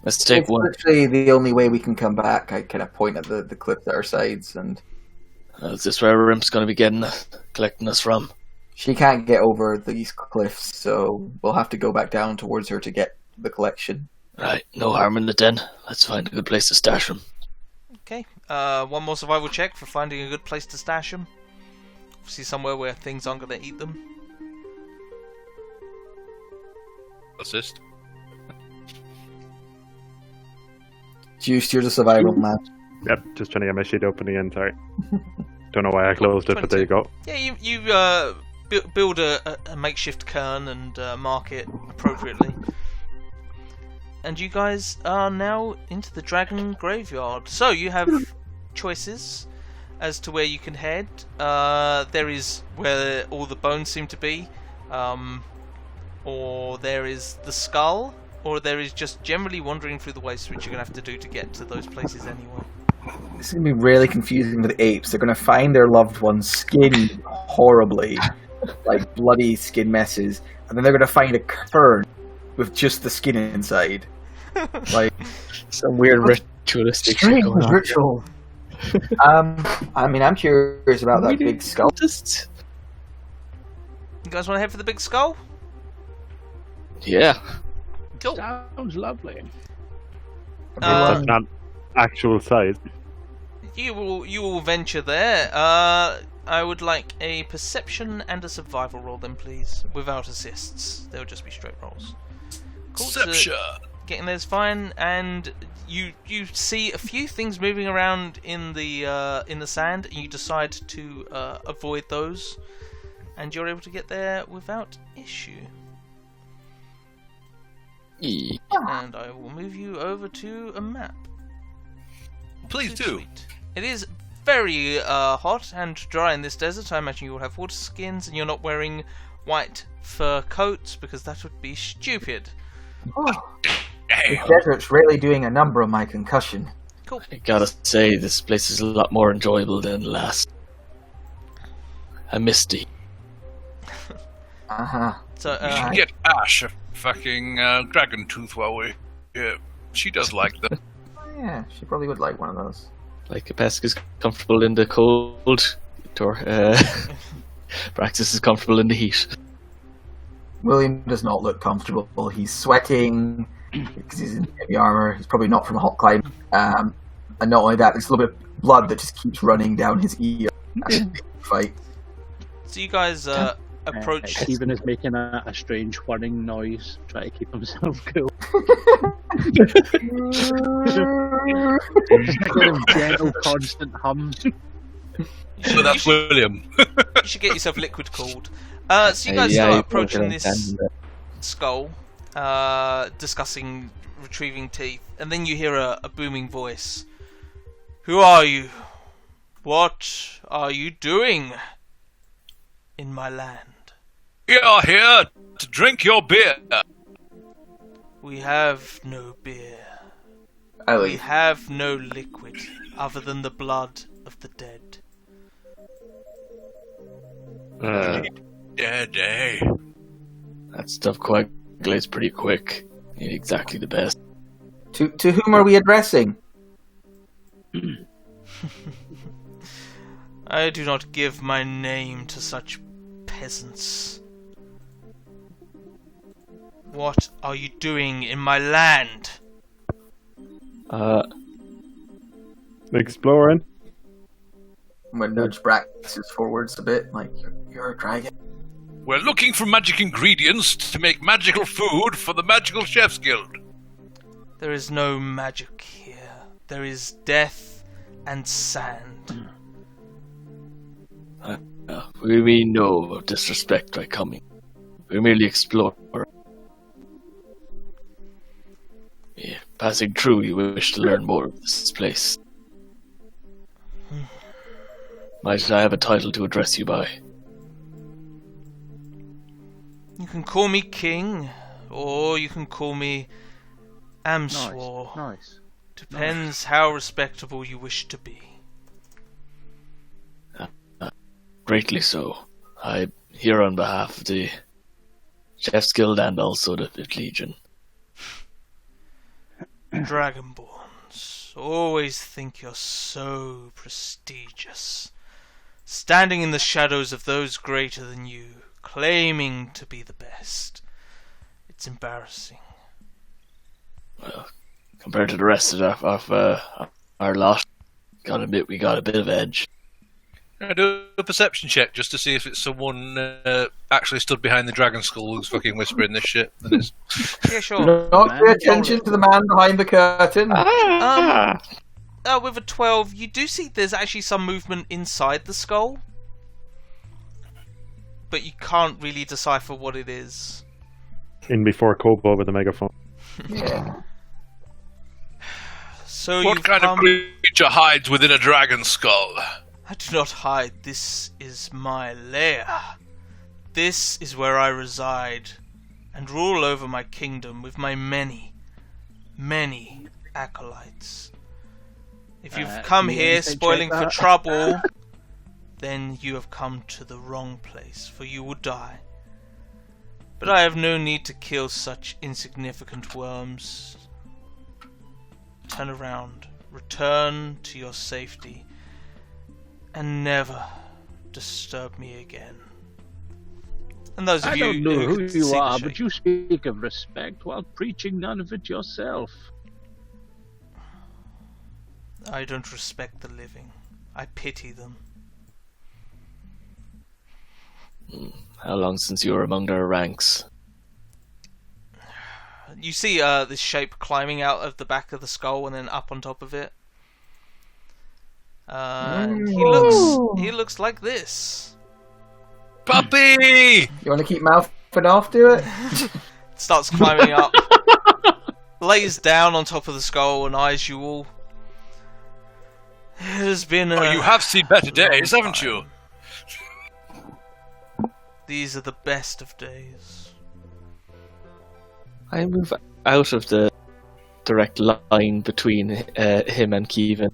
Let's take It's one. literally the only way we can come back. I kind of point at the cliff at our sides, and Is this where Rimp's going to be collecting us from? she can't get over these cliffs, so we'll have to go back down towards her to get the collection. Right, no harm in it then. Let's find a good place to stash them. Okay, one more survival check for finding a good place to stash them. See somewhere where things aren't going to eat them. Assist. Juice, you're the survival man. Yep, just trying to get my sheet open again. Sorry. Don't know why I closed it, but there you go. Yeah, you build a makeshift cairn and mark it appropriately. And you guys are now into the dragon graveyard. So you have choices as to where you can head. There is where all the bones seem to be, or there is the skull, or there is just generally wandering through the waste, which you're going to have to do to get to those places anyway. This is going to be really confusing for the apes. They're going to find their loved ones skinned horribly, like bloody skin messes, and then they're going to find a cairn with just the skin inside. Like Some weird ritualistic shit strange going on. ritual. I mean, I'm curious about that big skull. Just... You guys want to head for the big skull? Yeah. Cool. Sounds lovely. That's not actual size. You will venture there. I would like a perception and a survival roll then, please, without assists. They'll just be straight rolls. Cool. Perception. Getting there's fine, and you see a few things moving around in the sand, and you decide to avoid those, and you're able to get there without issue. Yeah. And I will move you over to a map. Please do. Sweet. It is very hot and dry in this desert. I imagine you will have water skins, and you're not wearing white fur coats because that would be stupid. The desert's really doing a number on my concussion. Cool. I gotta say, this place is a lot more enjoyable than last. I missed it. Uh-huh. So You should get Ash a fucking dragon tooth while we're here. She does like them. Yeah, she probably would like one of those. Like Capesk is comfortable in the cold, Praxis is comfortable in the heat. William does not look comfortable. He's sweating because he's in heavy armor. He's probably not from a hot climate. And not only that, there's a little bit of blood that just keeps running down his ear. That's a big fight. So you guys approach. Stephen is making a strange whirring noise, trying to keep himself cool. Just a kind of gentle, constant hum. So that's William. You should get yourself liquid cooled. So you guys start approaching this skull, discussing retrieving teeth, and then you hear a booming voice. Who are you? What are you doing in my land? We are here to drink your beer. We have no beer. I We leave. have no liquid other than the blood of the dead. Dead, eh? That stuff coagulates pretty quick. Ain't exactly the best. To whom are we addressing? I do not give my name to such peasants. What are you doing in my land? Exploring. I'm gonna nudge Braxis forwards a bit, like, you're a dragon. We're looking for magic ingredients to make magical food for the Magical Chefs Guild. There is no magic here. There is death and sand. We mean no disrespect by coming. We merely explore. Yeah, passing through, you wish to learn more of this place. Might I have a title to address you by? You can call me King, or you can call me Amswar. Nice. Depends how respectable you wish to be. Greatly so. I'm here on behalf of the Chef's Guild and also the Fifth Legion. Dragonborns always think you're so prestigious, standing in the shadows of those greater than you, claiming to be the best. It's embarrassing. Well, compared to the rest of our lot, gotta admit we got a bit of edge. I do a perception check just to see if it's someone actually stood behind the dragon skull who's fucking whispering this shit. And it's... Yeah, sure. Not pay attention to the man behind the curtain. With a 12, you do see there's actually some movement inside the skull, but you can't really decipher what it is. In before Kobo with the megaphone. Yeah. So what kind of creature hides within a dragon skull? I do not hide. This is my lair. This is where I reside and rule over my kingdom with my many, many acolytes. If you've come here spoiling for trouble, then you have come to the wrong place, for you will die. But I have no need to kill such insignificant worms. Turn around, return to your safety, and never disturb me again. And those of I you don't know who can you see the are, shape. but you speak of respect while preaching none of it yourself. I don't respect the living. I pity them. How long since you were among their ranks? You see this shape climbing out of the back of the skull and then up on top of it. He looks like this. Puppy! You want to keep mouthing off to it? Starts climbing up, lays down on top of the skull and eyes you all. It has been you have seen better days, haven't you? These are the best of days. I move out of the direct line between him and Kevin.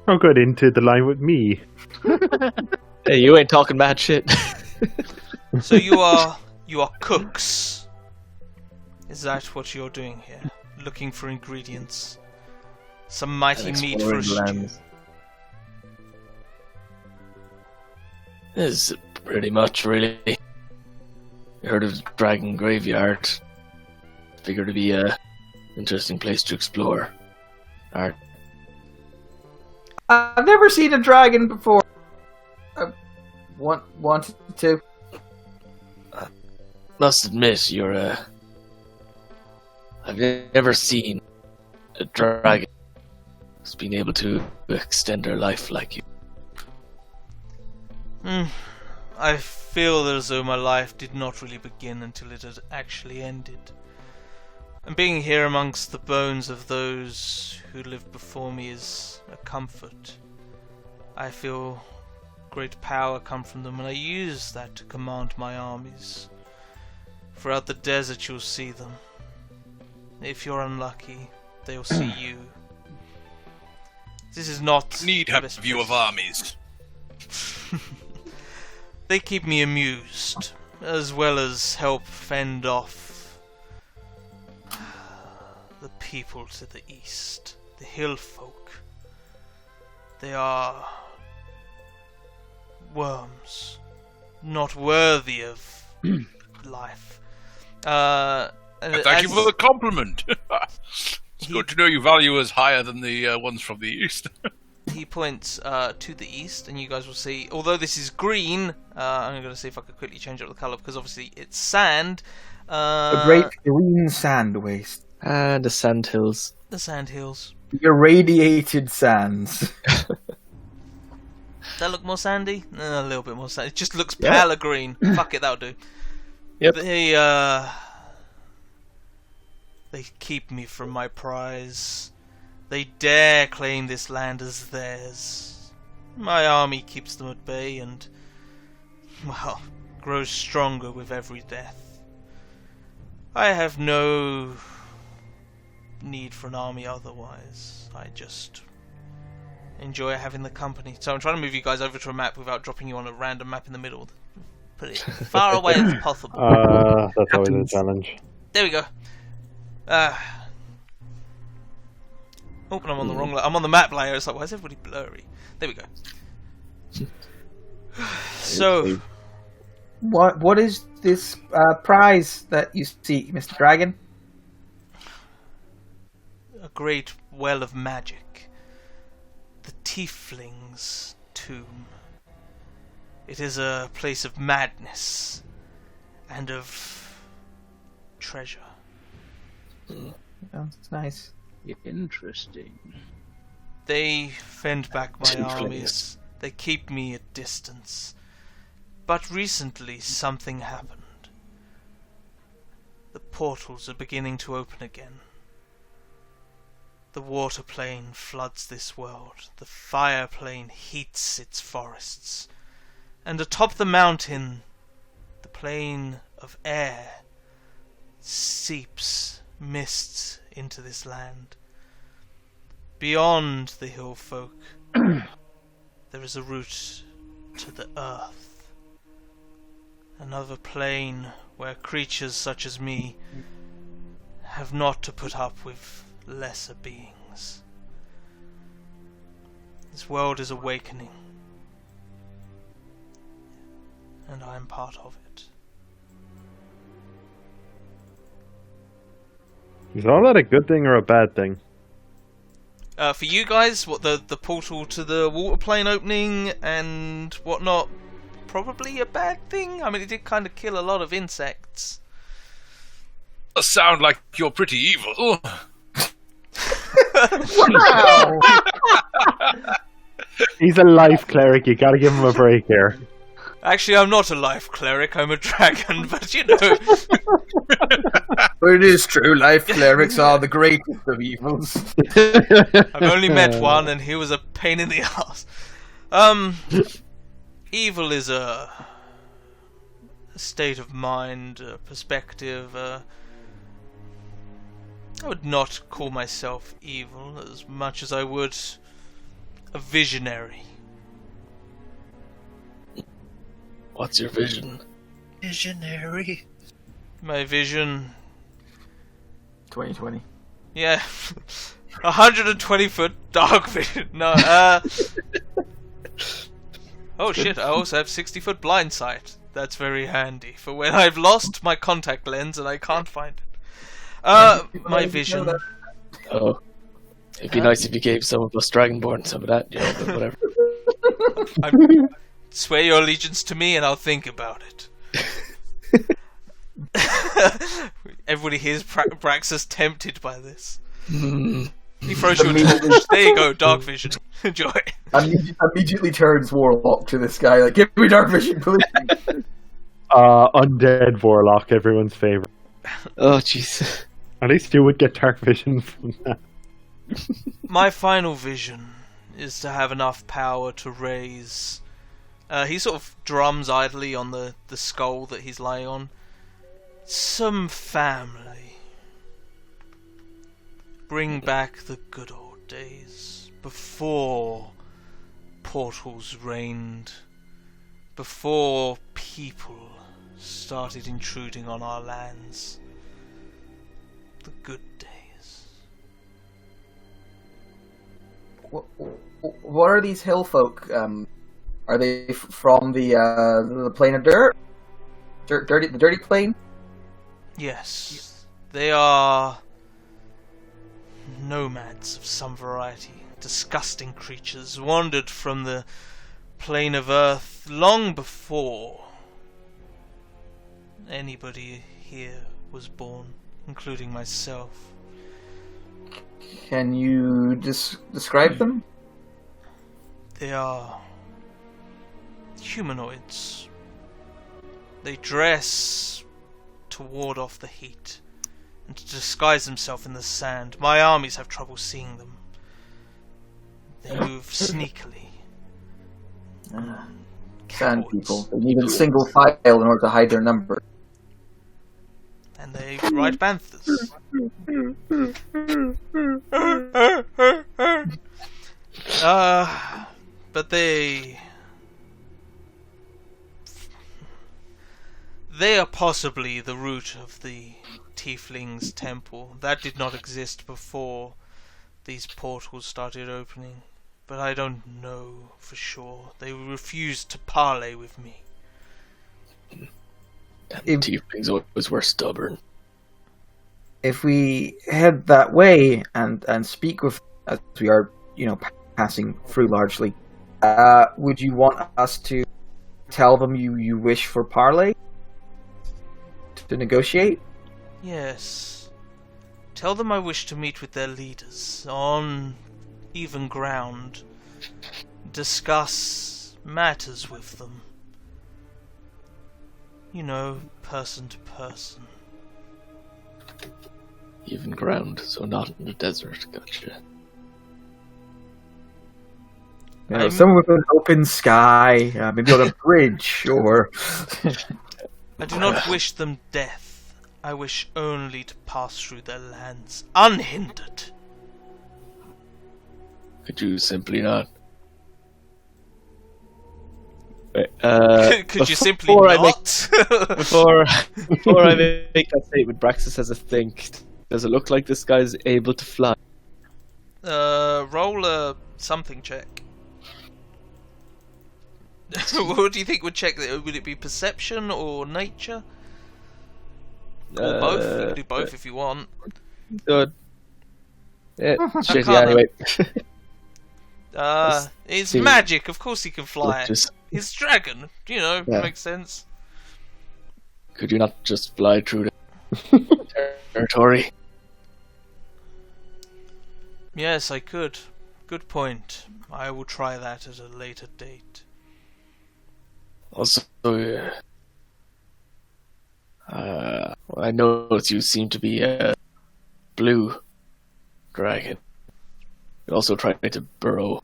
I'll get into the line with me. Hey, you ain't talking mad shit. So you are cooks. Is that what you're doing here? Looking for ingredients. Some mighty meat for a stew. This is pretty much, really. You heard of the Dragon Graveyard. Figured it'd be a interesting place to explore. Art. I've never seen a dragon before. I wanted to. Must admit, I've never seen a dragon who's been able to extend their life like you. I feel as though my life did not really begin until it had actually ended. And being here amongst the bones of those who lived before me is a comfort. I feel great power come from them, and I use that to command my armies. Throughout the desert you'll see them. If you're unlucky, they'll see you. This is not Need have a view of armies. They keep me amused, as well as help fend off the people to the east, the hill folk. They are worms, not worthy of life. Thank you for the compliment. good to know you value us higher than the ones from the east. He points to the east, and you guys will see, although this is green, I'm going to see if I could quickly change up the colour, because obviously it's sand. A great green sand waste. And the sandhills. The sand hills. The irradiated sands. Does that look more sandy? A little bit more sandy. It just looks paler green. Fuck it, that'll do. Yep. They keep me from my prize. They dare claim this land as theirs. My army keeps them at bay and, well, grows stronger with every death. I have no need for an army otherwise. I just enjoy having the company. So I'm trying to move you guys over to a map without dropping you on a random map in the middle. Put it far away as possible. That's always a challenge. There we go. Oh, and I'm on the wrong layer. I'm on the map layer. It's like, why is everybody blurry? There we go. So, What is this prize that you seek, Mr. Dragon? a great well of magic. The Tiefling's tomb. It is a place of madness and of treasure. Sounds nice. Interesting. They fend back my Tieflings. armies. They keep me at distance. But recently something happened. The portals are beginning to open again. The water plane floods this world. The fire plane heats its forests. And atop the mountain, the plane of air seeps mists into this land. Beyond the hill folk, there is a route to the earth. Another plane where creatures such as me have not to put up with lesser beings. This world is awakening, and I am part of it. Is all that a good thing or a bad thing? For you guys, what the portal to the water plane opening and whatnot, probably a bad thing. I mean, it did kind of kill a lot of insects. Does sound like you're pretty evil. Wow! He's a life cleric, you gotta give him a break here. Actually, I'm not a life cleric, I'm a dragon, but you know. But it is true, life clerics are the greatest of evils. I've only met one, and he was a pain in the ass. Evil is a state of mind, a perspective. I would not call myself evil as much as I would a visionary. What's your vision? Visionary. My vision, 2020. yeah, 120-foot dark vision. No, oh shit! I also have 60-foot blind sight. That's very handy for when I've lost my contact lens and I can't find it. My vision. Oh, it'd be nice if you gave some of us Dragonborn some of that, yeah, but whatever. Swear your allegiance to me and I'll think about it. Everybody hears Braxus tempted by this. He throws you a torch. There you go, dark vision. Enjoy. Immediately turns Warlock to this guy, like, give me dark vision, please. Undead Warlock, everyone's favourite. Oh, jeez. At least you would get dark vision from that. My final vision is to have enough power to raise... he sort of drums idly on the skull that he's lying on. Some family. Bring back the good old days. Before portals reigned. Before people started intruding on our lands. The good days. What are these hill folk? Are they from the plane of dirt? The dirty plane? Yes. They are nomads of some variety, disgusting creatures, wandered from the plane of Earth long before anybody here was born, including myself. Can you describe them? They are humanoids. They dress to ward off the heat and to disguise themselves in the sand. My armies have trouble seeing them. They move sneakily. Sand Cowards. people. They need a single file in order to hide their number. And they ride panthers. But they are possibly the root of the Tiefling's temple. That did not exist before these portals started opening, but I don't know for sure. They refused to parley with me. And tieflings always were stubborn. If we head that way and speak with, as we are, passing through largely, would you want us to tell them you wish for parley? To negotiate? Yes. Tell them I wish to meet with their leaders on even ground. Discuss matters with them. Person to person. Even ground, so not in the desert. Gotcha. Somewhere with an open sky, maybe on a bridge, or... I do not wish them death. I wish only to pass through their lands unhindered. Could you simply not? Could you simply not? Before I make that statement, Braxis has a think. Does it look like this guy's able to fly? Roll a something check. What do you think would check that? Would it be perception or nature? Or both? You can do both if you want. Good. Yeah, shitty Arcana. anyway. It's magic. Of course he can fly. Just, It's dragon. Yeah. Makes sense. could you not just fly through the territory? Yes, I could. Good point. I will try that at a later date. Also, I noticed you seem to be a blue dragon. You also tried to burrow.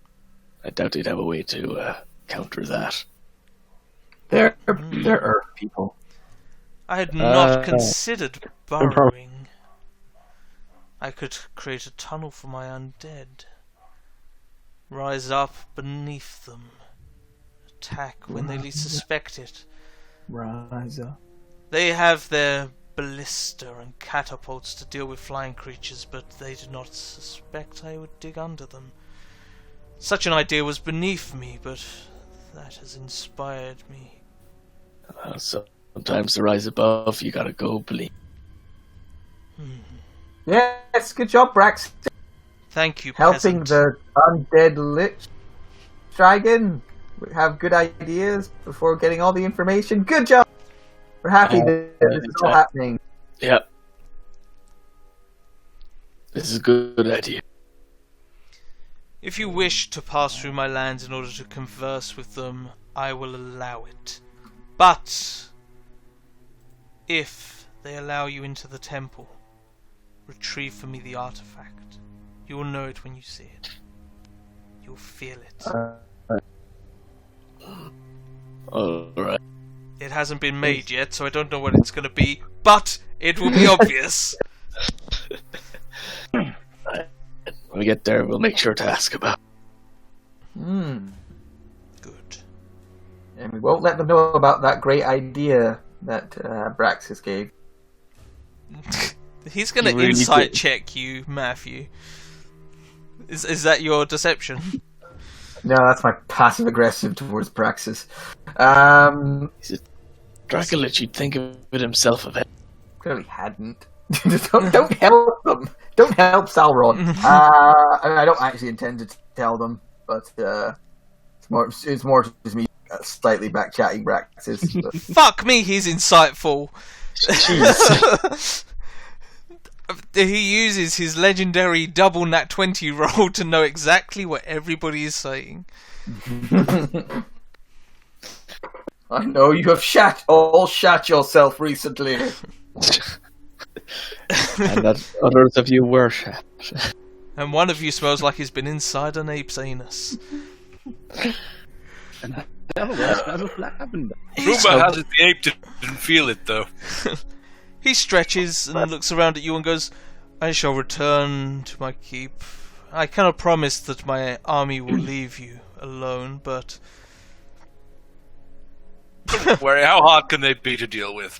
I doubt they'd have a way to counter that. They're Earth people. I had not considered burrowing. I could create a tunnel for my undead. Rise up beneath them. Attack when they least suspect it. Rise up. They have their ballista and catapults to deal with flying creatures, but they did not suspect I would dig under them. Such an idea was beneath me, but that has inspired me. Sometimes to rise above, you gotta go bleed. Yes, good job, Brax. Thank you, Helping peasant. the undead lich dragon have good ideas before getting all the information. Good job. We're happy that this is all happening. Yep. This is a good idea. If you wish to pass through my lands in order to converse with them, I will allow it. But if they allow you into the temple, retrieve for me the artifact. You will know it when you see it. You'll feel it. Alright. It hasn't been made yet, so I don't know what it's going to be, but it will be obvious. When we get there, we'll make sure to ask about. Good. And we won't let them know about that great idea that Braxis gave. He's going to You really insight did. check you, Matthew. Is that your deception? No, that's my passive aggressive towards Braxis. He's a Dracolich, you'd think of it himself of it. Clearly hadn't. don't help them. Don't help Salron. I don't actually intend to tell them, but it's more just me slightly back chatting practices. But... Fuck me, he's insightful. Jeez. He uses his legendary double nat 20 roll to know exactly what everybody is saying. I know you have all shat yourself recently. And that others of you were. And one of you smells like he's been inside an ape's anus. And the other one smells of lavender. Rumour has it the ape didn't feel it, though. He stretches and looks around at you and goes, I shall return to my keep. I cannot promise that my army will leave you alone, but... Don't worry, how hard can they be to deal with?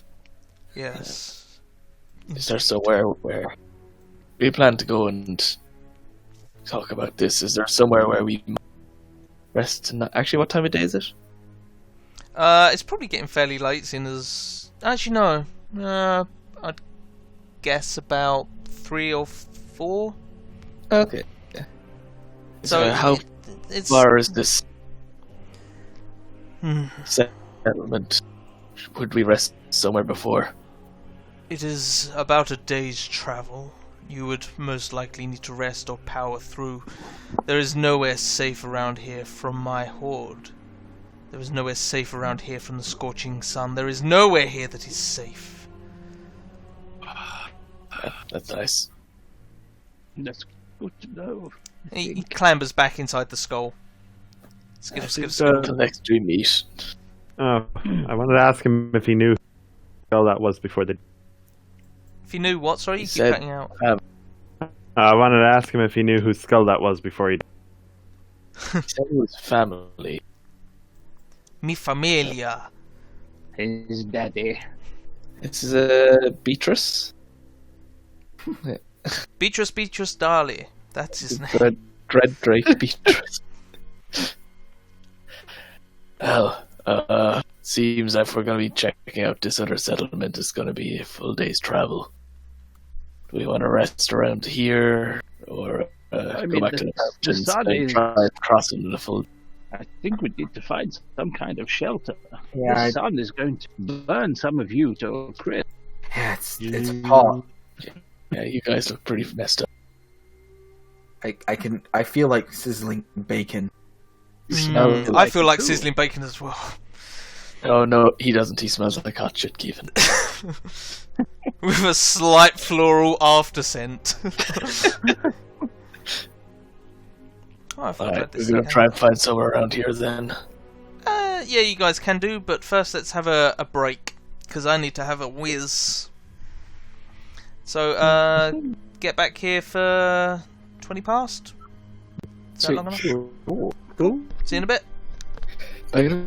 Yes. Is there somewhere where we plan to go and talk about this? Is there somewhere where we might rest tonight? Actually, what time of day is it? It's probably getting fairly late, seeing as... Actually, no. I'd guess about 3 or 4. Okay. Yeah. So How it's... far is this Hmm. settlement? Would we rest somewhere before? It is about a day's travel. You would most likely need to rest or power through. There is nowhere safe around here from my horde. There is nowhere safe around here from the scorching sun. There is nowhere here that is safe. Yeah, that's nice. That's good to know. He clambers back inside the skull. Skittle, skittle, skittle. Until next we meet. Oh, I wanted to ask him if he knew how that was before the. If you knew what, sorry, you He keep said- cutting out. I wanted to ask him if he knew whose skull that was before he. He said it was family. Mi familia. His daddy. This is Beatrice. Beatrice Dali. That's his name. Dread Drake Beatrice. Well, seems if we're going to be checking out this other settlement, it's going to be a full day's travel. Do we want to rest around here, or go mean, back to the mountains sun and is- try crossing the full? I think we need to find some kind of shelter. Yeah, The sun is going to burn some of you to a crisp. yeah, it's hot. Yeah, you guys look pretty messed up. I feel like sizzling bacon. Smell I feel like too. sizzling bacon as well. Oh no, he doesn't. He smells like hot shit, Kevin. With a slight floral after scent. I forgot Alright, this we're going to again. try and find somewhere around here then. Yeah, you guys can do, but first let's have a break, because I need to have a whiz. So, get back here for 20 past? Is that long enough? Sweet. Cool. See you in a bit. Bye.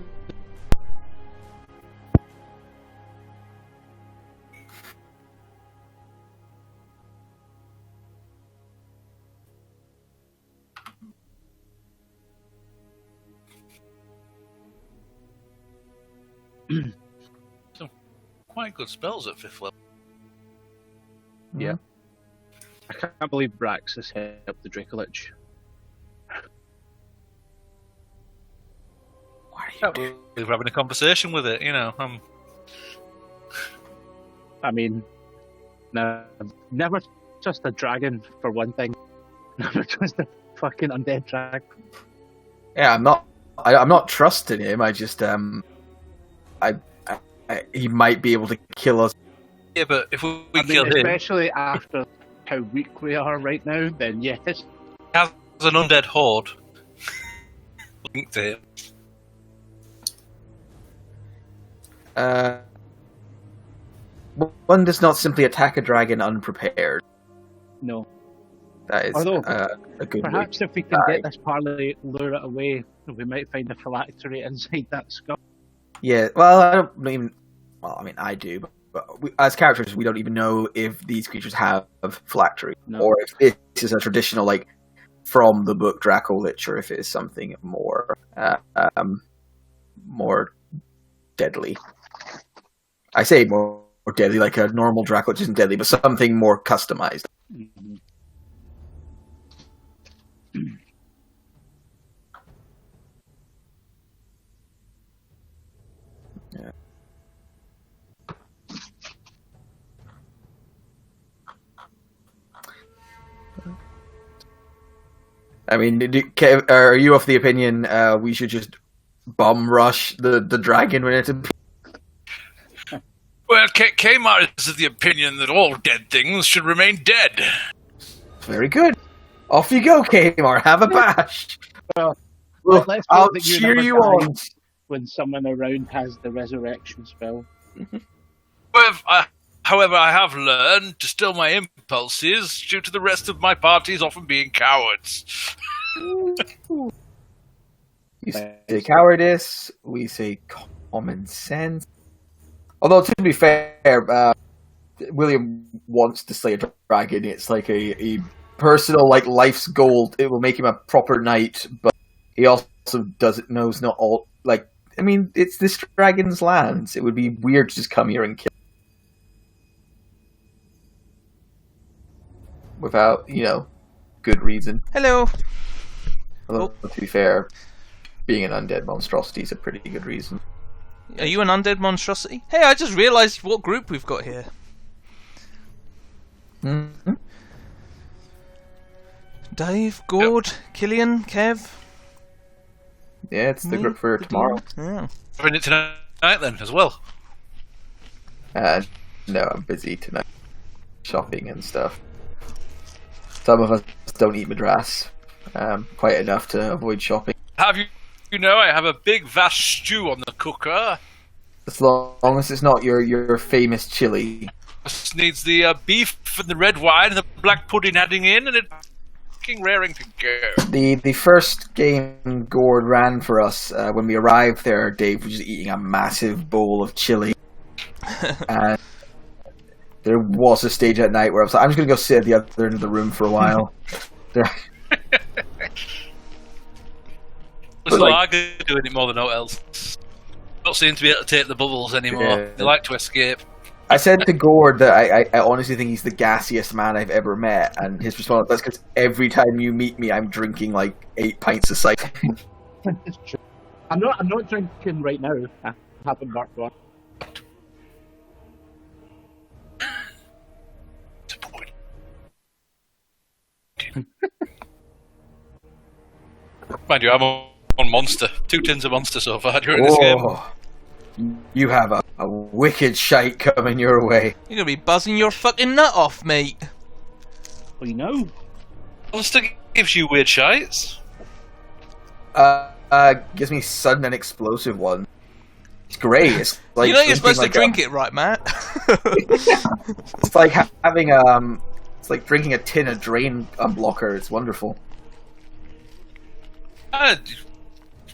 Quite good spells at 5th level. Yeah. I can't believe Brax has helped the Dracolich. We're having a conversation with it, you know. I mean, no, never trust a dragon for one thing. Never trust a fucking undead dragon. Yeah, I'm not trusting him. I just he might be able to kill us. Yeah, but if we I mean, kill him, especially after how weak we are right now, then yes. he has an undead horde linked to him. One does not simply attack a dragon unprepared. No. That is Although, a good way. Perhaps if we can die. get this parley, lure it away, we might find a phylactery inside that skull. Yeah, well, I don't even. Well, I mean, I do, but as characters, we don't even know if these creatures have phylactery, No. or if this is a traditional, like, from the book Dracolich, or if it is something more, more deadly. I say more deadly, like a normal Drac, which isn't deadly, but something more customized. Mhm. Yeah. I mean, Kev, are you of the opinion we should just bum rush the dragon when it's a... Well, Kmart is of the opinion that all dead things should remain dead. Very good. Off you go, Kmart. Have a bash. Well, Look, let's I'll hope that you cheer never you die on. when someone around has the resurrection spell. However, I have learned to still my impulses due to the rest of my parties often being cowards. You say cowardice. We say common sense. Although, to be fair, William wants to slay a dragon. It's like a personal, like, life's goal. It will make him a proper knight, but he also knows not all... Like, I mean, it's this dragon's lands. It would be weird to just come here and kill without, good reason. Hello. Although, to be fair, being an undead monstrosity is a pretty good reason. Are you an undead monstrosity? Hey, I just realised what group we've got here. Mm-hmm. Dave, Gord, Killian, Kev. Yeah, it's the Me, group for the tomorrow. Yeah. Having it tonight then, as well. No, I'm busy tonight. Shopping and stuff. Some of us don't eat madras. Quite enough to avoid shopping. I have a big vast stew on the cooker. As long as it's not your famous chili. Just needs the beef and the red wine and the black pudding adding in, and it's fucking raring to go. The first game Gord ran for us, when we arrived there, Dave was just eating a massive bowl of chili. And there was a stage at night where I was like, I'm just going to go sit at the other end of the room for a while. It's like doing it more than all else. Don't seem to be able to take the bubbles anymore. Yeah. They like to escape. I said to Gord that I honestly think he's the gassiest man I've ever met, and his response, that's because every time you meet me, I'm drinking like 8 pints of cider. It's true. I'm not drinking right now. I haven't worked on. Mind you, I'm on Monster. 2 tins of Monster so far during this game. You have a wicked shite coming your way. You're gonna be buzzing your fucking nut off, mate. Well, you know. Monster gives you weird shites. Gives me sudden and explosive one. It's great. It's like You know you're supposed to like drink it, right, Matt? It's like having it's like drinking a tin of drain unblocker. It's wonderful.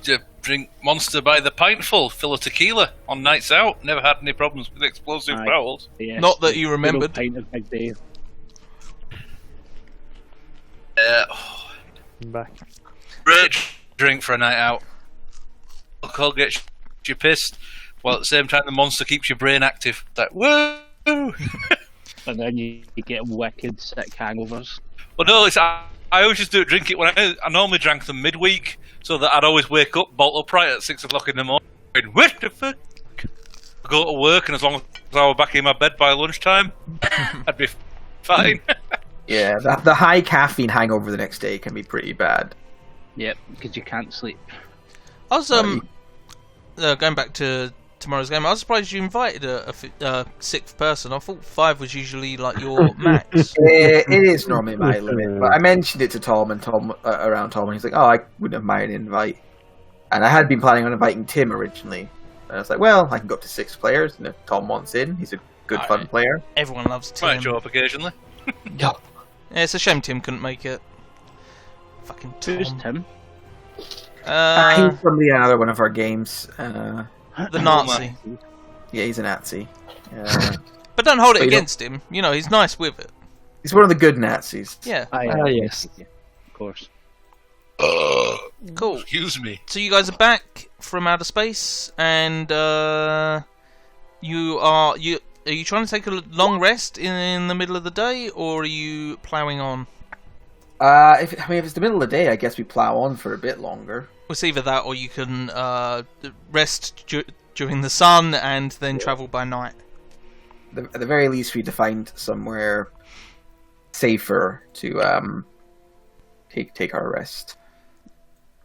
To drink Monster by the pintful, fill a tequila on nights out. Never had any problems with explosive Aye. bowels. Yes, Not that you good old remembered. Pint of Big Dave. Back. Great drink for a night out. Alcohol gets you pissed, while at the same time the Monster keeps your brain active. Like, woo! And then you get wicked sick hangovers. Well, no, I always just drink it when I normally drank them midweek, so that I'd always wake up, bolt upright at 6 o'clock in the morning. What the fuck? Go to work, and as long as I was back in my bed by lunchtime, I'd be fine. Yeah, the high caffeine hangover the next day can be pretty bad. Yep, because you can't sleep. I was going back to tomorrow's game. I was surprised you invited a 6th person. I thought 5 was usually like your max. It is normally my limit, but I mentioned it to Tom, and and he's like, "Oh, I wouldn't have minded an invite." And I had been planning on inviting Tim originally. And I was like, "Well, I can go up to 6 players, and if Tom wants in, he's a good fun player." Everyone loves Tim. Might show up occasionally. Yeah, it's a shame Tim couldn't make it. Fucking Tom. Who's Tim? He's from another one of our games. The Nazi. Yeah, he's a Nazi. But don't hold it But you against him. You know, he's nice with it. He's one of the good Nazis. Yeah. Yes. Of course. Cool. Excuse me. So you guys are back from outer space, and you are you trying to take a long rest in the middle of the day, or are you ploughing on? If it's the middle of the day, I guess we plow on for a bit longer. It's either that, or you can rest during the sun and then travel by night. At the very least, we need to find somewhere safer to take our rest,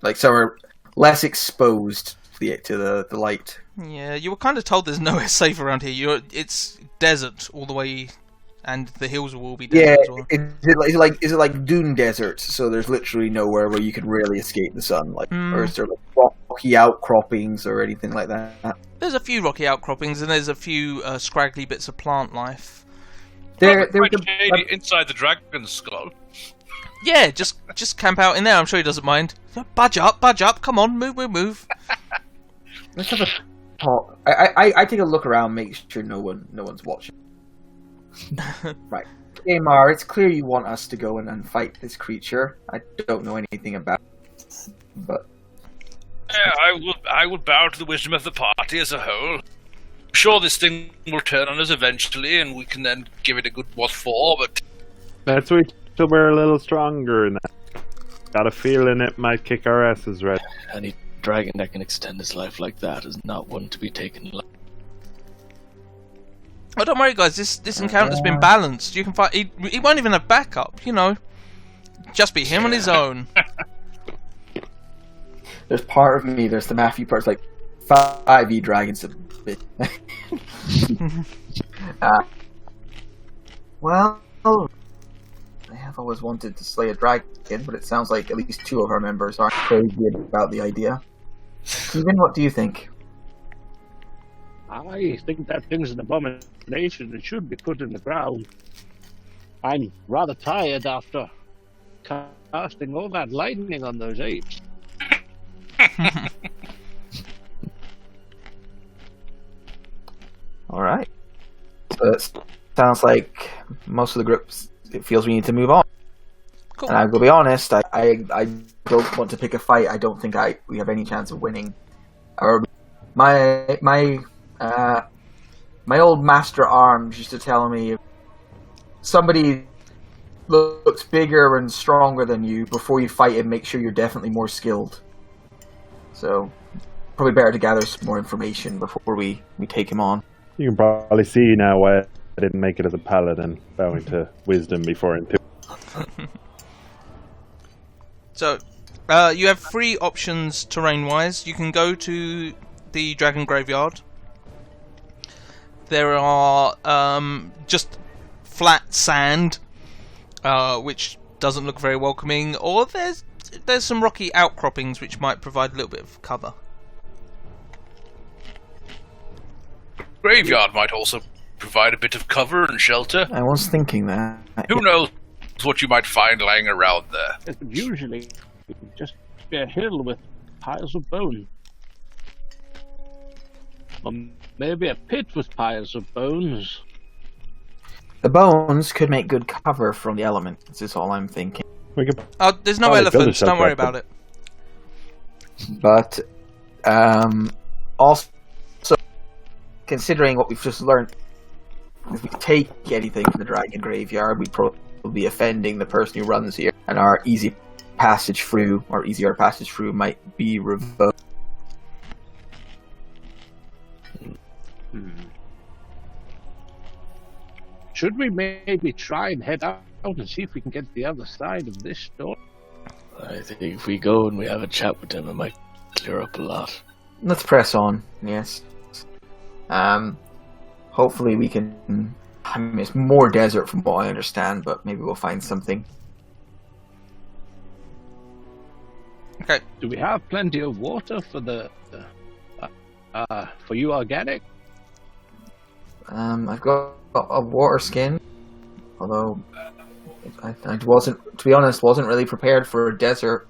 like somewhere less exposed to the light. Yeah, you were kind of told there's nowhere safe around here. It's desert all the way, and the hills will all be desert as well. Is it like dune desert? So there's literally nowhere where you can really escape the sun, or is there like rocky outcroppings or anything like that? There's a few rocky outcroppings, and there's a few scraggly bits of plant life. They're inside the dragon's skull. Yeah, just camp out in there. I'm sure he doesn't mind. Budge up. Come on, move. Let's have a talk. I take a look around, make sure no one's watching. Right, Amar, it's clear you want us to go and fight this creature. I don't know anything about it, but I will bow to the wisdom of the party as a whole. I'm sure this thing will turn on us eventually, and we can then give it a good what for. But Let's wait till we're a little stronger and got a feeling it might kick our asses right. Any dragon that can extend his life like that is not one to be taken lightly. Oh, don't worry, guys. This encounter's been balanced. You can fight. He won't even have backup. Just be him on his own. there's part of me. There's the Matthew part. It's like 5e dragons. Well, I have always wanted to slay a dragon, but it sounds like at least 2 of our members aren't crazy about the idea. Steven, what do you think? I think that thing's an abomination and should be put in the ground. I'm rather tired after casting all that lightning on those apes. Alright. So it sounds like most of the groups, it feels we need to move on. Cool. And I will be honest, I don't want to pick a fight. I don't think we have any chance of winning. Or my old master arms used to tell me, if somebody looks bigger and stronger than you, before you fight him, make sure you're definitely more skilled. So probably better to gather some more information before we take him on. You can probably see now why I didn't make it as a paladin, bowing to wisdom before into. So, you have 3 options terrain-wise. You can go to the Dragon Graveyard. There are just flat sand, which doesn't look very welcoming, or there's some rocky outcroppings which might provide a little bit of cover. graveyard might also provide a bit of cover and shelter. I was thinking that. Who knows what you might find lying around there? It would usually just be a hill with piles of bone. Or maybe a pit with piles of bones. The bones could make good cover from the elements, is all I'm thinking. We could There's no probably build a elephants, don't shelter worry up there. about it. But also, considering what we've just learned, if we take anything from the Dragon Graveyard, we'd probably be offending the person who runs here, and our easier passage through might be revoked. Should we maybe try and head out and see if we can get to the other side of this door? I think if we go and we have a chat with them, it might clear up a lot. Let's press on, yes. Hopefully we can... I mean, it's more desert from what I understand, but maybe we'll find something. Okay. Do we have plenty of water for for you organic? I've got a water skin, although I wasn't, to be honest, wasn't really prepared for a desert.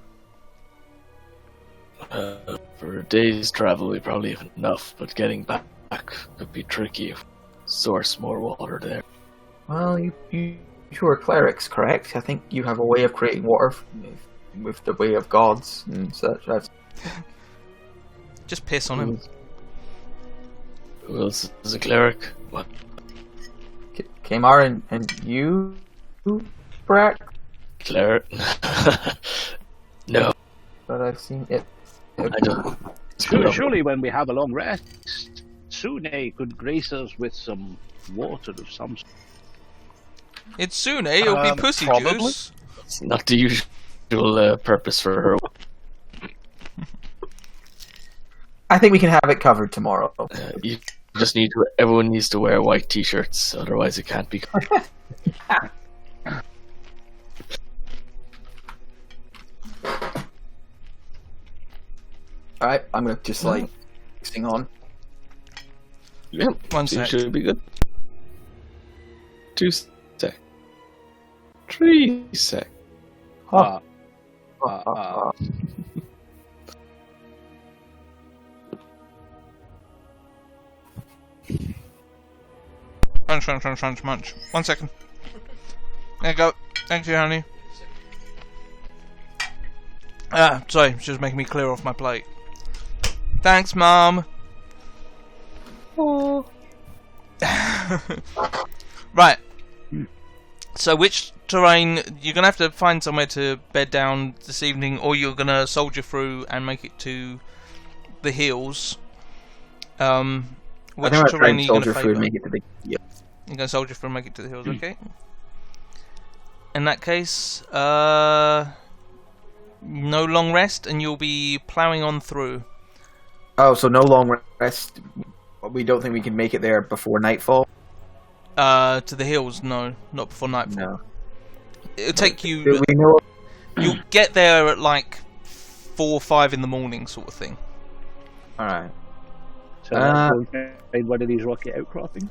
For a day's travel, we probably have enough, but getting back could be tricky if we source more water there. Well, you are clerics, correct? I think you have a way of creating water with the way of gods and such. Just piss on him. Who else is a cleric? What? Kamar and you, Brack? Claire. No, But I've seen it. I don't. Surely when we have a long rest, Sune could grace us with some water of some sort. It's Sune, it'll be pussy probably. juice. It's not the usual purpose for her. I think we can have it covered tomorrow. You just need to. Everyone needs to wear white t-shirts, otherwise it can't be. Alright, I'm gonna just like sing on. Yeah, One sec. should be good. 2 sec. 3 sec. Munch. 1 second. There you go. Thank you, honey. Sorry, she was making me clear off my plate. Thanks, Mom. Oh. Right. So, which terrain you're gonna have to find somewhere to bed down this evening, or you're gonna soldier through and make it to the hills. Which I think I'll try terrain and are you gonna soldier through favour? and make it to the. Yeah. You're gonna soldier through and make it to the hills, okay? In that case, no long rest, and you'll be ploughing on through. Oh, so no long rest. We don't think we can make it there before nightfall. To the hills, no, not before nightfall. No. It'll take Do you. we know? You'll get there at like 4 or 5 in the morning, sort of thing. All right. So let's go and find one of these rocky outcroppings.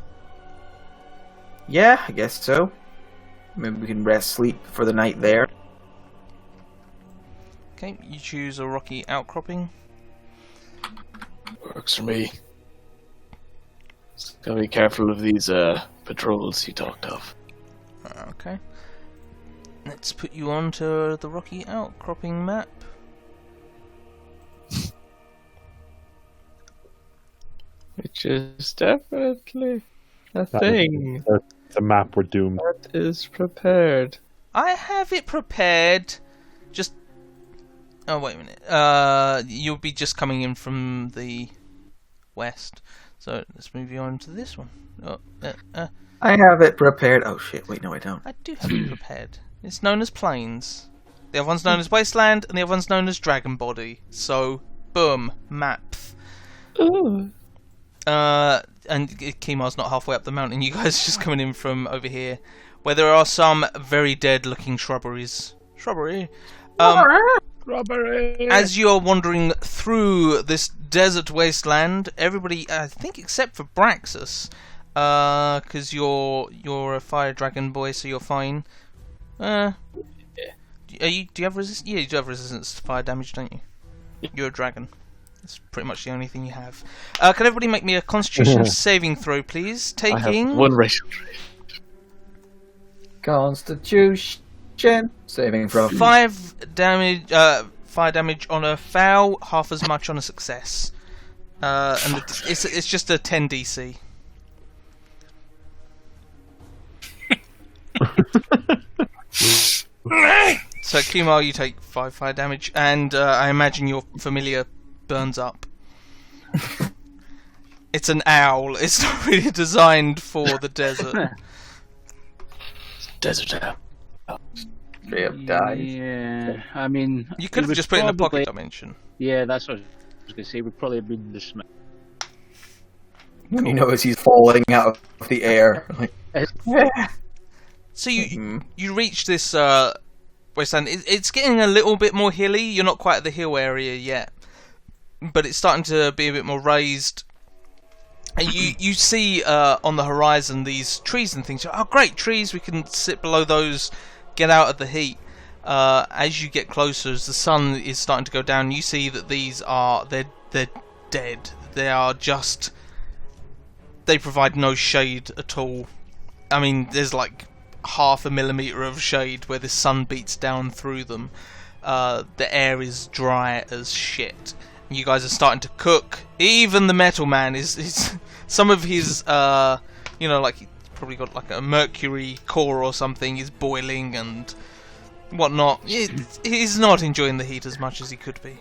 Yeah, I guess so. Maybe we can rest, sleep for the night there. Okay, you choose a rocky outcropping. Works for me. Just gotta be careful of these patrols you talked of. Okay. Let's put you onto the rocky outcropping map. Which is definitely a thing It's a map we're doomed. that is prepared. I have it prepared. Just. Oh, wait a minute. You'll be just coming in from the west. So let's move you on to this one. Oh, I have it prepared. Oh shit! Wait, no, I don't. I do have it prepared. It's known as Plains. The other one's known as Wasteland, and the other one's known as Dragon Body. So, boom, map. Ooh. And Kimar's not halfway up the mountain. You guys are just coming in from over here, where there are some very dead-looking shrubberies. Shrubbery. As you're wandering through this desert wasteland, everybody, I think, except for Braxus, because you're a fire dragon boy, so you're fine. Do you have resistance? Yeah, you do have resistance to fire damage, don't you? You're a dragon. That's pretty much the only thing you have. Can everybody make me a Constitution saving throw, please? I have Taking 1 racial trait. Constitution saving throw. 5 damage. Fire damage on a foul, half as much on a success. And it's just a 10 DC. So Kumar, you take 5 fire damage, and I imagine your familiar burns up. It's an owl. It's not really designed for the desert. Desert owl. Straight up dies. Yeah, I mean, You could it have would just put it in the probably- pocket dimension. Yeah, that's what I was going to say. Would probably have been the smell. You know, as he's falling out of the air. Like, So you reach this wasteland. It's getting a little bit more hilly. You're not quite at the hill area yet, but it's starting to be a bit more raised. And you see on the horizon these trees and things. Oh, great trees! We can sit below those, get out of the heat. As you get closer, as the sun is starting to go down, you see that these are they're dead. They are just. They provide no shade at all. I mean, there's like half a millimeter of shade where the sun beats down through them. The air is dry as shit. You guys are starting to cook. Even the metal man is some of his, like probably got like a mercury core or something. He's boiling and whatnot. He's not enjoying the heat as much as he could be.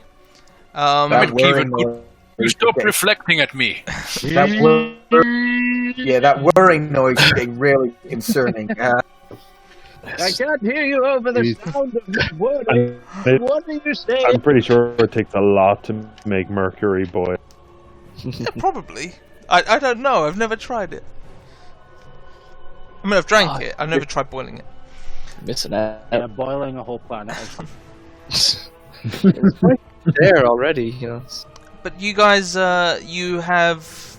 That whirring Kevin, noise- You stop reflecting at me. that whirring noise is getting really concerning. I can't hear you over the sound of the wood. What are you saying? I'm pretty sure it takes a lot to make mercury boil. Yeah, probably. I don't know. I've never tried it. I mean, I've drank it. I've never tried boiling it. Missing out. Yeah, boiling a whole planet. It's right there already, you know. But you guys, you have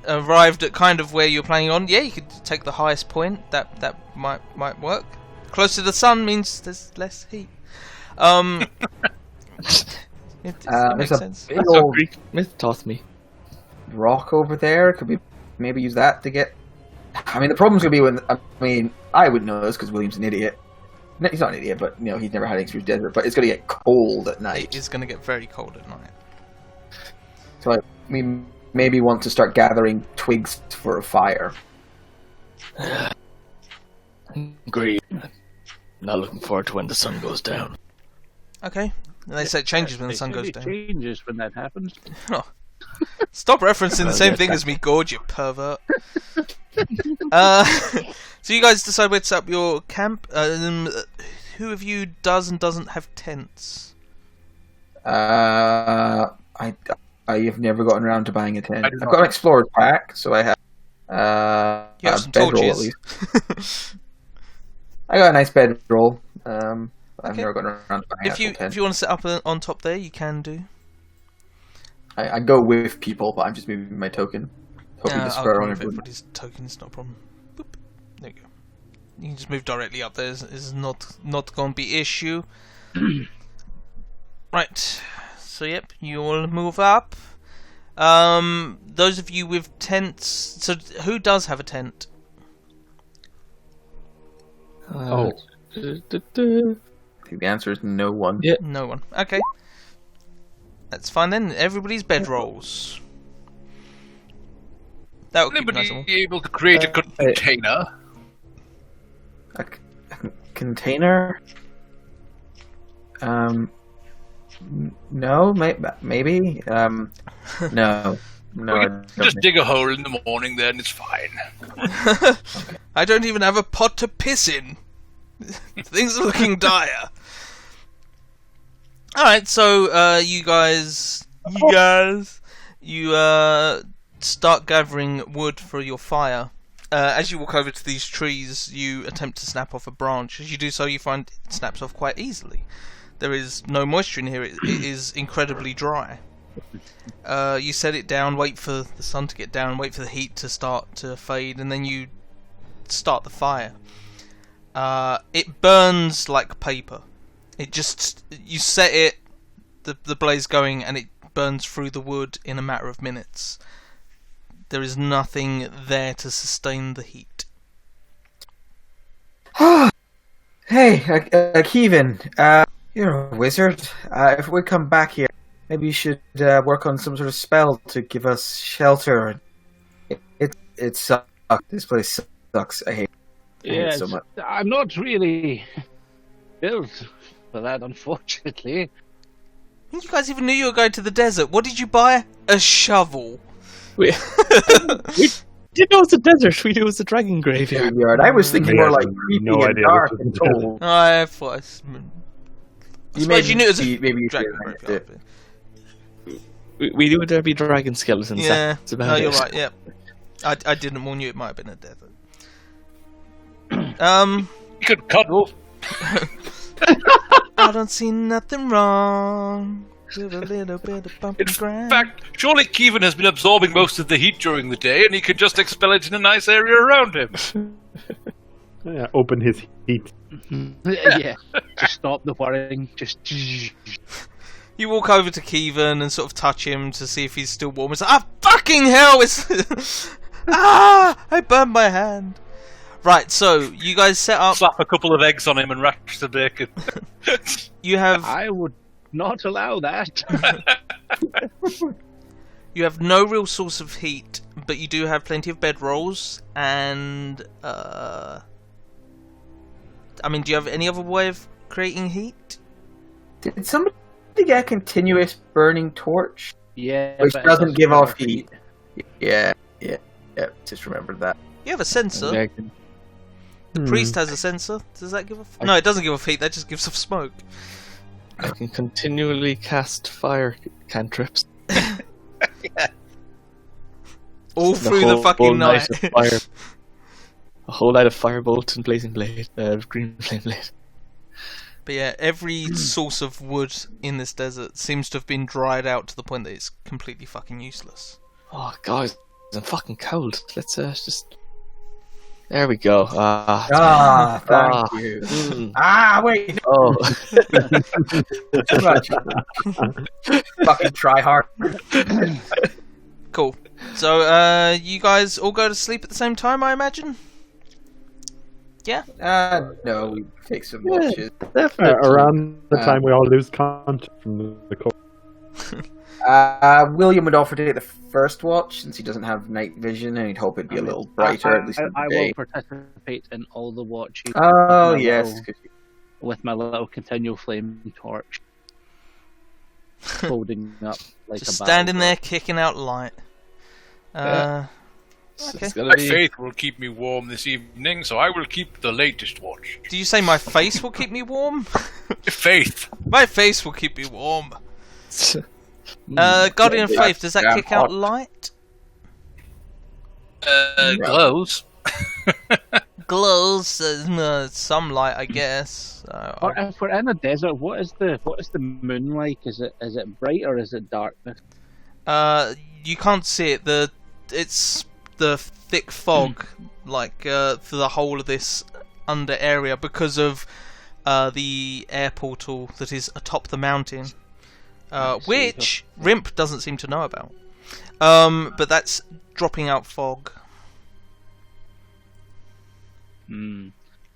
arrived at kind of where you're planning on. Yeah, you could take the highest point. That might work. Close to the sun means there's less heat. It makes There's a sense. big That's what old Greek myth taught me. rock over there. Could we maybe use that to get? I mean, the problem's gonna be when. I mean, I wouldn't know this because William's an idiot. No, he's not an idiot, but he's never had experience with desert. But it's gonna get cold at night. It is going to get very cold at night. So we maybe want to start gathering twigs for a fire. Agreed. Not looking forward to when the sun goes down. Okay. And they say it changes when the sun goes It down. changes when that happens. Stop referencing the same thing as me, Gorge, you pervert. So you guys decide where to set up your camp. Who of you does and doesn't have tents? I have never gotten around to buying a tent. I do I've not. got an explorer's pack, so I have You have a some bedroll at torches. least. I got a nice bedroll. I've Okay. never gotten around to buying If you an actual tent. if you want to set up on top there, you can do. I go with people, but I'm just moving my token. Hoping to I'll spur on move everyone. everybody's tokens, not a problem. Boop. There you go. You can just move directly up there. It's not going to be issue. Right. So yep, you all move up. Those of you with tents. So who does have a tent? I think the answer is no one. Yeah. No one. Okay. That's fine then. Everybody's bedrolls. That would keep it nice and warm. Anybody able to create a container? A container? No, maybe. No. No, I don't Just think- dig a hole in the morning, then it's fine. I don't even have a pot to piss in. Things are looking dire. Alright, so you guys start gathering wood for your fire. As you walk over to these trees, you attempt to snap off a branch. As you do so, you find it snaps off quite easily. There is no moisture in here, it is incredibly dry. You set it down, wait for the sun to get down, wait for the heat to start to fade, and then you start the fire. It burns like paper. You set it, the blaze going, and it burns through the wood in a matter of minutes. There is nothing there to sustain the heat. Hey, Kevin, you're a wizard. If we come back here, maybe you should work on some sort of spell to give us shelter. It sucks. This place sucks. I hate it so much. I'm not really built for that, unfortunately. You guys even knew you were going to the desert. What did you buy? A shovel. We didn't know it was a desert. We knew it was a dragon graveyard. Graveyard. I was thinking more like creepy no and idea dark this was and a desert. cold. I thought I suppose you knew it was a maybe you dragon should graveyard. We knew there'd be dragon skeletons. Yeah, That's about no, it. you're right. Yep, I didn't warn you. It might have been a desert. You could cuddle. I don't see nothing wrong with a little bit of bumping In ground. fact, surely Kevin has been absorbing most of the heat during the day, and he could just expel it in a nice area around him. Yeah, open his heat. Yeah, to stop the worrying. Just. You walk over to Kevin and sort of touch him to see if he's still warm. It's like, ah, fucking hell! It's I burned my hand. Right, so you guys set up. Slap a couple of eggs on him and rash the bacon. You have I would not allow that. You have no real source of heat, but you do have plenty of bedrolls, and I mean, do you have any other way of creating heat? Did somebody get a continuous burning torch? Yeah, Which but it doesn't give off give heat. Yeah. Just remembered that. You have a sensor. Yeah, The priest has a sensor. Does that give off? No, it doesn't give off heat. That just gives off smoke. I can continually cast fire cantrips. All through the fucking night. Of fire, a whole night of firebolt and blazing blade, green flame blade. But yeah, every source of wood in this desert seems to have been dried out to the point that it's completely fucking useless. Oh, guys, I'm fucking cold. Let's just. There we go. Thank you. Wait. Oh. Too much. Fucking try hard. Cool. So, you guys all go to sleep at the same time, I imagine? Yeah? No, we take some watches. Around the time we all lose contact from the cold. William would offer to take the first watch since he doesn't have night vision, and he'd hope it'd be a little brighter at least. I in the day. will participate in all the watches. Oh yes, With my little continual flame torch, holding up like Just a standing battle. there kicking out light. Okay. It's gonna My be. faith will keep me warm this evening, so I will keep the latest watch. Do you say my face will keep me warm? Faith. My face will keep me warm. Guardian of Faith, does that damn kick out hot. light? Glows. Glows, some light, I guess. If we're in a desert, what is the moon like? Is it bright or is it darkness? You can't see it. It's the thick fog, for the whole of this under area because of the air portal that is atop the mountain, which Rimp doesn't seem to know about. But that's dropping out fog.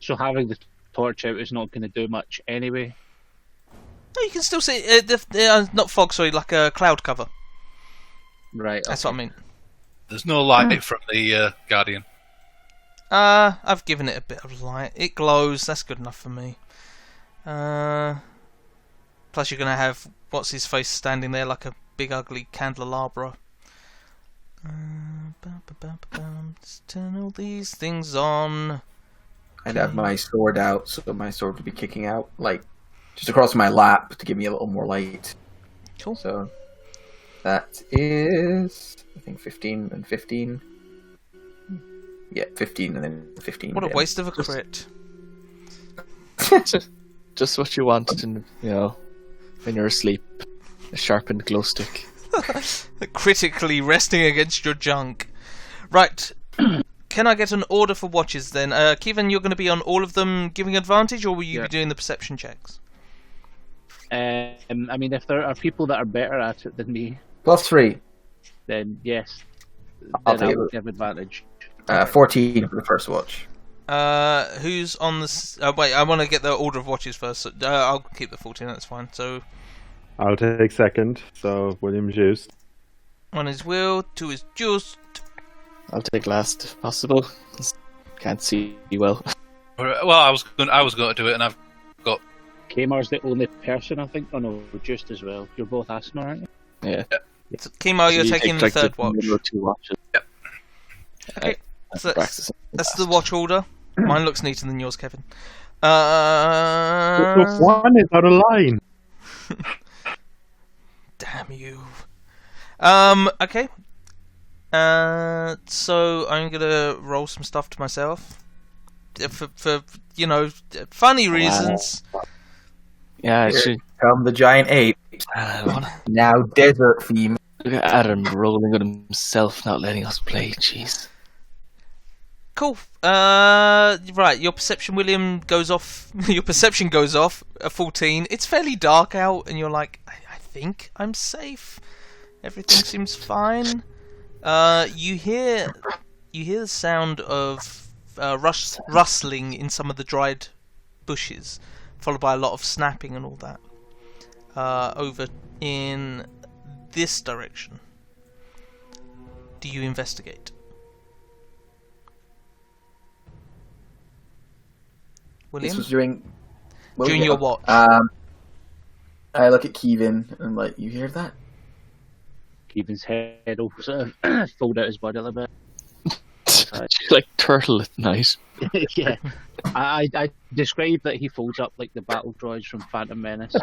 So having the torch out is not going to do much anyway. No, you can still see not fog, sorry, like a cloud cover. Right. That's what I mean. There's no light from the Guardian. I've given it a bit of light. It glows. That's good enough for me. Plus, you're gonna have what's his face standing there like a big ugly candelabra. Just turn all these things on. I'd have my sword out, so my sword would be kicking out, like, just across my lap to give me a little more light. Cool. So, that is, I think, 15 and 15. Yeah, 15 and then 15. What a again. waste of a crit. Just what you wanted, when you're asleep. A sharpened glow stick. Critically resting against your junk. Right. Can I get an order for watches then? Kevin, you're going to be on all of them giving advantage, or will you be doing the perception checks? I mean, if there are people that are better at it than me, +3. then yes, I'll then I take will it. give advantage. 14 for the first watch. Who's on the... wait, I want to get the order of watches first. So, I'll keep the 14, that's fine. So, I'll take second, so William Juste. 1 is Will, 2 is Just. I'll take last if possible. Can't see you well. Well, I was going to do it, and I've got. Kamar's the only person, I think. Oh no, just as well. You're both asthma, aren't you? Yeah. So, Kimo, you're So you taking take, the like, third watch. middle 2 watches. Yep. Okay, so Practice. that's the watch order. Mine looks neater than yours, Kevin. One is out of line. Damn you. Okay. So I'm gonna roll some stuff to myself for funny reasons. Yeah, actually, Come the giant ape. I don't wanna- Now desert theme. look at Adam rolling on himself, not letting us play. Jeez. Cool. Right. Your perception, William, goes off. Your perception goes off at 14. It's fairly dark out, and you're like, I think I'm safe. Everything seems fine. You hear the sound of rustling in some of the dried bushes, followed by a lot of snapping and all that. Over in this direction. do you investigate? William? This was during During your watch. I look at Kevin and I'm like, you hear that? Kevin's head will sort of fold out his body a little bit. She's like turtle at night. Yeah. I described that he folds up like the battle droids from Phantom Menace.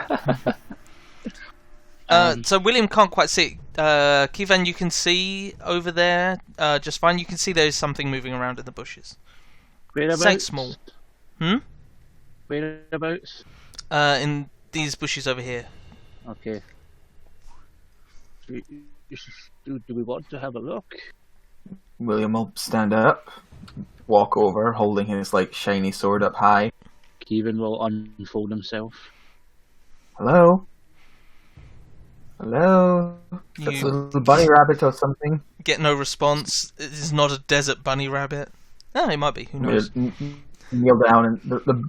So William can't quite see. Kivan, you can see over there just fine. You can see there's something moving around in the bushes. Whereabouts? Say small. Whereabouts? In these bushes over here. Okay. Do we want to have a look? William will stand up, walk over, holding his like shiny sword up high. Kevin will unfold himself. Hello? Hello? That's a little bunny rabbit or something. Get no response. It is not a desert bunny rabbit. Oh, it might be. Who knows? Kneel down, and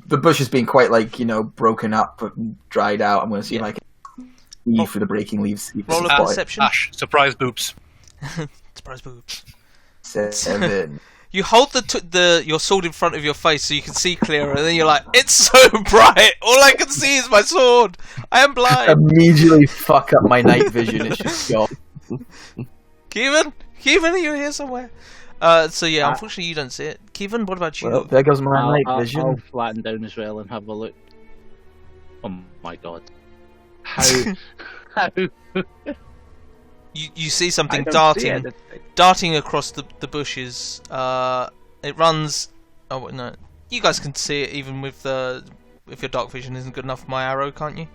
the bush is being quite like, broken up and dried out. I'm going to see if I can see for the breaking leaves. Roll a perception. Ash, surprise boobs. Surprise boobs. 7. You hold your sword in front of your face so you can see clearer, and then you're like, it's so bright! All I can see is my sword! I am blind! Immediately fuck up my night vision. It's just gone. Kevin, are you here somewhere? Unfortunately you don't see it. Kevin, what about you? Well, there goes my night vision. I'll flatten down as well and have a look. Oh my god. How? You see something darting across the bushes. It runs. Oh no, you guys can see it even with if your dark vision isn't good enough for my arrow, can't you?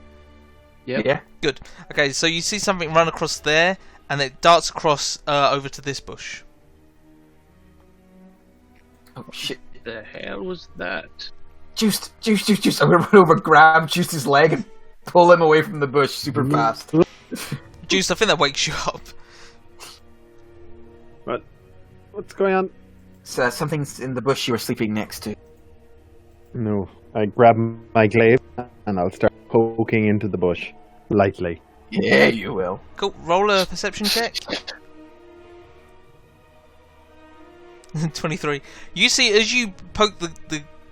Yep. Yeah. Good. Okay, so you see something run across there, and it darts across over to this bush. Oh shit! The hell was that? Juiced! I'm gonna run over, grab Juice's leg, and pull him away from the bush super fast. Juice, I think that wakes you up. What's going on? So, something's in the bush you were sleeping next to. No. I grab my glaive and I'll start poking into the bush. Lightly. Yeah, you will. Cool. Roll a perception check. 23. You see, as you poke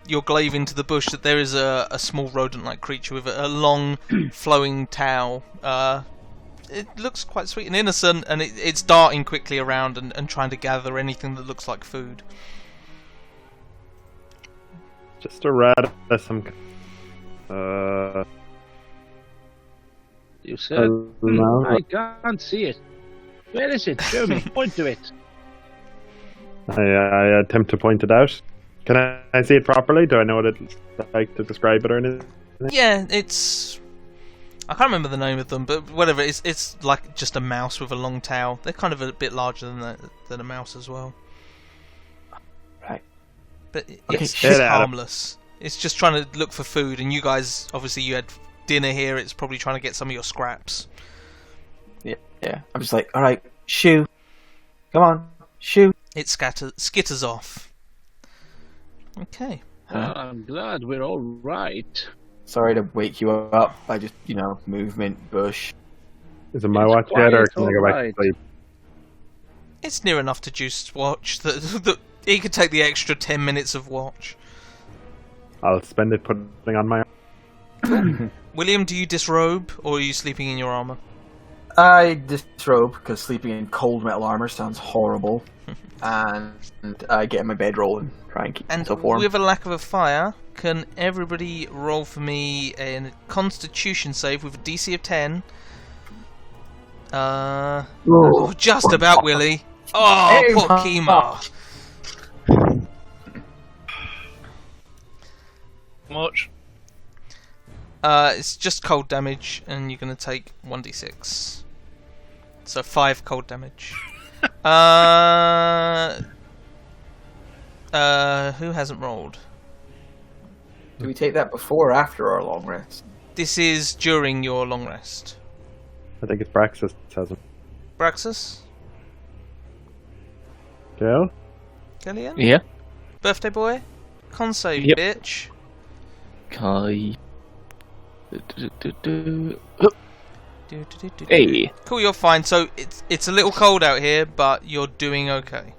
your glaive into the bush, that there is a small rodent-like creature with a long, flowing tail. It looks quite sweet and innocent, and it's darting quickly around and trying to gather anything that looks like food. Just a rat of some. You said no. I can't see it. Where is it? Show me. Point to it. I attempt to point it out. Can I see it properly? Do I know what it's like to describe it or anything? Yeah, it's. I can't remember the name of them, but whatever. It's like just a mouse with a long tail. They're kind of a bit larger than a mouse as well. Right. But Okay, it's shit, harmless. It's just trying to look for food, and you guys, obviously, you had dinner here. It's probably trying to get some of your scraps. Yeah. I'm just like, all right, shoo. Come on, shoo. It skitters off. Okay. I'm glad we're all right. Sorry to wake you up. I just, movement, bush. Is it my watch yet, or quiet, can I go back alright. to sleep? It's near enough to Juice's watch that he could take the extra 10 minutes of watch. I'll spend it putting on my. William, do you disrobe, or are you sleeping in your armor? I disrobe because sleeping in cold metal armor sounds horrible. And I get in my bedroll and try and keep And myself warm. with a lack of a fire, can everybody roll for me a Constitution save with a DC of 10? Just about, Willie. Oh, Hey, poor Ma. Kima. Much. It's just cold damage, and you're going to take 1d6. So 5 cold damage. Who hasn't rolled? Do we take that before or after our long rest? This is during your long rest. I think it's Braxis has it. Braxus? Gail? Gillian? Yeah. Birthday boy? Con save, Yep. bitch. Kai. Hey. Cool, you're fine. So it's a little cold out here, but you're doing okay.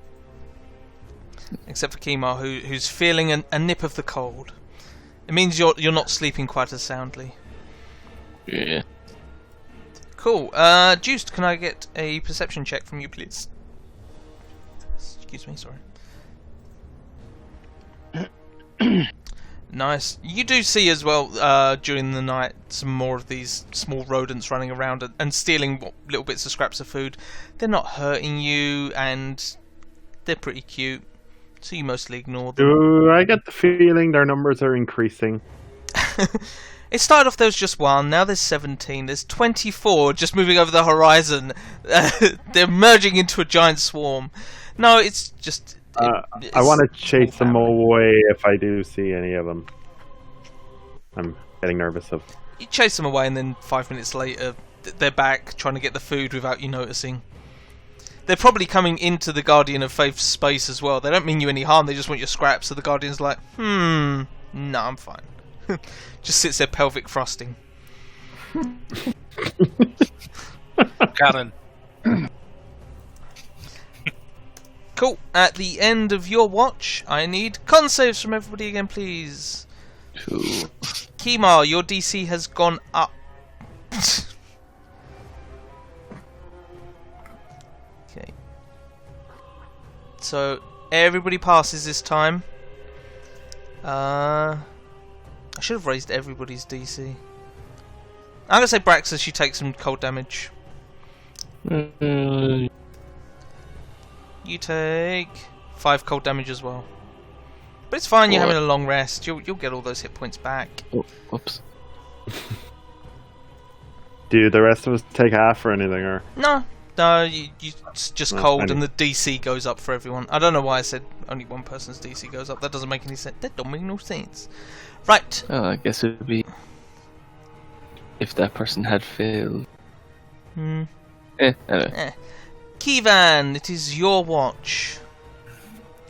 Except for Kimar, who's feeling a nip of the cold. It means you're not sleeping quite as soundly. Yeah. Cool. Juste, can I get a perception check from you, please? Excuse me, sorry. Nice. You do see as well during the night some more of these small rodents running around and stealing little bits of scraps of food. They're not hurting you, and they're pretty cute, so you mostly ignore them. Do I get the feeling their numbers are increasing? It started off there was just one, now there's 17, there's 24 just moving over the horizon. They're merging into a giant swarm. No, it's just... I want to chase them away if I do see any of them. I'm getting nervous of. You chase them away and then 5 minutes later they're back trying to get the food without you noticing. They're probably coming into the Guardian of Faith's space as well. They don't mean you any harm, they just want your scraps, so the Guardian's like, no, I'm fine. Just sits there pelvic thrusting. Cannon. Cool. At the end of your watch, I need con saves from everybody again, please. Cool. Kimar, your DC has gone up. Okay. So everybody passes this time. I should have raised everybody's DC. I'm gonna say Braxa, she takes some cold damage. You take 5 cold damage as well. But it's fine, you're having a long rest. You'll get all those hit points back. Oh, whoops. Do the rest of us take half or anything, or? No, it's just No, cold and the DC goes up for everyone. I don't know why I said only one person's DC goes up. That doesn't make any sense. That don't make no sense. Right. Oh, I guess it would be if that person had failed. Anyway. Kivan, it is your watch.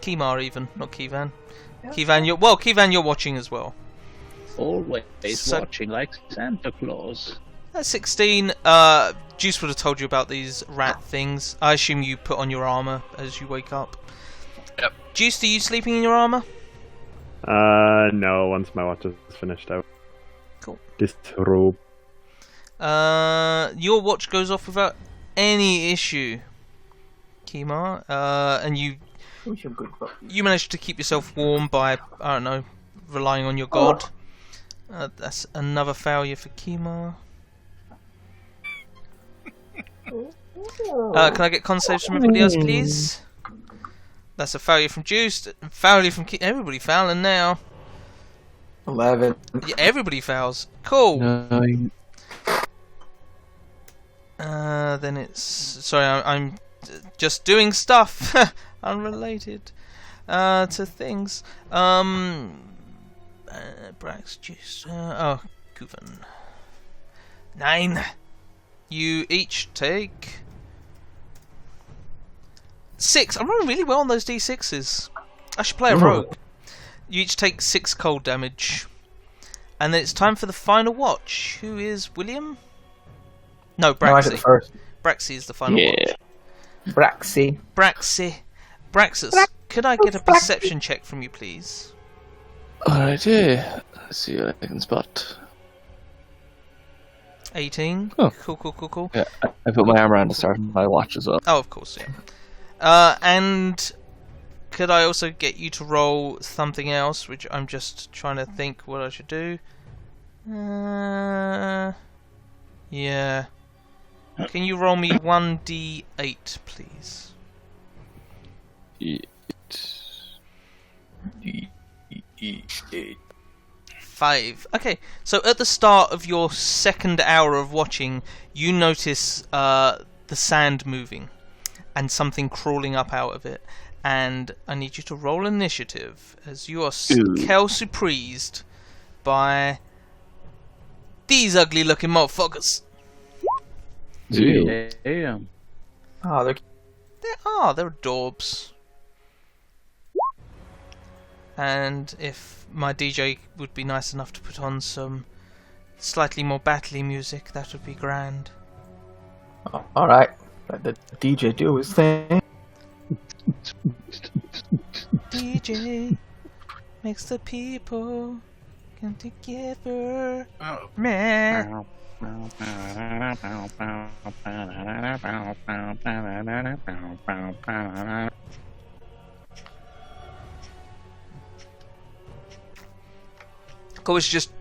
Kimar even, not Kivan. Kivan, you're watching as well. Always So- watching like Santa Claus. At 16, Juice would have told you about these rat things. I assume you put on your armor as you wake up. Yep. Juice, are you sleeping in your armor? No, once my watch is finished out. Cool. Disrobe. Your watch goes off without any issue, Kimar, and you managed to keep yourself warm by, I don't know, relying on your god. That's another failure for Kimar. Can I get con saves from everybody else, please? That's a failure from Juice, failure from everybody fouling now. 11. Yeah, everybody fouls. Cool. 9. Then it's sorry, I'm just doing stuff unrelated to things. Brax Juice. Guven. 9. You each take 6. I'm running really well on those D6s. I should play a rogue. You each take 6 cold damage. And then it's time for the final watch. Who is William? No, No, I did Braxy. first. Braxy is the final watch. Braxy. Braxus, could I get a perception check from you, please? Alrighty. Let's see what I can spot. 18. Oh. Cool. Yeah, I put my arm around to start my watch as well. Oh, of course, yeah. And could I also get you to roll something else, which I'm just trying to think what I should do. Yeah. Can you roll me 1d8, please? 5. Okay, so at the start of your second hour of watching, you notice the sand moving and something crawling up out of it. And I need you to roll initiative as you are surprised by these ugly looking motherfuckers. Damn. Oh, they're They're adorbs. And if my DJ would be nice enough to put on some slightly more battley music, that would be grand. All right, let the DJ do his thing. DJ makes the people come together. Meh. Cool, it's just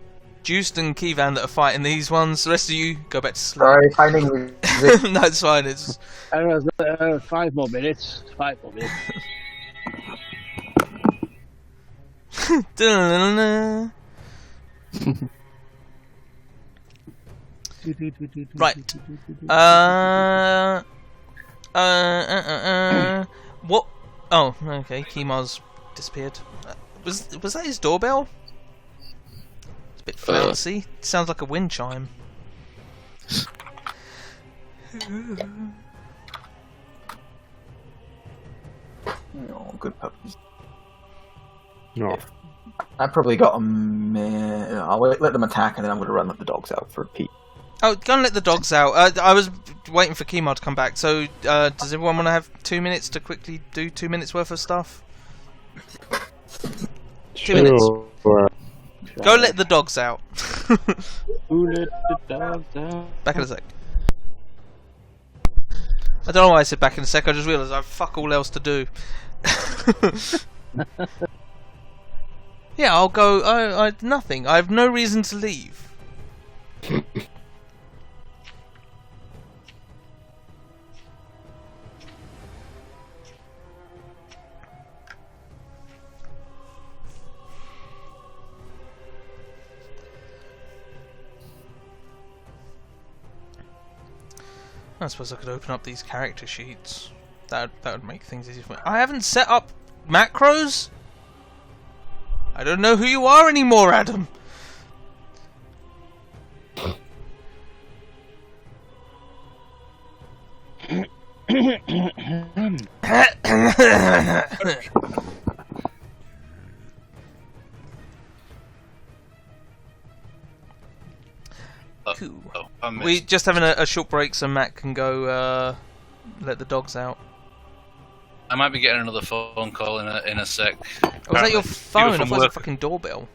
Juste and Kevan that are fighting these ones. The rest of you go back to sleep. Sorry, finding music. No, it's fine. It's 5 more minutes. 5 more minutes. Right. What? Oh, okay. Kemar's disappeared. Was that his doorbell? It's a bit flouncy. Sounds like a wind chime. Oh, good puppies. No. I probably got them. I'll let them attack, and then I'm going to run let the dogs out for a pee. Oh, go and let the dogs out. I was waiting for Kemar to come back. So, does everyone want to have 2 minutes to quickly do 2 minutes worth of stuff? 2 minutes. Go let the dogs out. Who let the dogs out? Back in a sec. I don't know why I said back in a sec. I just realised I have fuck all else to do. Yeah, I'll go. I nothing. I have no reason to leave. I suppose I could open up these character sheets. That would make things easier for me. I haven't set up macros? I don't know who you are anymore, Adam. Cool. We just having a short break so Matt can go let the dogs out. I might be getting another phone call in a sec. Oh, was that your phone? I thought it was a fucking doorbell.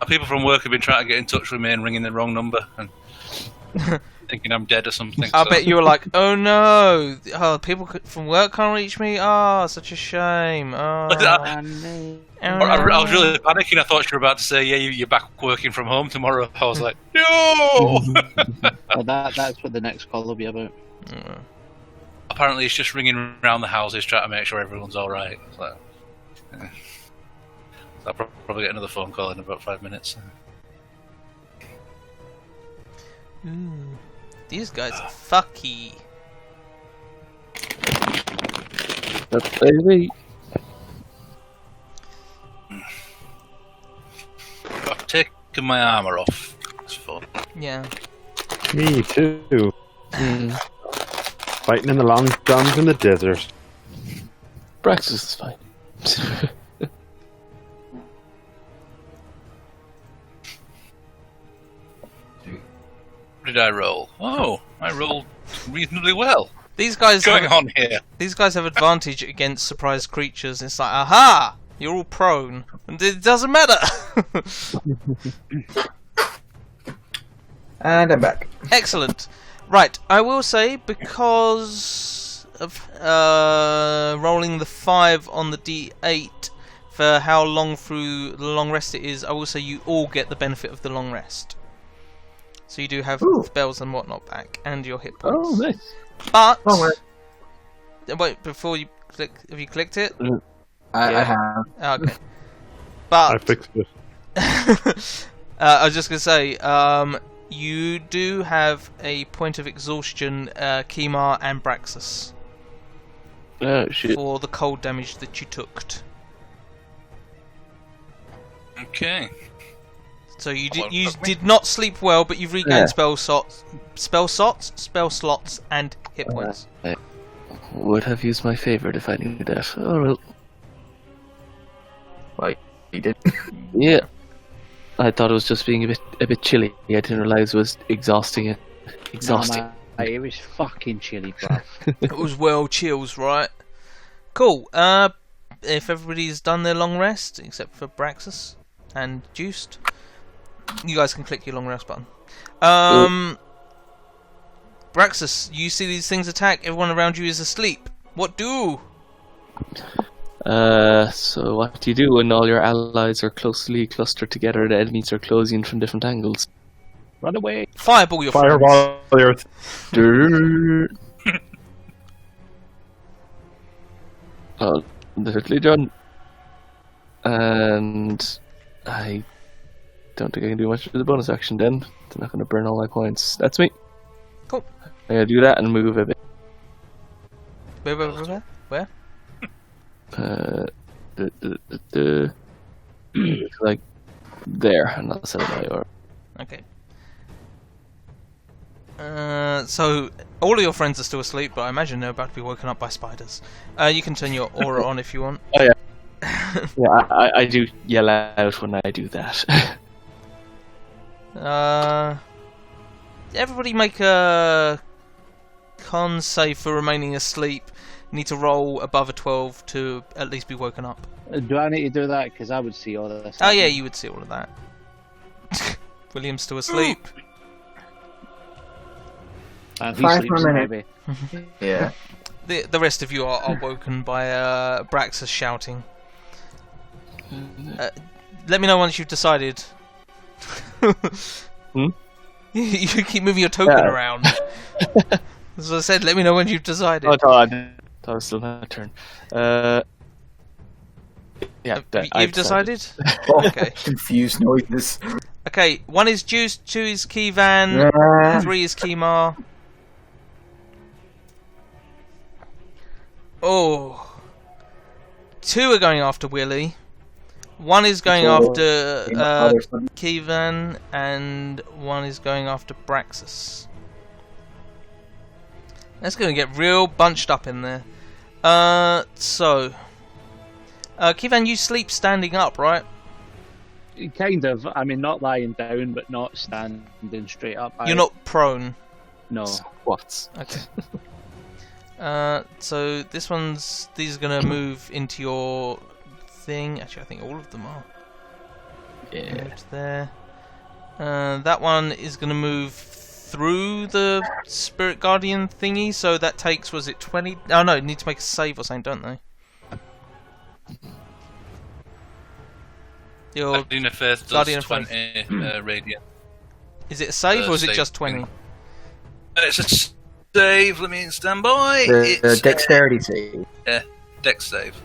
People from work have been trying to get in touch with me and ringing the wrong number and thinking I'm dead or something. I bet you were like, oh no, people from work can't reach me. Oh, such a shame. Oh, I was really panicking. I thought you were about to say, yeah, you're back working from home tomorrow. I was like, no! Well, that's what the next call will be about. Apparently it's just ringing around the houses trying to make sure everyone's alright. So I'll probably get another phone call in about 5 minutes. These guys are fucky. That's baby. I've taken my armour off. It's fun. Yeah. Me too. Fighting in the long johns in the desert. Praxis is fine. What did I roll? Oh, I rolled reasonably well. These guys What's going on here? These guys have advantage against surprise creatures. It's like, aha! You're all prone. And it doesn't matter! And I'm back. Excellent. Right, I will say, because of rolling the 5 on the D8 for how long through the long rest it is, I will say you all get the benefit of the long rest. So you do have spells and whatnot back, and your hit points. Oh, nice. But... Long rest. Wait, before you click... Have you clicked it? I have. Okay. I But... fixed it. I was just going to say, you do have a point of exhaustion, Kemar and Braxus, Oh, shit. for the cold damage that you took. Okay. So you did not sleep well, but you've regained spell slots, and hit points. I would have used my favourite if I knew that. Oh, well. Well, you did. Yeah. I thought it was just being a bit chilly. I didn't realise it was exhausting. Exhausting. It was fucking chilly, bruv. It was well chills, right? Cool. If everybody's done their long rest, except for Braxus and Juiced, you guys can click your long rest button. Braxus, you see these things attack. Everyone around you is asleep. What do? So what do you do when all your allies are closely clustered together and enemies are closing in from different angles? Run away. Fireball your friends. Fireball your Oh, definitely done. And I don't think I can do much with the bonus action then. They're not going to burn all my points. That's me. Cool. I'm going to do that and move a bit. Where? Like there, and I'll set it by your. Okay. So all of your friends are still asleep, but I imagine they're about to be woken up by spiders. You can turn your aura on if you want. Oh yeah. Yeah, I do yell out when I do that. Everybody make a con save for remaining asleep. You need to roll above a 12 to at least be woken up. Do I need to do that? Because I would see all of this. Oh yeah, you would see all of that. William's still asleep. And he 5 sleeps more minutes. maybe. Yeah. The rest of you are woken by Braxus shouting. Let me know once you've decided. You keep moving your token around. As I said, let me know when you've decided. Oh, God. That was still my turn. Yeah, You've decided? Okay. Confused noises. Okay, 1 is Juice, 2 is Keyvan, Yeah. 3 is Keymar. Oh. 2 are going after Willy. 1 is going after Keyvan, and 1 is going after Braxus. That's going to get real bunched up in there. Keyvan, you sleep standing up, right? Kind of. I mean, not lying down, but not standing straight up. You're not prone. No. What? Okay. So these are going to move into your thing. Actually, I think all of them are. Yeah. Moved there. That one is going to move through the Spirit Guardian thingy, so that takes, was it 20? Oh no, you need to make a save or something, don't they? Your Guardian of Faith does Guardian of 20 radiant. Is it a save or is it Save just 20? thing. It's a save, let me stand by. The It's dexterity save. dex save.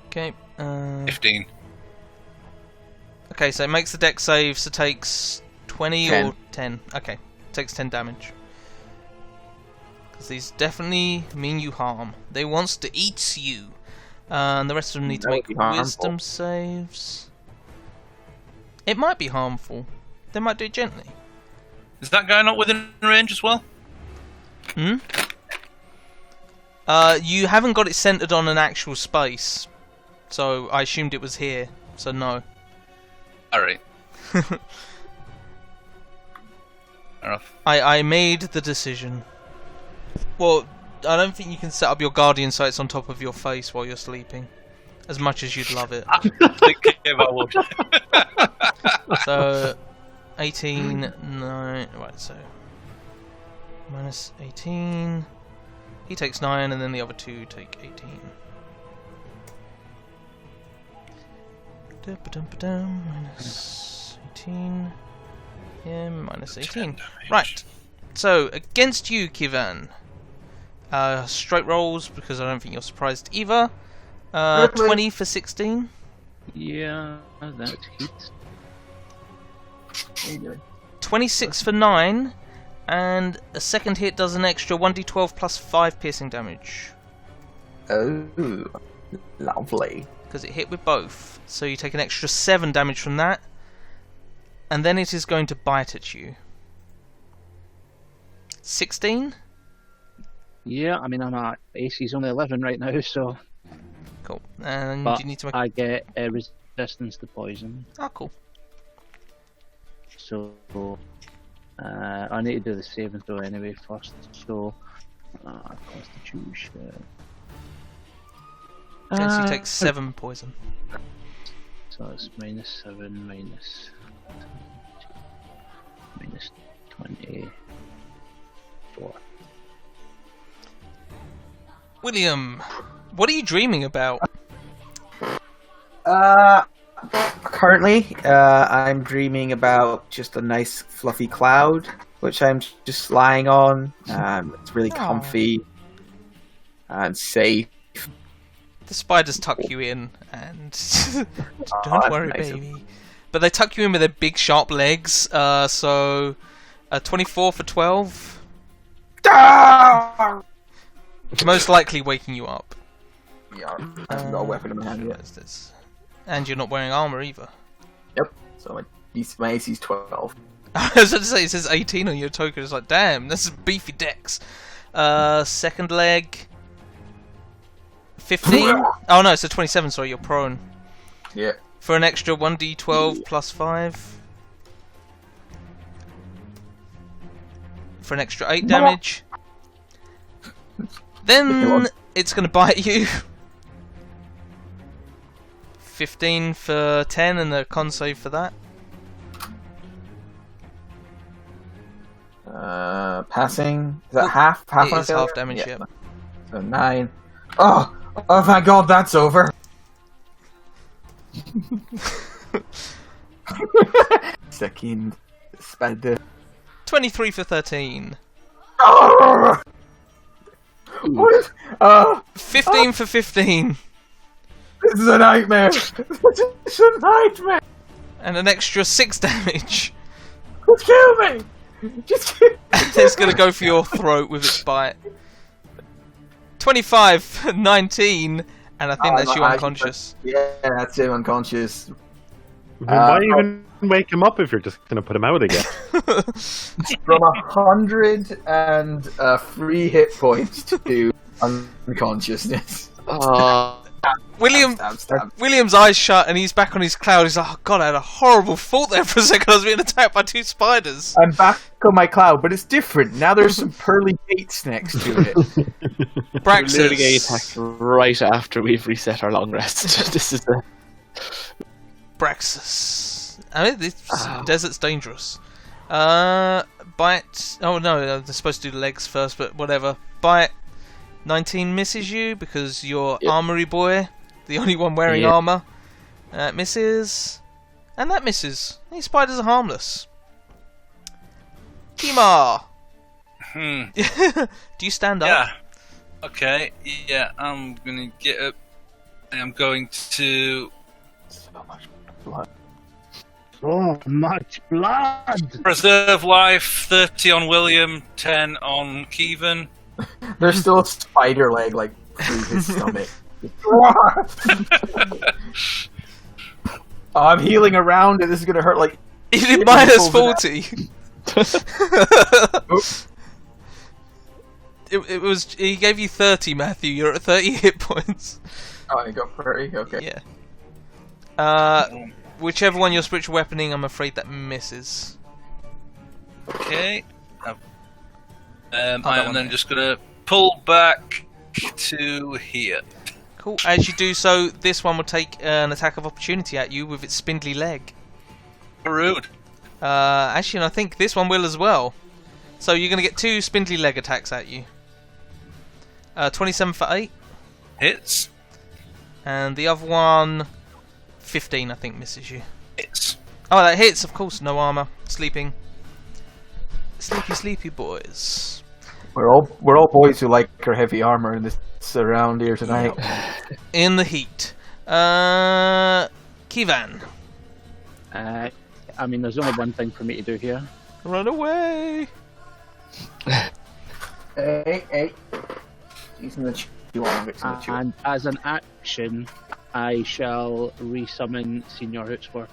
Okay. 15. Okay, so it makes the dex save, so takes 20 10. or 10. Okay, takes 10 damage. Because these definitely mean you harm. They wants to eat you. And the rest of them need to That make would be harmful. wisdom saves. It might be harmful. They might do it gently. Is that guy not within range as well? Hmm? You haven't got it centered on an actual space. So I assumed it was here. So no. Alright. Fair enough. I made the decision. Well, I don't think you can set up your guardian sights on top of your face while you're sleeping. As much as you'd love it. Thinking about what. So, 18, 9, right, so... minus 18... He takes 9, and then the other 2 take 18. Minus 18... Yeah, minus 18. Right, so, against you, Kivan. Straight rolls, because I don't think you're surprised either. 20 for 16. Yeah, that hits. 26 for 9, and a second hit does an extra 1d12 plus 5 piercing damage. Oh, lovely. Because it hit with both. So you take an extra 7 damage from that, and then it is going to bite at you. 16? Yeah, I mean, I'm at AC's only 11 right now, so. Cool. And But you need to make... I get resistance to poison. Oh, cool. So I need to do the saving throw anyway first, so Constitution. Okay, so you take 7 poison. So it's -7, minus 24. William, what are you dreaming about? Currently, I'm dreaming about just a nice fluffy cloud, which I'm just lying on. It's really comfy and safe. The spiders tuck you in, and don't that's worry, nice. baby. But they tuck you in with their big, sharp legs. So 24 for 12. Ah! Most likely waking you up. Yeah, I haven't got a weapon in my hand yet. What is this? And you're not wearing armor either. Yep. So my AC's 12. I was about to say, it says 18 on your token. It's like, damn, this is beefy dex. Second leg. 15? Oh no, it's a 27, sorry, you're prone. Yeah. For an extra 1d12 plus 5. For an extra 8 damage. Then it's going to bite you. 15 for 10 and a con save for that. Passing. Is that half? Half It on is failure? half damage, yeah. So 9. Oh, thank God that's over. Second spider. 23 for 13. Oh! What? 15 for 15. This is a nightmare. This is a nightmare. And an extra 6 damage. Just kill me. Just kill me. It's going to go for your throat with its bite. 25 for 19. And I think that's you unconscious. Yeah, that's him unconscious. Why even wake him up if you're just going to put him out again? From 103 hit points to unconsciousness. Stab. William's eyes shut and he's back on his cloud. He's like, oh god, I had a horrible thought there for a second. I was being attacked by 2 spiders. I'm back on my cloud, but it's different. Now there's some pearly gates next to it. Literally getting Braxis. attacked right after we've reset our long rest. This is a... Braxis. I mean, this desert's dangerous. Bite. Oh no, they're supposed to do the legs first, but whatever. Bite. 19 misses you because you're armory boy, the only one wearing armor. Misses. And that misses. These spiders are harmless. Kimar! Do you stand up? Yeah. Okay. Yeah, I'm gonna get up. I'm going to So much blood. So much blood! preserve life. 30 on William, 10 on Kevin. There's still a spider leg like through his stomach. I'm healing around and this is gonna hurt like. You did minus 40. It was. He gave you 30, Matthew. You're at 30 hit points. Oh, I got 30. Okay. Yeah. Whichever one you're spiritual weaponing, I'm afraid that misses. Okay. that I'm one then there. just gonna pull back to here. Cool. As you do so, this one will take an attack of opportunity at you with its spindly leg. Rude. Actually, I think this one will as well. So you're going to get 2 spindly leg attacks at you. 27 for 8. Hits. And the other one, 15, I think, misses you. Hits. Oh, that hits, of course. No armor. Sleeping. Sleepy, sleepy boys. We're all boys who like our heavy armor in this around here tonight. In the heat. Kivan. I mean, there's only one thing for me to do here. Run away. Hey. Using the And as an action, I shall resummon Senior Hootsworth.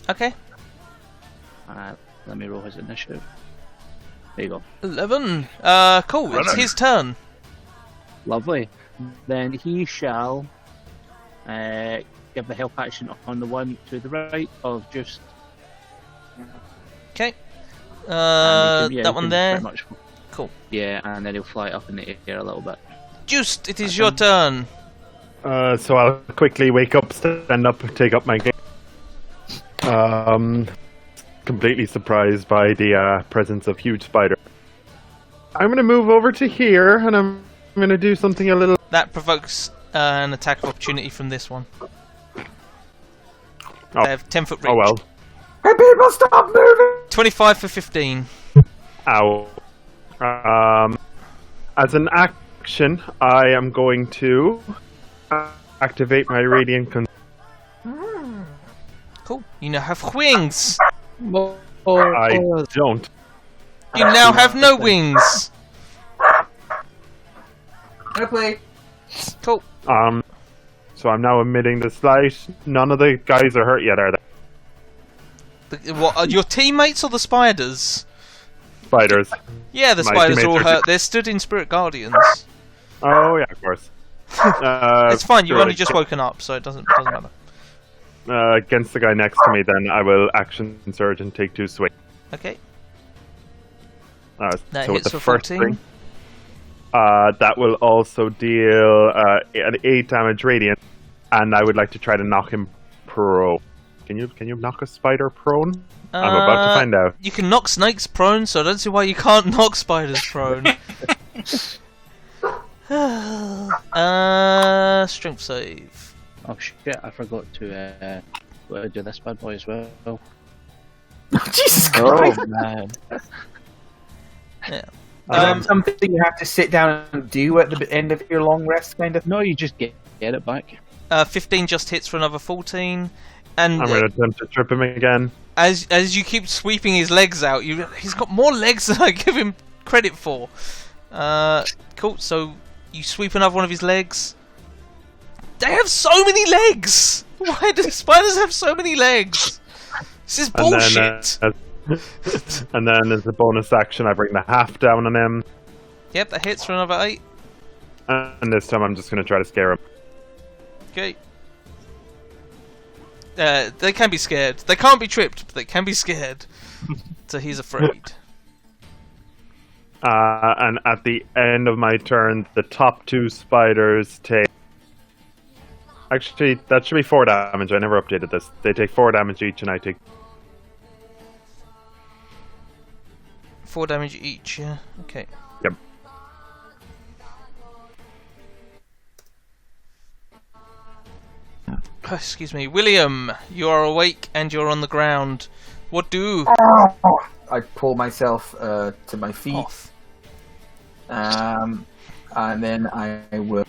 Okay. Let me roll his initiative. There you go. 11. Cool. It's Runner. his turn. Lovely. Then he shall give the help action on the one to the right of just. Okay. That one there. Much, cool. Yeah, and then he'll fly up in the air a little bit. Just, it is your turn. So I'll quickly wake up, stand up, take up my game. Completely surprised by the presence of huge spider. I'm going to move over to here, and I'm going to do something a little... That provokes an attack of opportunity from this one. Oh. They have 10-foot reach. Oh well. Hey, people, stop moving! 25 for 15. Ow. As an action, I am going to activate my radiant. Cool. You now have wings. I don't. You now have no wings. Gonna play. Cool. So I'm now emitting this light. None of the guys are hurt yet, are they? What? Are your teammates or the spiders? Spiders. Yeah, the My spiders are teammates all are hurt. They're stood in Spirit Guardians. Oh yeah, of course. It's fine. You've sure, only just woken up, so it doesn't matter. Against the guy next to me, then I will action surge and take 2 swings. Okay. That That so hits with the for first 14. swing, that will also deal an 8 damage radiant, and I would like to try to knock him prone. Can you knock a spider prone? I'm about to find out. You can knock snakes prone, so I don't see why you can't knock spiders prone. Strength save. Oh shit! I forgot to do this bad boy as well. Jesus Christ! Oh man! Yeah. Is that something you have to sit down and do at the end of your long rest, kind of? No, you just get it back. 15 just hits for another 14, and I'm going to attempt to trip him again. as you keep sweeping his legs out, he's got more legs than I give him credit for. Cool. So you sweep another one of his legs. They have so many legs! Why do spiders have so many legs? This is bullshit! And then as a bonus action, I bring the half down on him. Yep, that hits for another 8. And this time I'm just going to try to scare him. Okay. They can be scared. They can't be tripped, but they can be scared. So he's afraid. And at the end of my turn, the top 2 spiders take... Actually, that should be 4 damage. I never updated this. They take 4 damage each, and I take... 4 damage each, yeah. Okay. Yep. Excuse me. William, you are awake and you're on the ground. What do? I pull myself to my feet. Off. And then I will...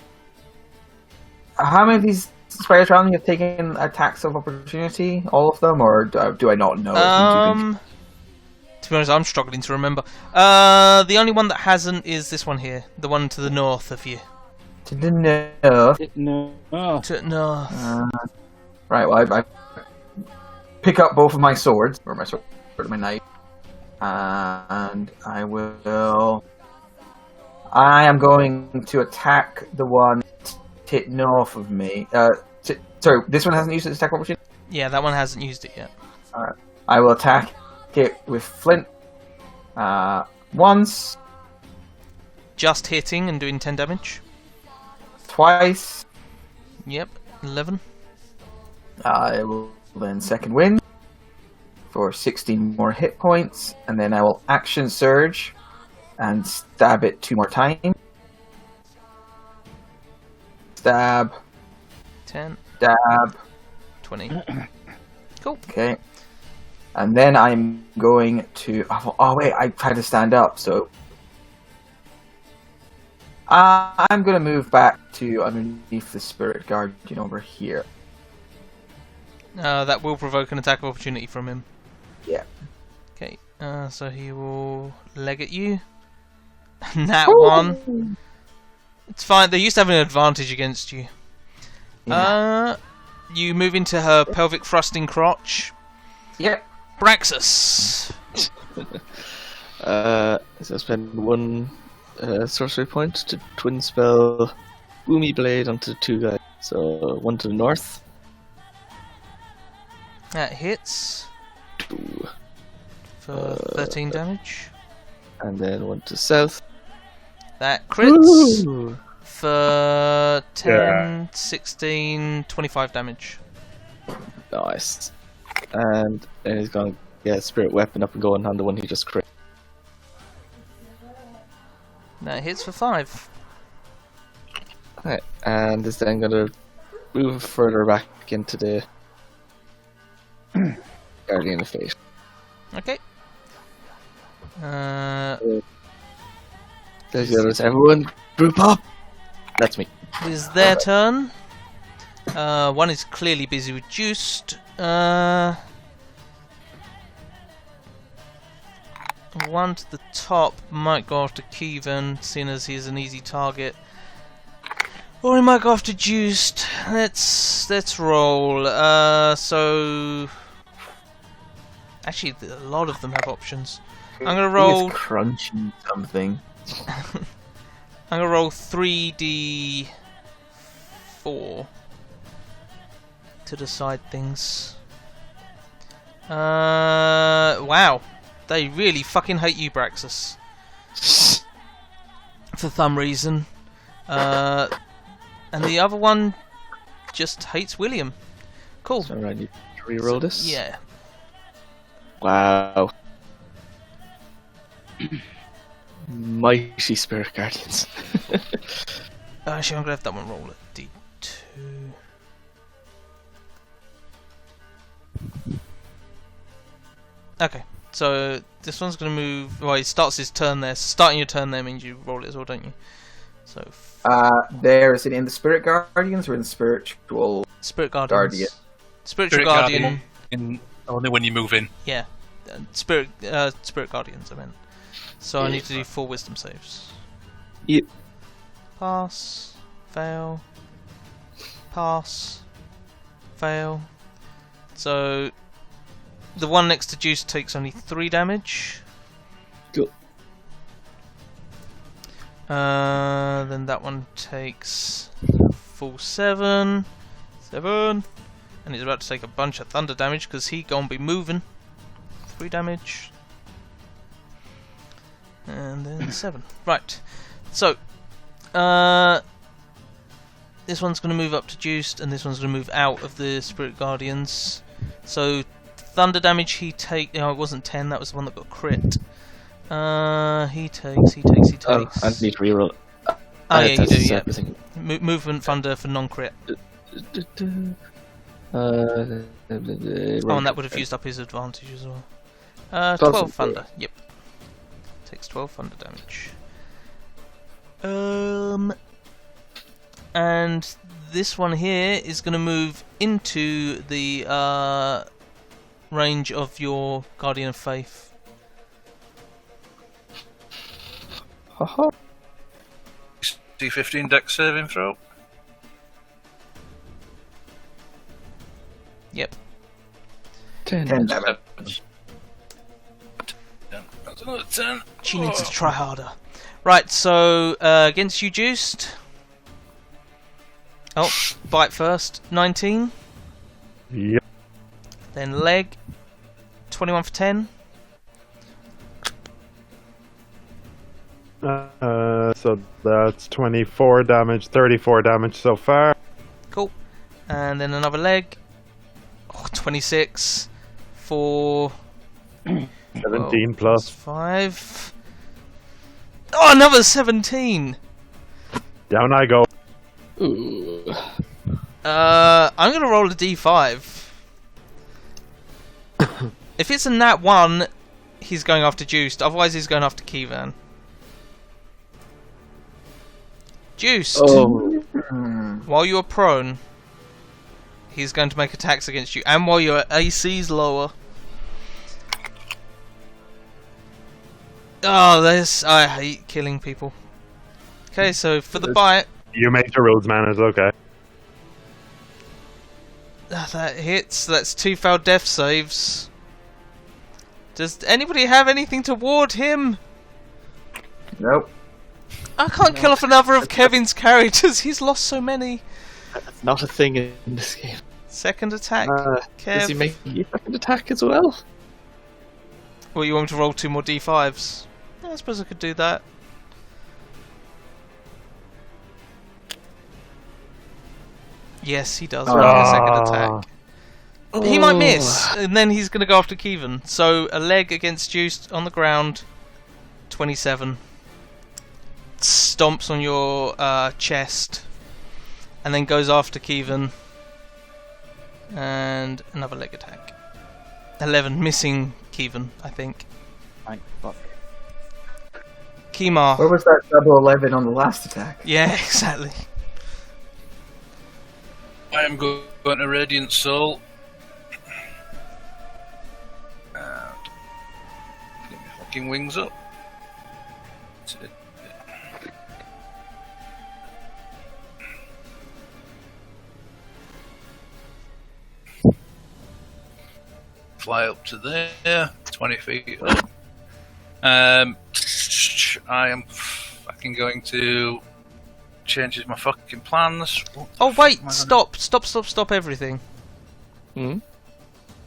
How many of these spiders around me have taken attacks of opportunity? All of them? Or do I not know? To be honest, I'm struggling to remember. The only one that hasn't is this one here. The one to the north of you. To the north. No. To the north. Right, well, I pick up both of my swords, or my sword and my knife, and I am going to attack the one north of me. Sorry, this one hasn't used its attack opportunity? Yeah, that one hasn't used it yet. Alright. I will attack it with flint once, Just hitting and doing 10 damage. twice. Yep, 11. I will then second wind for 16 more hit points, and then I will action surge and stab it 2 more times. Stab. 10. Stab. 20. Cool. Okay. And then I'm going to... Oh wait, I tried to stand up, so... I'm going to move back to underneath the Spirit Guardian over here. That will provoke an attack of opportunity from him. Yeah. Okay, so he will leg at you. That one. It's fine, they used to have an advantage against you. Yeah. You move into her pelvic thrusting crotch. Yep. Braxus. So I spend 1 sorcery point to twin spell Boomy Blade onto 2 guys. So 1 to the north. That hits. 2. for 13 damage. And then one to south. That crits Ooh. for 10, Yeah. 16, 25 damage. Nice. And then he's going to get spirit weapon up and going on the one he just crit. That hits for 5. Right. And is then going to move further back into the Guardian of Fate. Okay. There's the others. Everyone, group up! That's me. It is their turn. One is clearly busy with Juiced. One to the top might go after Kevin, seeing as he's an easy target. Or he might go after Juiced. Let's roll. So actually, a lot of them have options. I'm gonna roll. He's crunching something. I'm gonna roll 3d4 to decide things. Wow, they really fucking hate you, Braxus, for some reason. And the other one just hates William. Cool. So I need to reroll this? Yeah. Wow. Mighty Spirit Guardians. Actually, I'm gonna have that one roll at d2. Okay, so this one's gonna move. Well, he starts his turn there. Starting your turn there means you roll it as well, don't you? So There is it in the Spirit Guardians or in the Spiritual? Spirit Guardians. Guardian. Spiritual Guardian. Only when you move in. Yeah, Spirit Guardians. I meant. So I need to do 4 Wisdom saves. Yep. Pass, fail, pass, fail. So the one next to Juice takes only 3 damage. Cool. Then that one takes full 7, and he's about to take a bunch of thunder damage because he gonna be moving. 3 damage. And then 7. Right. So, this one's going to move up to Juiced, and this one's going to move out of the Spirit Guardians. So, thunder damage he takes. No, it wasn't 10. That was the one that got crit. He takes. Oh, I need to reroll. Oh yeah, you do. Yeah. Everything. Movement thunder for non-crit. Oh, and that would have used up his advantage as well. 12 thunder. Yep. Takes 12 thunder damage. And this one here is going to move into the range of your Guardian of Faith. Haha. D15 dex saving throw. Yep. 10 damage. That's another 10. She needs to try harder. Right, so against you, Juiced. Oh, bite first. 19. Yep. Then leg. 21 for 10. So that's 24 damage, 34 damage so far. Cool. And then another leg. Oh, 26 for 17 plus. 5. Oh, another 17. Down I go. Ooh. I'm gonna roll a d5. If it's a nat 1, he's going after Juiced. Otherwise, he's going after Kevan. Juiced. Oh. While you're prone, he's going to make attacks against you, and while your AC's lower. Oh, this I hate killing people. Okay, so for the bite, You make the rules, man. It's okay. that hits. That's 2 failed death saves. Does anybody have anything to ward him? Nope. I can't kill off another of Kevin's characters. He's lost so many. That's not a thing in this game. Second attack, Does he Kev. make a second attack as well? Well, you want me to roll 2 more d5s? Yeah, I suppose I could do that. Yes, he does. Make a second attack. He might miss, and then he's going to go after Kevin. So a leg against Juiced on the ground. 27. Stomps on your chest, and then goes after Kevin. And another leg attack. 11, missing Kevin, I think. Thank fuck. Kimar. Where was that double 11 on the last attack? Yeah, exactly. I am going to Radiant Soul. And get my fucking wings up. Fly up to there, 20 feet up. I am fucking going to change my fucking plans. Oh wait, stop everything. Hmm?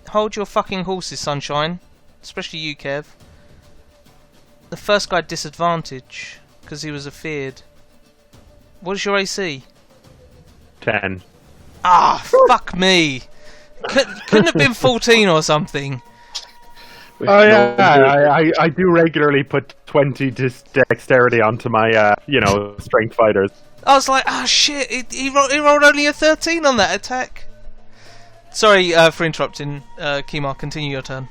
Hold your fucking horses, Sunshine. Especially you, Kev. The first guy had disadvantage, because he was afeared. What is your AC? 10. Ah, fuck me. Couldn't have been 14 or something. Oh yeah, I do regularly put 20 dexterity onto my, strength fighters. I was like, ah, shit, he rolled only a 13 on that attack. Sorry for interrupting, Kimar, continue your turn.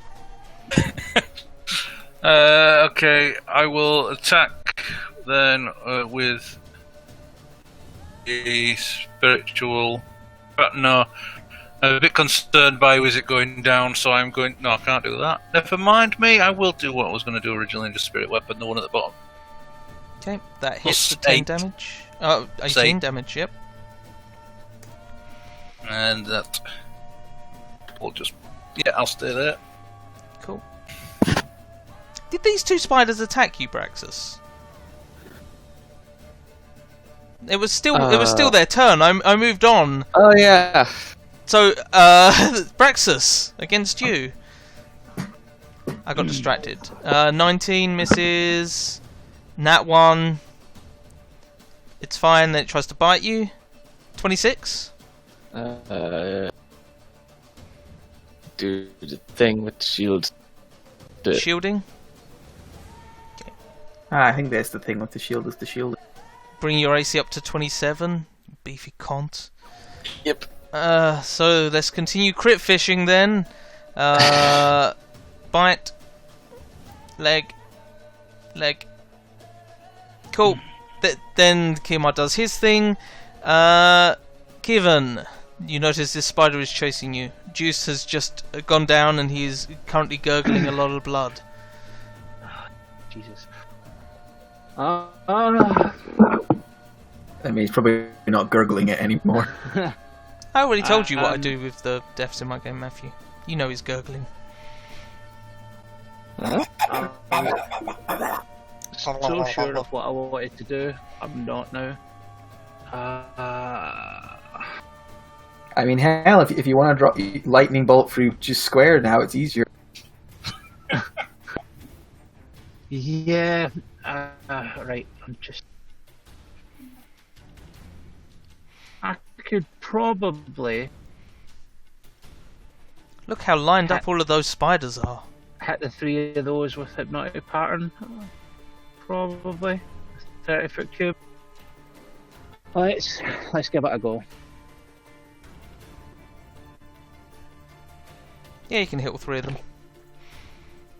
Okay, I will attack then with a spiritual. But no, I'm a bit concerned by is it going down, so I'm going. No, I can't do that. Never mind me. I will do what I was going to do originally, just spirit weapon, the one at the bottom. Okay, that hits for Plus 10 8. damage. Oh, 18 Same. damage, yep. And that will just. Yeah, I'll stay there. Cool. Did these 2 spiders attack you, Braxus? It was still their turn. I moved on. Oh yeah. So, Braxus against you. I got distracted. 19 misses. Nat 1. It's fine. Then it tries to bite you. 26. Do the thing with the shield. Shielding. I think that's the thing with the shield is the shield. Bring your AC up to 27. Beefy cunt. Yep. So let's continue crit fishing then. Bite. Leg. Cool. Then Kimar does his thing. Kevin, you notice this spider is chasing you. Juice has just gone down and he is currently gurgling a lot of blood. Jesus. I mean, he's probably not gurgling it anymore. I already told you what I do with the deaths in my game, Matthew. You know he's gurgling. So sure of what I wanted to do. I'm not now. I mean, hell, if you want to drop lightning bolt through just square now, it's easier. Yeah. Right. I'm just. I could probably Look how lined up all of those spiders are. hit the 3 of those with hypnotic pattern. Probably 30-foot cube. Let's give it a go. Yeah, you can hit all 3 of them.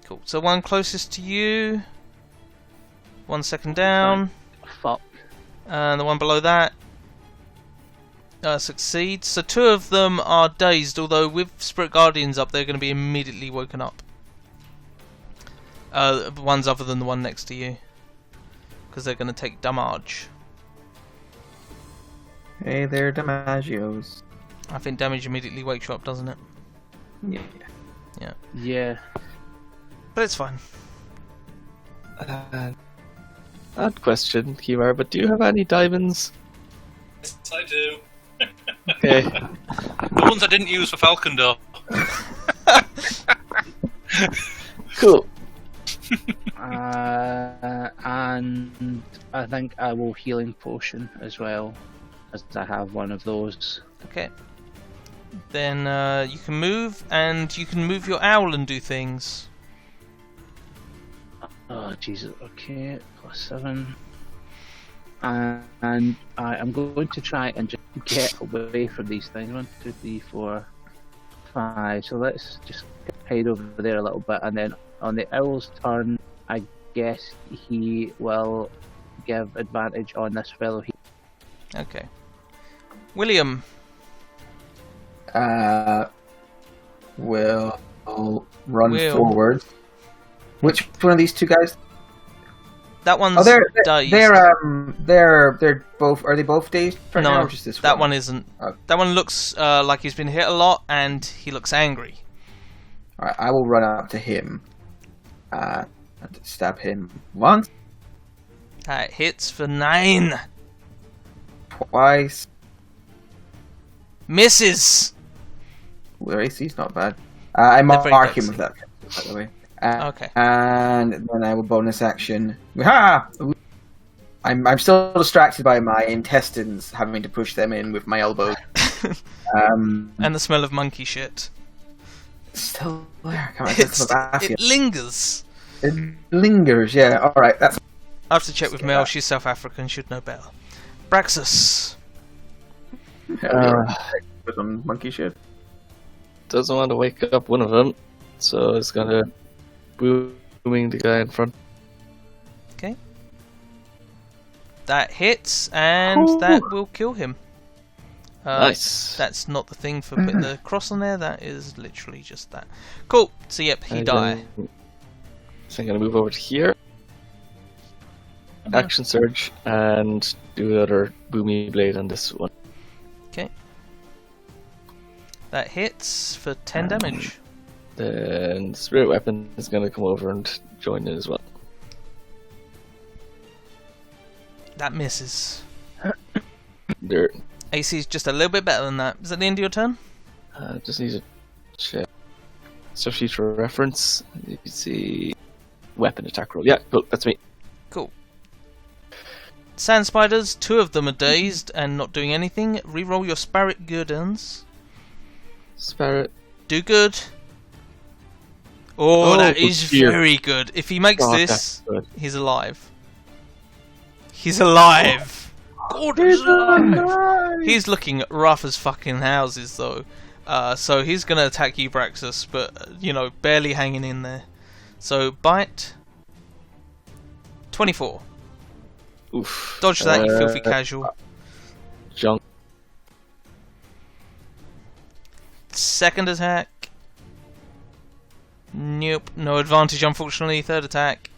Cool. So one closest to you. 1 second down. Fuck. And the one below that succeeds. So 2 of them are dazed, although with Spirit Guardians up, they're going to be immediately woken up. Ones other than the one next to you. Because they're going to take damage. Hey there, Damagios. I think damage immediately wakes you up, doesn't it? Yeah. Yeah. But it's fine. Odd question, Kimar, but do you have any diamonds? Yes, I do. Okay. The ones I didn't use for Falcon Door. Cool. And I think I will healing potion as well, as I have one of those. Okay. Then you can move, and you can move your owl and do things. Oh Jesus! Okay, +7. And I am going to try and just get away from these things. 1, 2, 3, 4, 5. So let's just hide over there a little bit, and then on the owl's turn, I guess he will give advantage on this fellow here. Okay. William. Will run forward. Which one of these two guys? That one's dazed. They're both. Are they both dazed? Right now, No, or just this that one? one isn't. Oh. That one looks like he's been hit a lot, and he looks angry. All right, I will run up to him. And stab him once, That hits for 9. twice. Misses. Their AC's not bad. I They're very mark him dexy. with that, by the way. Okay. And then I will bonus action. Ha! I'm still distracted by my intestines, having to push them in with my elbows. And the smell of monkey shit. Still there. Come on, that's not bad. It lingers. It lingers. Yeah. All right. That's. I have to check with Mel. She's South African. Should know better. Braxus. With some monkey shit. Doesn't want to wake up one of them, so it's gonna booming the guy in front. Okay. That hits, and that will kill him. Nice. That's not the thing for putting the cross on there. That is literally just that. Cool. So yep, he die. So I'm gonna move over to here. Action surge and do another boomy blade on this one. Okay. That hits for 10 damage. Then the spirit weapon is gonna come over and join in as well. That misses. There. AC is just a little bit better than that. Is that the end of your turn? Just need to check. So sheet for reference. You can see weapon attack roll. Yeah, cool. That's me. Cool. Sand spiders, 2 of them are dazed and not doing anything. Reroll your spirit goodens. Spirit. Do good. Oh, that is dear. very good. If he makes God, this, that's good. he's alive. He's alive. Gordon's alive. He's looking rough as fucking houses though. So he's gonna attack you, Braxus, but you know, barely hanging in there. So bite. 24. Oof. Dodge that, you filthy casual. Junk. Second attack. Nope, no advantage unfortunately. Third attack.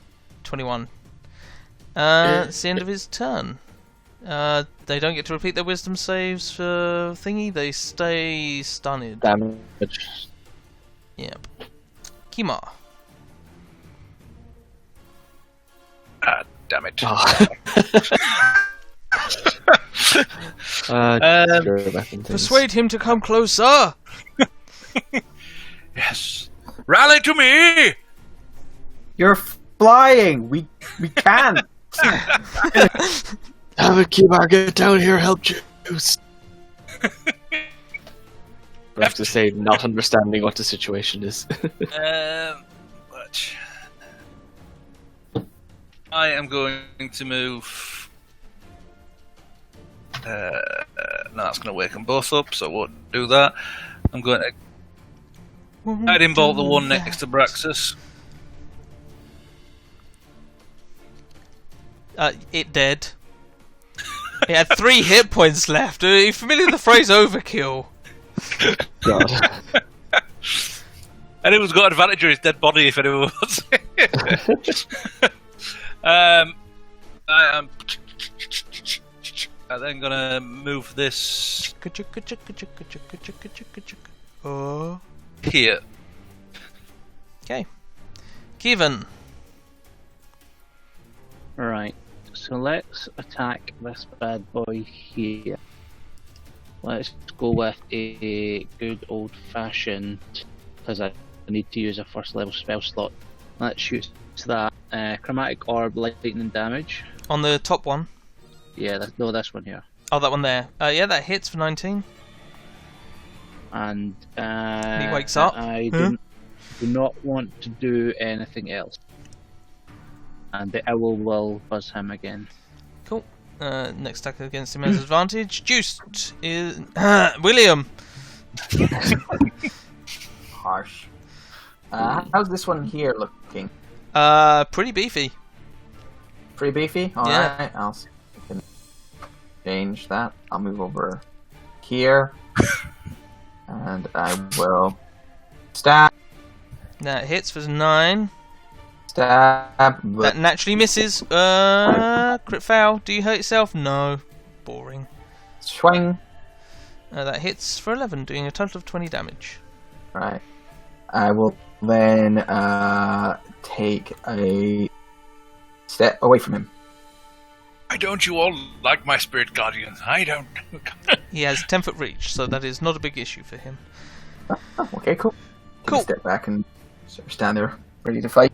21. It's the end of his turn. They don't get to repeat their wisdom saves for thingy, they stay stunned. Damage. Yep. Kima. Ah, damn it. Persuade him to come closer! Yes. Rally to me! You're flying. We can't. Have it, Kimar, get down here, help Juice. I have to say, not understanding what the situation is. But I am going to move. No, that's going to wake them both up, so I won't do that. I'm going to guiding bolt the one next to Braxus. It dead. It had 3 hit points left. Are you familiar with the phrase overkill? God. Anyone's got advantage on his dead body if anyone wants it. I am then gonna move this here. Okay. Kevin. Right, so let's attack this bad boy here. Let's go with a good old fashioned, because I need to use a first level spell slot. Let's shoot that chromatic orb lightning damage. On the top one. Yeah, this one here. Oh, that one there. Yeah, that hits for 19. And He wakes up. I do not want to do anything else. And the owl will buzz him again. Cool. Next attack against him has advantage. Juiced is William. Harsh. How's this one here looking? Pretty beefy. Pretty beefy? Alright, Yeah. I'll see if I can change that. I'll move over here. And I will stab. That hits for 9. Stab. That naturally misses. Crit foul. Do you hurt yourself? No. Boring. Swing. That hits for 11, doing a total of 20 damage. Right. I will then take a step away from him. Why don't you all like my spirit guardians? I don't. He has 10-foot reach, so that is not a big issue for him. Oh, okay, cool. Cool. Step back and sort of stand there, ready to fight.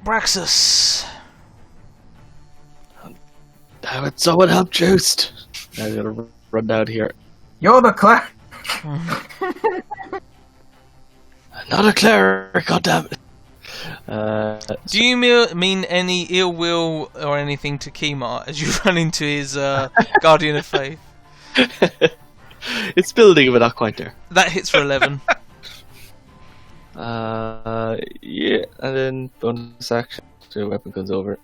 Braxus. Damn it, someone help Juste! I gotta run down here. You're the cleric! Not a cleric, goddammit! Do you mean any ill will or anything to Kimar as you run into his Guardian of Faith? It's building, but not quite there. That hits for 11. Yeah, and then bonus action, so the weapon comes over.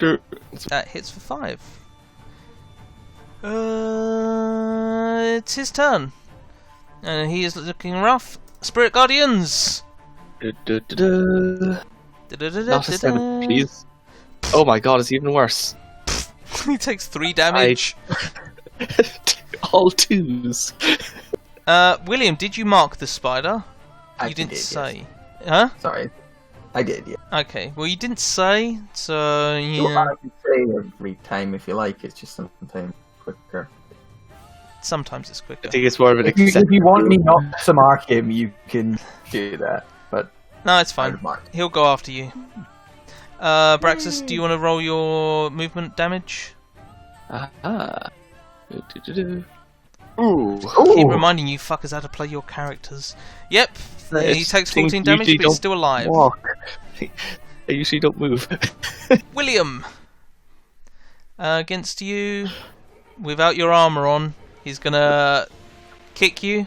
That hits for 5. It's his turn. And he is looking rough. Spirit Guardians! Not a 7, please. Oh my god, it's even worse. He takes 3 damage. All 2s. William, did you mark the spider? You didn't say. Yes. Huh? Sorry. I did, yeah. Okay, well you didn't say, so Well, yeah. I can say every time if you like, it's just sometimes quicker. Sometimes it's quicker. I think it's more of an If you want me not to mark him, you can do that. But No, it's I fine. would mark. He'll go after you. Braxus, do you want to roll your movement damage? Aha. Ooh. Keep reminding you fuckers how to play your characters. Yep, he takes 14 damage, but he's still alive. Walk. I usually don't move. William! Against you, without your armour on, he's gonna kick you.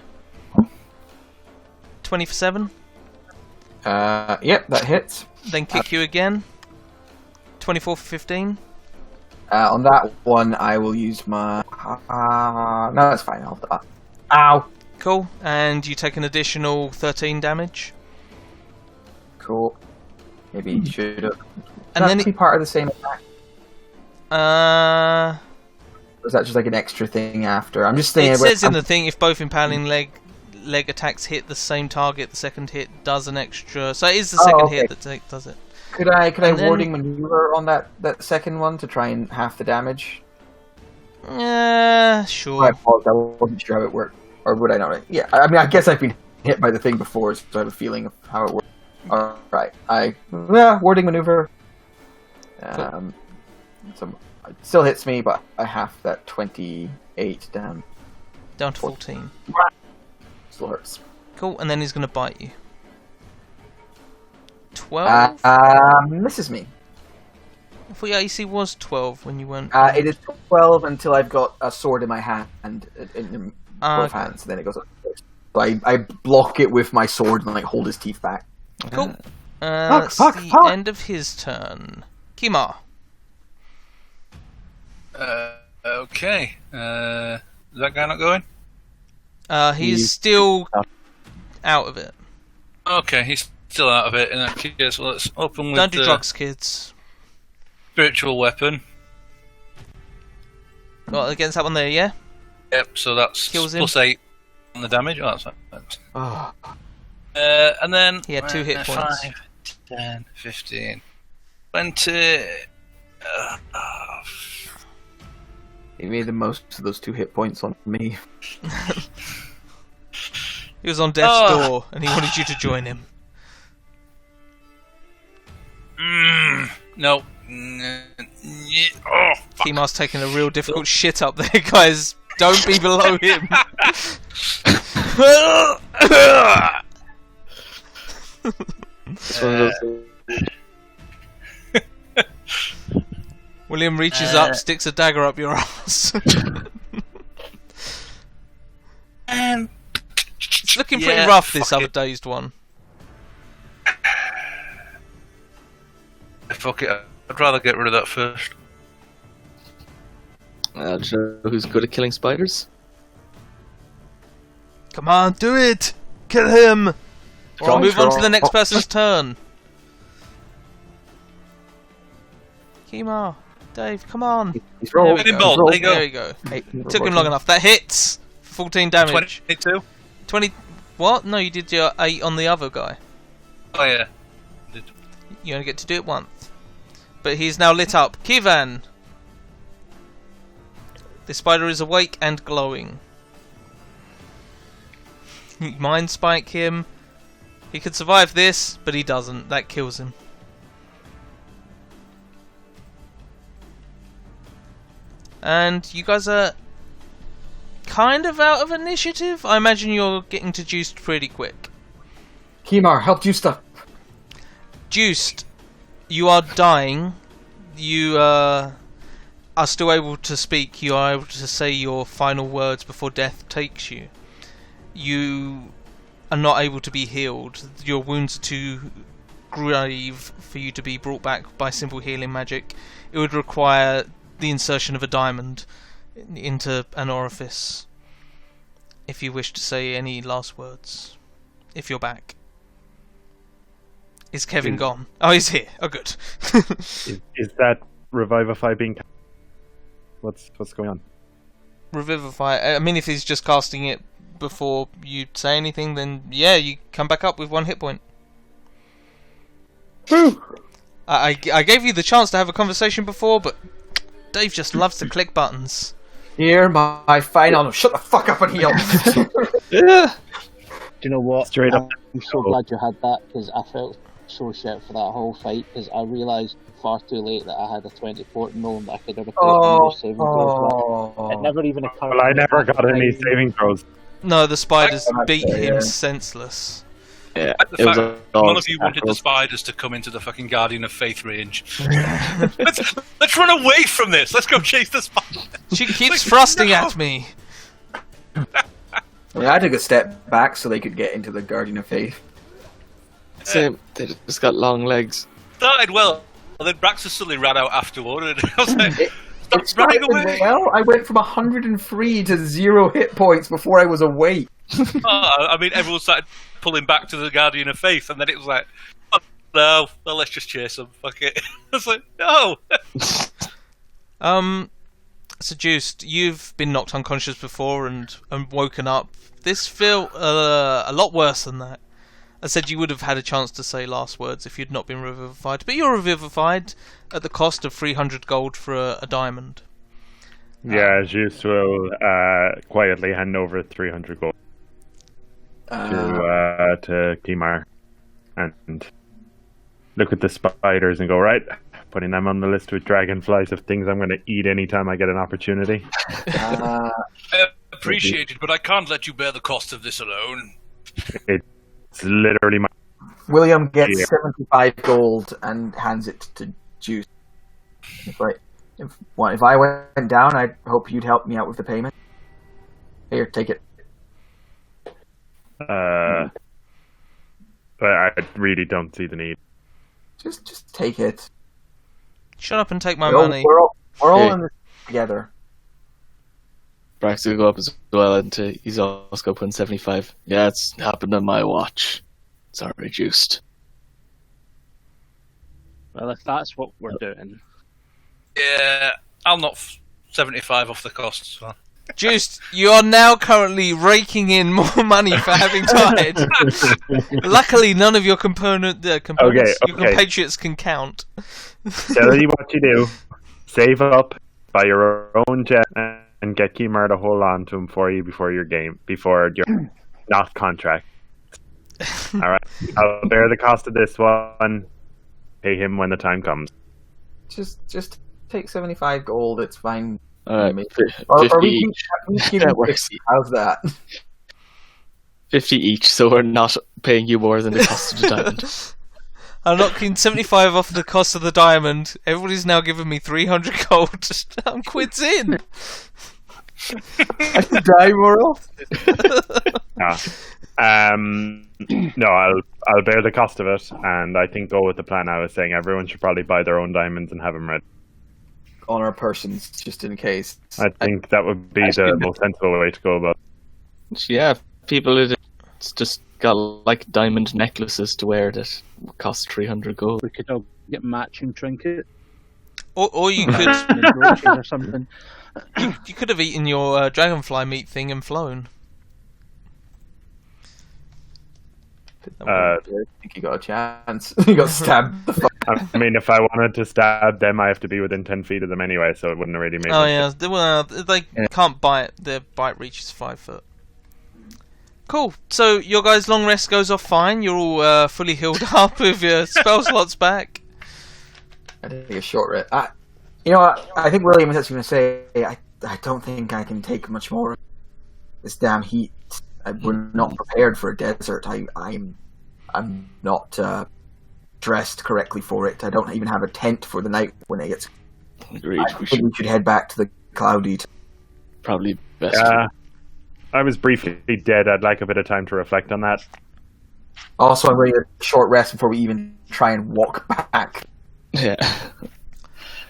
20 for 7. Yep, that hits. Then kick you again. 24 for 15. On that one, I will use my. No, that's fine. Ow. Cool. And you take an additional 13 damage. Cool. Maybe you should have. And then be part of the same attack. Or is that just like an extra thing after? I'm just thinking. it says in the thing, if both impaling leg attacks hit the same target, the second hit does an extra. So it is the second hit that does it. Could I and then- warding maneuver on that second one to try and half the damage? Yeah, I sure. apologize, I wasn't sure how it worked, or would I not? Yeah, I mean, I guess I've been hit by the thing before, so I have a feeling of how it works. All right, warding maneuver. So it still hits me, but I half that 28 damage. Down to 14. Still hurts. Cool. And then he's going to bite you. 12? Misses me. I thought your AC was 12 when you weren't. It is 12 until I've got a sword in my hand, in both okay. hands. Then it goes up. So I block it with my sword and like hold his teeth back. Cool. Fuck, That's fuck, the fuck. end of his turn. Kimar. Okay. Is that guy not going? He's still out of it. Okay, he's still out of it. In that case, well, let's open with Don't do the drugs, kids. spiritual weapon. Well, against that one there, yeah? Yep, so that's Kills him. +8 on the damage. Oh, that's Oh, and then He had 2 hit points. 5, 10, 15, 20. he made the most of those 2 hit points on me. He was on death's door, and he wanted you to join him. No. Oh, fuck. Kimar's taking a real difficult shit up there, guys. Don't be below him. It's one of those things. William reaches up, sticks a dagger up your ass. It's looking pretty rough, this other dazed one. Fuck it. I'd rather get rid of that first. Do you know who's good at killing spiders? Come on, do it! Kill him! Or I'll move on to the next person's turn. Kimar, Dave, come on. He's rolled. There we go. There we go. Hey, took him long enough. That hits! 14 damage. 22? 20... What? No, you did your 8 on the other guy. Oh, yeah. You only get to do it once. But he's now lit up. Kivan! The spider is awake and glowing. Mind spike him. He could survive this, but he doesn't. That kills him. And you guys are kind of out of initiative. I imagine you're getting to Juiced pretty quick. Kimar, help Juiced up. Juiced, you are dying. You are still able to speak. You are able to say your final words before death takes you. You are not able to be healed. Your wounds are too grave for you to be brought back by simple healing magic. It would require the insertion of a diamond into an orifice if you wish to say any last words. If you're back. Is Kevin gone? Oh, he's here. Oh, good. Is that Revivify being... What's going on? Revivify. I mean, if he's just casting it before you say anything, then yeah, you come back up with 1 hit point. I gave you the chance to have a conversation before, but Dave just loves to click buttons. Here, my final... Shut the fuck up and heal. Do you know what? Straight up. I'm so glad you had that, because I felt so shit for that whole fight, because I realised far too late that I had a 24 knowing that I could have put more saving throws. It never even occurred. Well, I never got any saving throws. No, the spiders beat him senseless. Yeah, Like the fact none of you wanted the spiders to come into the fucking Guardian of Faith range. let's run away from this. Let's go chase the spider. She keeps thrusting at me. I took a step back so they could get into the Guardian of Faith. Same. They just got long legs. Started well, and then Braxton suddenly ran out afterward, and I was like, It stop running away. well. I went from 103 to 0 hit points before I was awake. I mean, everyone started pulling back to the Guardian of Faith, and then it was like, oh, no, well, let's just chase them. Fuck it. I was like, no. So Juiced, you've been knocked unconscious before and woken up. This felt a lot worse than that. I said you would have had a chance to say last words if you'd not been revivified, but you're revivified at the cost of 300 gold for a diamond. Yeah, Juice will quietly hand over 300 gold to Kimar and look at the spiders and go, right, putting them on the list with dragonflies of things I'm going to eat anytime I get an opportunity. I appreciate it, but I can't let you bear the cost of this alone. It's literally my... William gets 75 gold and hands it to Juice. If I went down, I hope you'd help me out with the payment. Here, take it. But I really don't see the need. Just take it. Shut up and take my money. We're all in this together. Brax will go up as well, and he's also going to put in 75. Yeah, it's happened on my watch. Sorry, Juiced. Well, if that's what we're doing. Yeah, I'll knock 75 off the costs. So. Juiced, you are now currently raking in more money for having died. Luckily, none of your your compatriots can count. Tell you what you do. Save up, buy your own jet, and get Kimar to hold on to him for you before your not contract. Alright, I'll bear the cost of this one. Pay him when the time comes. Just take 75 gold. It's fine. Alright, Or 50 we each. keep That works. How's that? 50 each, so we're not paying you more than the cost of the diamond. I'm knocking 75 off the cost of the diamond. Everybody's now giving me 300 gold. I'm quids in. I could die more often. No, I'll bear the cost of it, and I think go with the plan I was saying. Everyone should probably buy their own diamonds and have them ready. On our persons, just in case. I think that would be the most sensible way to go about it. Yeah, people it's just got like diamond necklaces to wear that cost 300 gold. We could all get matching trinkets. Or you could Brooches or something. you could have eaten your dragonfly meat thing and flown. I think you got a chance. You got stabbed. The fuck. I mean, if I wanted to stab them, I have to be within 10 feet of them anyway, so it wouldn't really make Oh sense. yeah, well, they can't bite. Their bite reaches 5 foot. Cool. So your guys' long rest goes off fine. You're all fully healed up with your spell slots back. I take a short rest. You know what? I think William was actually going to say, I don't think I can take much more of this damn heat. We're not prepared for a desert. I'm not dressed correctly for it. I don't even have a tent for the night when it gets. Agreed. I think we should head back to the cloudy. Probably best. I was briefly dead. I'd like a bit of time to reflect on that. Also, I'm going to a short rest before we even try and walk back. Yeah.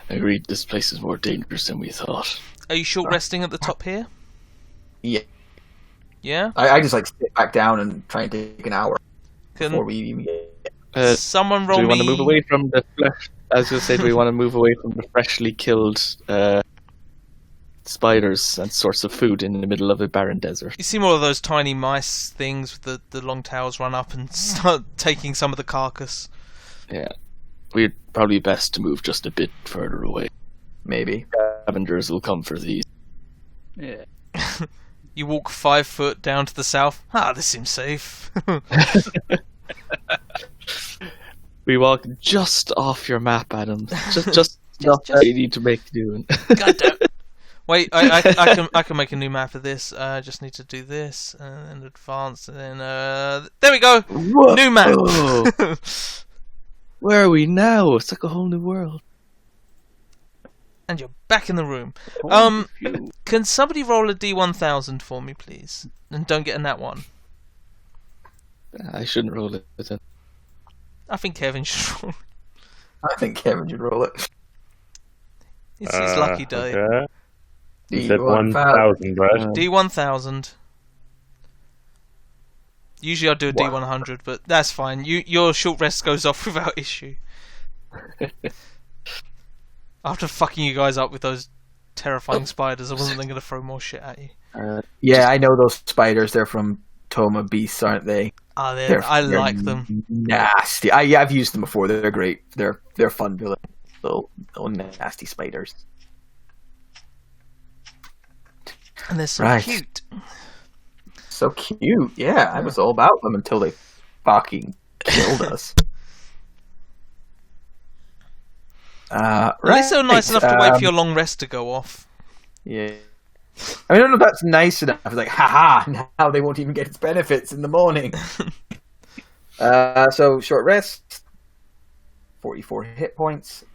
Agreed. This place is more dangerous than we thought. Are you short resting at the top here? Yeah. Yeah. I just like sit back down and try and take an hour Can before we even get. someone roll Do we me? want to move away from the flesh? I was going to say, do we want to move away from the freshly killed spiders and source of food in the middle of a barren desert? You see more of those tiny mice things with the long tails run up and start taking some of the carcass. Yeah. We're probably best to move just a bit further away. Maybe. Scavengers will come for these. Yeah. You walk 5 foot down to the south. This seems safe. We walk just off your map, Adam. Just enough that you need to make doing. God damn. Wait, I can make a new map of this. I just need to do this and advance, and then there we go. Whoa. New map. Where are we now? It's like a whole new world. And you're back in the room. Holy phew. Can somebody roll a D1000 for me, please? And don't get a nat 1. I shouldn't roll it. I think Kevin should roll. I think Kevin should roll it. It's his lucky day. Okay. You said D1000. 1,000, right? D1000. Usually I do a D100, but that's fine. Your short rest goes off without issue. After fucking you guys up with those terrifying spiders, I wasn't going to throw more shit at you. Yeah, I know those spiders. They're from Toma beasts, aren't they? I like them. Nasty. I've used them before. They're great. They're fun villains. Little nasty spiders. And they're so Right. cute. So cute. Yeah, I was all about them until they fucking killed us. At least they're nice enough to wait for your long rest to go off. Yeah. I don't know if that's nice enough. It's like, haha, now they won't even get its benefits in the morning. So, short rest. 44 hit points.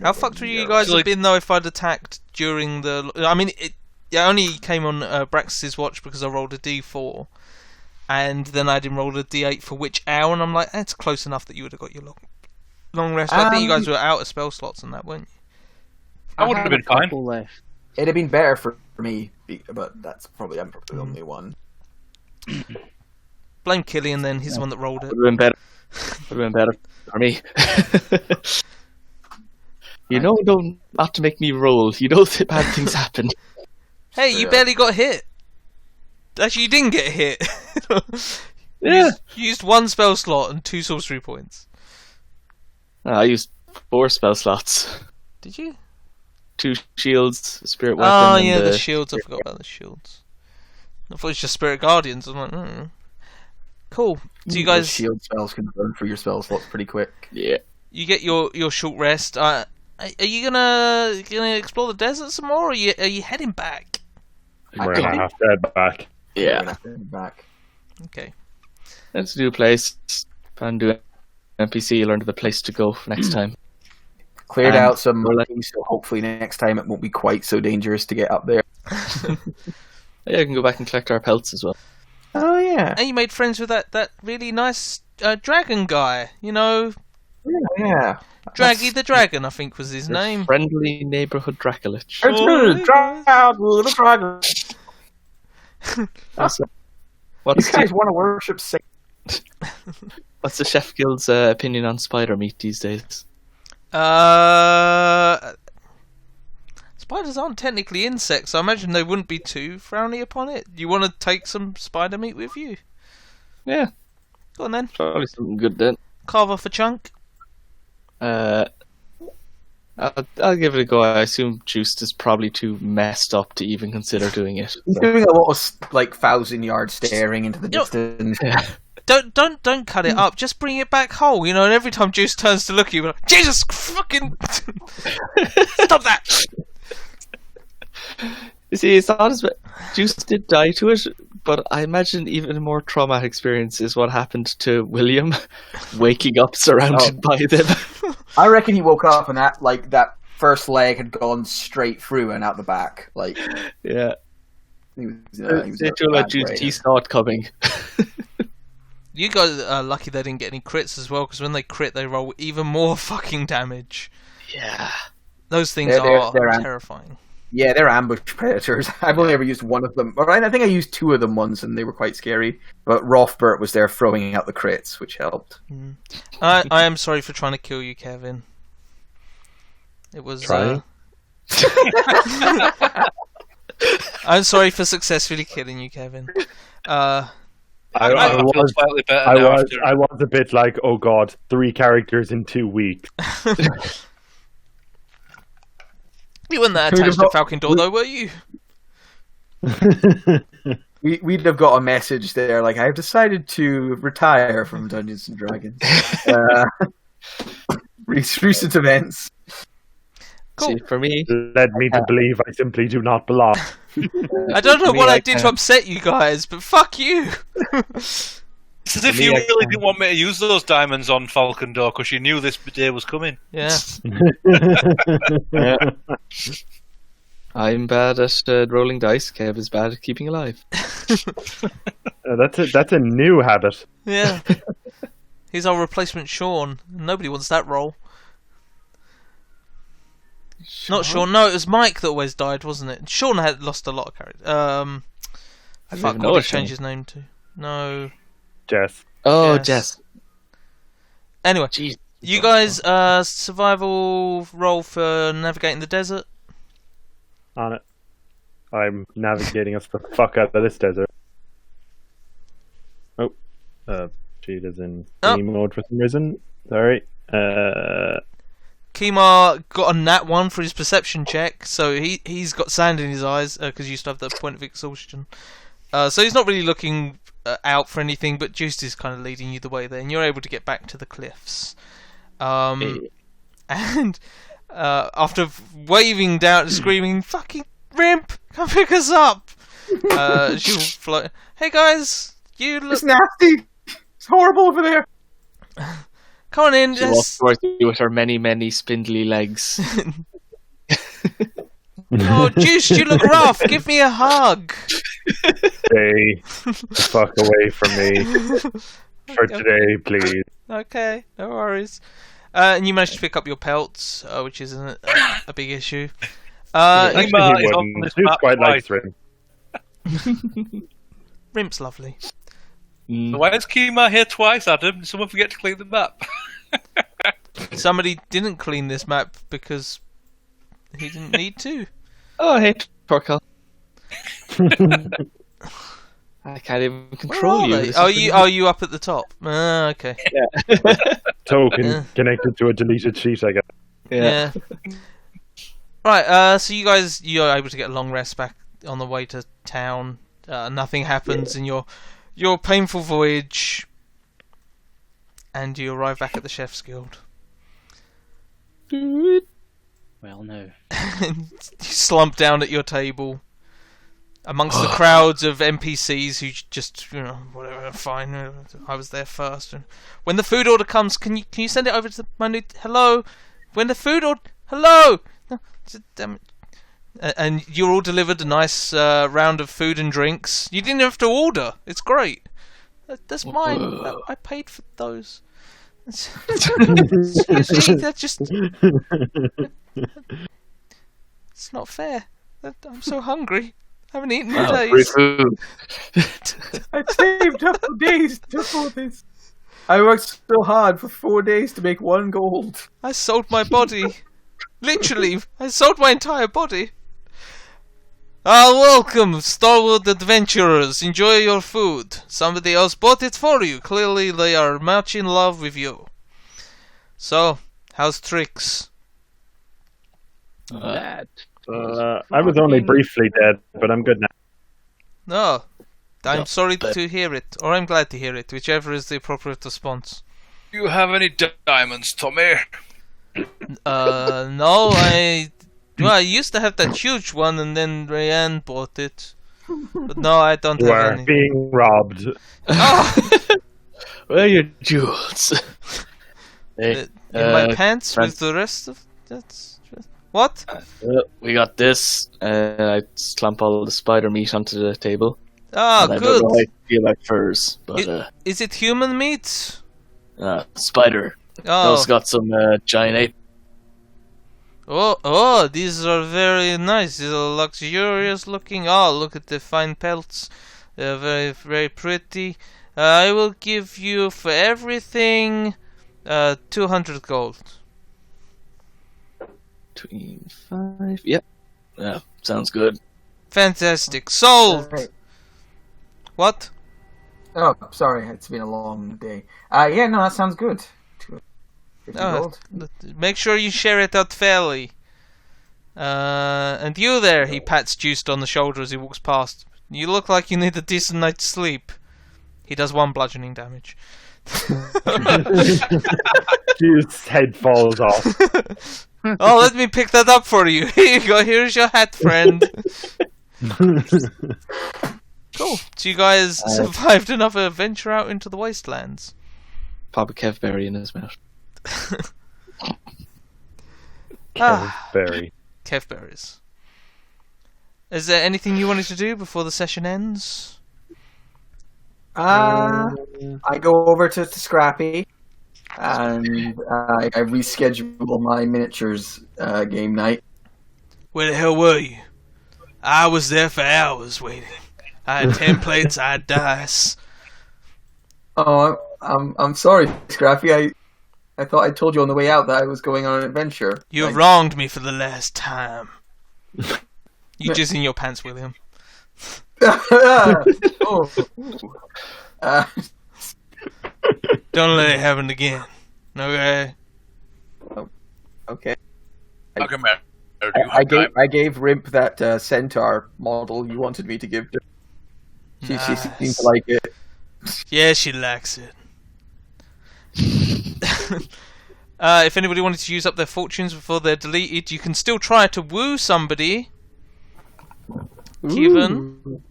How fucked would you guys have been, though, if I'd attacked during the... I mean, it only came on Brax's watch because I rolled a D4. And then I didn't roll a D8 for which hour, and I'm like, that's close enough that you would have got your long rest. I think you guys were out of spell slots and that, weren't you? That would have been fine. Couple left. It'd have been better for me, but I'm probably the only one. Blame Killian then, he's the one that rolled it. Would have been better for me. You know, not to make me roll. You know that bad things happen. Hey, you barely got hit. Actually, you didn't get hit. Yeah. You used 1 spell slot and 2 sorcery points. I used 4 spell slots. Did you? 2 shields, a spirit weapon. Oh, and yeah, the shields. I forgot about the shields. I thought it was just Spirit Guardians. I'm like, Cool. So you Those guys, shield spells can burn through your spell slots pretty quick. Yeah. you get your short rest. Are you gonna explore the desert some more, or are you heading back? We're gonna have to head back. We're Yeah. gonna have to head back. Okay. Let's do a place. And do NPC, learn to the place to go next time. Cleared And out some we're money, so hopefully next time it won't be quite so dangerous to get up there. Yeah, I can go back and collect our pelts as well. Oh yeah, And you made friends with that really nice dragon guy. You know, yeah. Draggy the Dragon, I think was his Your name. friendly neighborhood Dracolich. It's good. The dragon. What's These guys want to worship Satan. What's the Chef Guild's opinion on spider meat these days? Spiders aren't technically insects, so I imagine they wouldn't be too frowny upon it. You want to take some spider meat with you? Yeah, Go on then. probably something good then. Carve off a chunk. I'll give it a go. I assume Juste is probably too messed up to even consider doing it. He's So. doing a lot of 1,000-yard staring into the You know- distance. Don't cut it up. Just bring it back whole. You know, and every time Juice turns to look at you, you're like, Jesus fucking stop that. You see, it's not as bad. Juste did die to it, but I imagine even a more traumatic experience is what happened to William, waking up surrounded by them. I reckon he woke up and that first leg had gone straight through and out the back. Like Yeah. he was They do like Juste, he saw it coming. You guys are lucky they didn't get any crits as well, because when they crit, they roll even more fucking damage. Yeah. Those things They're terrifying. Yeah, they're ambush predators. I've only ever used one of them. Or I think I used two of them once, and they were quite scary. But Rothbert was there throwing out the crits, which helped. I am sorry for trying to kill you, Kevin. It was. Trying? I'm sorry for successfully killing you, Kevin. I feel was slightly better now after- I was a bit like, oh god, 3 characters in 2 weeks. You weren't that Who'd have attached to got- Falcon Door, though, were you? We'd have got a message there, like, I've decided to retire from Dungeons and Dragons. Recent events. Cool. See, for me, Led me to believe I simply do not belong. I don't know For me, what I I did to can't. upset you guys, but fuck you. It's as if me, you I really didn't want me to use those diamonds on Falcon Door because you knew this day was coming. Yeah. Yeah. I'm bad at rolling dice. Kev is bad at keeping alive. That's a new habit. Yeah. He's our replacement Sean. Nobody wants that role. Not Sean. No, it was Mike that always died, wasn't it? Sean had lost a lot of characters. I Fuck, don't know what a did he change Sean. his name to? No. Jess. Oh, Yes. Jess. Anyway, Jeez. you guys, survival roll for navigating the desert? On it. I'm navigating us the fuck out of this desert. Oh. Cheat is in Oh. game mode for some reason. Sorry. Kimar got a nat 1 for his perception check, so he's got sand in his eyes because he used to have the point of exhaustion. So he's not really looking out for anything, but Juice is kind of leading you the way there, and you're able to get back to the cliffs. And after waving down and screaming, "Fucking Rimp, come pick us up!" She'll float. Hey guys, you look. It's nasty. It's horrible over there. Come on in. She walks towards you with her many, many spindly legs. Oh, Juice, you look rough. Give me a hug. Stay the fuck away from me for today, please. Okay, no worries. And you managed to pick up your pelts, which isn't a big issue. Actually, Kimar he is on wouldn't. this Zeus map quite likes twice. Rim. Rimp's lovely. Why is Kimar here twice, Adam? Did someone forget to clean the map? Somebody didn't clean this map because he didn't need to. Oh, hey, Torkel. I can't even control you. Where are they? This Oh, is you up at the top? Okay. Token Yeah. connected to a deleted sheet, I guess. Yeah. Right. So you're able to get a long rest back on the way to town. Nothing happens, and you're your painful voyage, and you arrive back at the Chef's Guild. Well, no. You slump down at your table amongst the crowds of NPCs who just, whatever, fine. I was there first. And when the food order comes, can you send it over to my new... Hello? When the food order... Hello? No, damn it. And you're all delivered a nice round of food and drinks. You didn't have to order. It's great. That's mine. I paid for those. Excuse me, that's just... It's not fair. I'm so hungry. I haven't eaten in Free days. food. I saved up for days to for this. I worked so hard for 4 days to make 1 gold. I sold my body. Literally, I sold my entire body. Welcome, Starwood adventurers. Enjoy your food. Somebody else bought it for you. Clearly, they are much in love with you. So, how's Trix? That. I was only briefly dead, but I'm good now. No, I'm sorry to hear it, or I'm glad to hear it, whichever is the appropriate response. Do you have any diamonds, Tommy? No, I used to have that huge one, and then Rayanne bought it. But no, I don't You have are any. being robbed. Oh! Where are your jewels? Hey, In my pants with the rest of... What? we got this. I slump all the spider meat onto the table. Ah, And I good. don't know how I feel like furs, but Is it human meat? spider. Oh. Also got some giant ape. Oh, these are very nice. These are luxurious looking. Oh, look at the fine pelts. They're very, very pretty. I will give you for everything 200 gold. 25. Yep. Yeah, sounds good. Fantastic. Sold! Right. What? Oh, sorry, it's been a long day. Yeah, no, that sounds good. 50 Oh, gold. make sure you share it out fairly. And you there, he pats Juiced on the shoulder as he walks past. You look like you need a decent night's sleep. He does 1 bludgeoning damage. His head falls off. Oh, let me pick that up for you. Here you go, here's your hat, friend. Cool. So you guys survived another venture out into the wastelands. Pop a Kev berry in his mouth. Berry. Kev berries. Is there anything you wanted to do before the session ends? I go over to Scrappy, and I reschedule my miniatures game night. Where the hell were you? I was there for hours waiting. I had templates, I had dice. Oh, I'm sorry, Scrappy. I thought I told you on the way out that I was going on an adventure. You have wronged me for the last time. You jizz in your pants, William. Oh. Don't let it happen again. Okay? Okay. Okay, man. Do you have time? I gave Rimp that centaur model you wanted me to give to. She seemed to like it. Yeah, she likes it. If anybody wanted to use up their fortunes before they're deleted, you can still try to woo somebody. Kevin.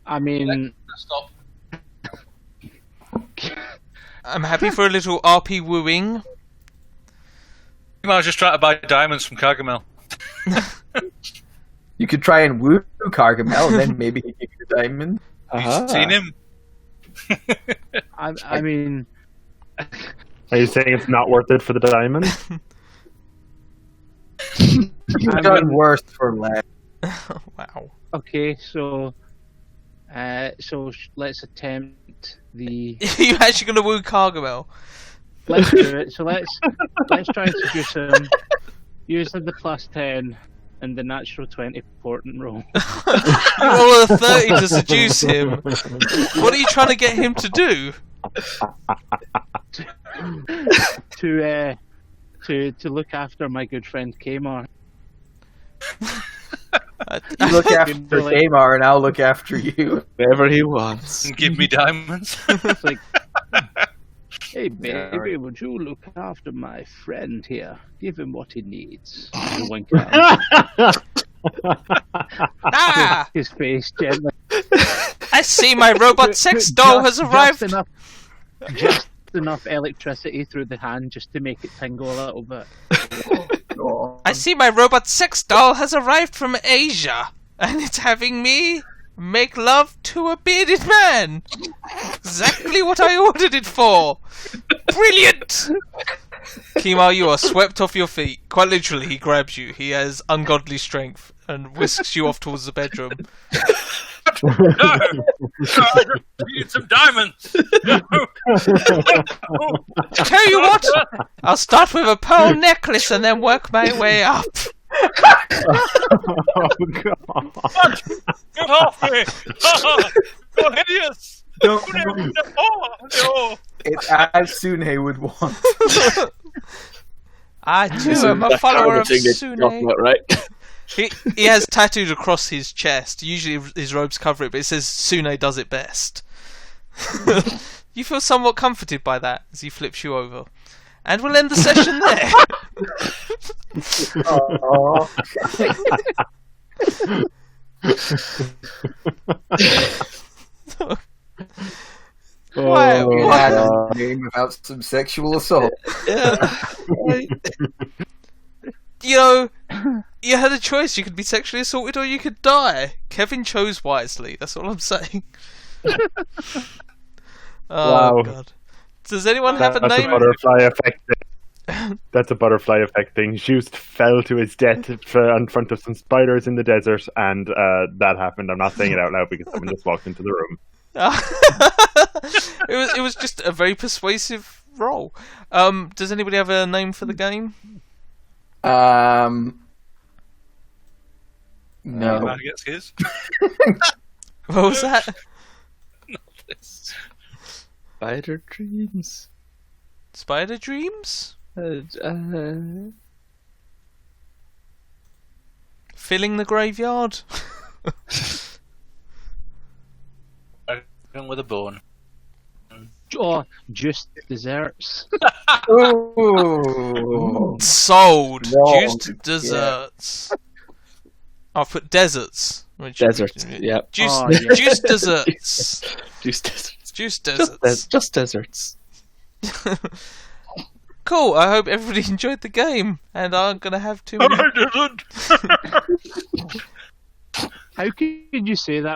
I mean, Stop. I'm happy for a little RP wooing. I was just trying to buy diamonds from Cargamel. You could try and woo Cargamel, and then maybe he'd give you the diamond. You've seen him? I mean, Are you saying it's not worth it for the diamond? You've done worse for less. Wow. okay, so let's attempt the. You're actually going to woo Cargamel? Let's do it. So let's try and seduce him using the +10 and the natural 20 portent roll. You roll a 30 to seduce him. What are you trying to get him to do? to look after my good friend Kamar. You look after Tamar, and I'll look after you. Whatever he wants. And give me diamonds. It's like, hey baby, would you look after my friend here? Give him what he needs. And wink at him. Ah! His face gently. I see my robot sex doll has arrived. Just enough electricity through the hand just to make it tingle a little bit. I see my robot sex doll has arrived from Asia, and it's having me make love to a bearded man. Exactly what I ordered it for. Brilliant! Kimar, you are swept off your feet. Quite literally, he grabs you. He has ungodly strength and whisks you off towards the bedroom. No! I just need some diamonds! Tell you what, I'll start with a pearl necklace and then work my way up. Oh god. Get off me! You're hideous! Don't. No. It's as Sunhei would want. I too am a follower of Sune. Right? He has tattooed across his chest. Usually his robes cover it, but it says Sune does it best. You feel somewhat comforted by that as he flips you over. And we'll end the session there. We had What? a name about some sexual assault. You know, you had a choice. You could be sexually assaulted or you could die. Kevin chose wisely. That's all I'm saying. Oh, Wow. God. Does anyone have a That's name? a butterfly effect thing. That's a butterfly effect thing. Juste fell to his death in front of some spiders in the desert, and that happened. I'm not saying it out loud because someone just walked into the room. It was just a very persuasive role. Does anybody have a name for the game? No. Man gets his. What was that? Spider dreams. Spider Dreams? Filling the graveyard? With a bone. Oh, just desserts. Ooh. Sold. Wrong. Juiced desserts. I'll put deserts. Deserts. Yeah. Juice, Oh, yeah. juice desserts. Juice deserts. Juice deserts. Just deserts. Cool. I hope everybody enjoyed the game, and I'm gonna have too many. I didn't! How could you say that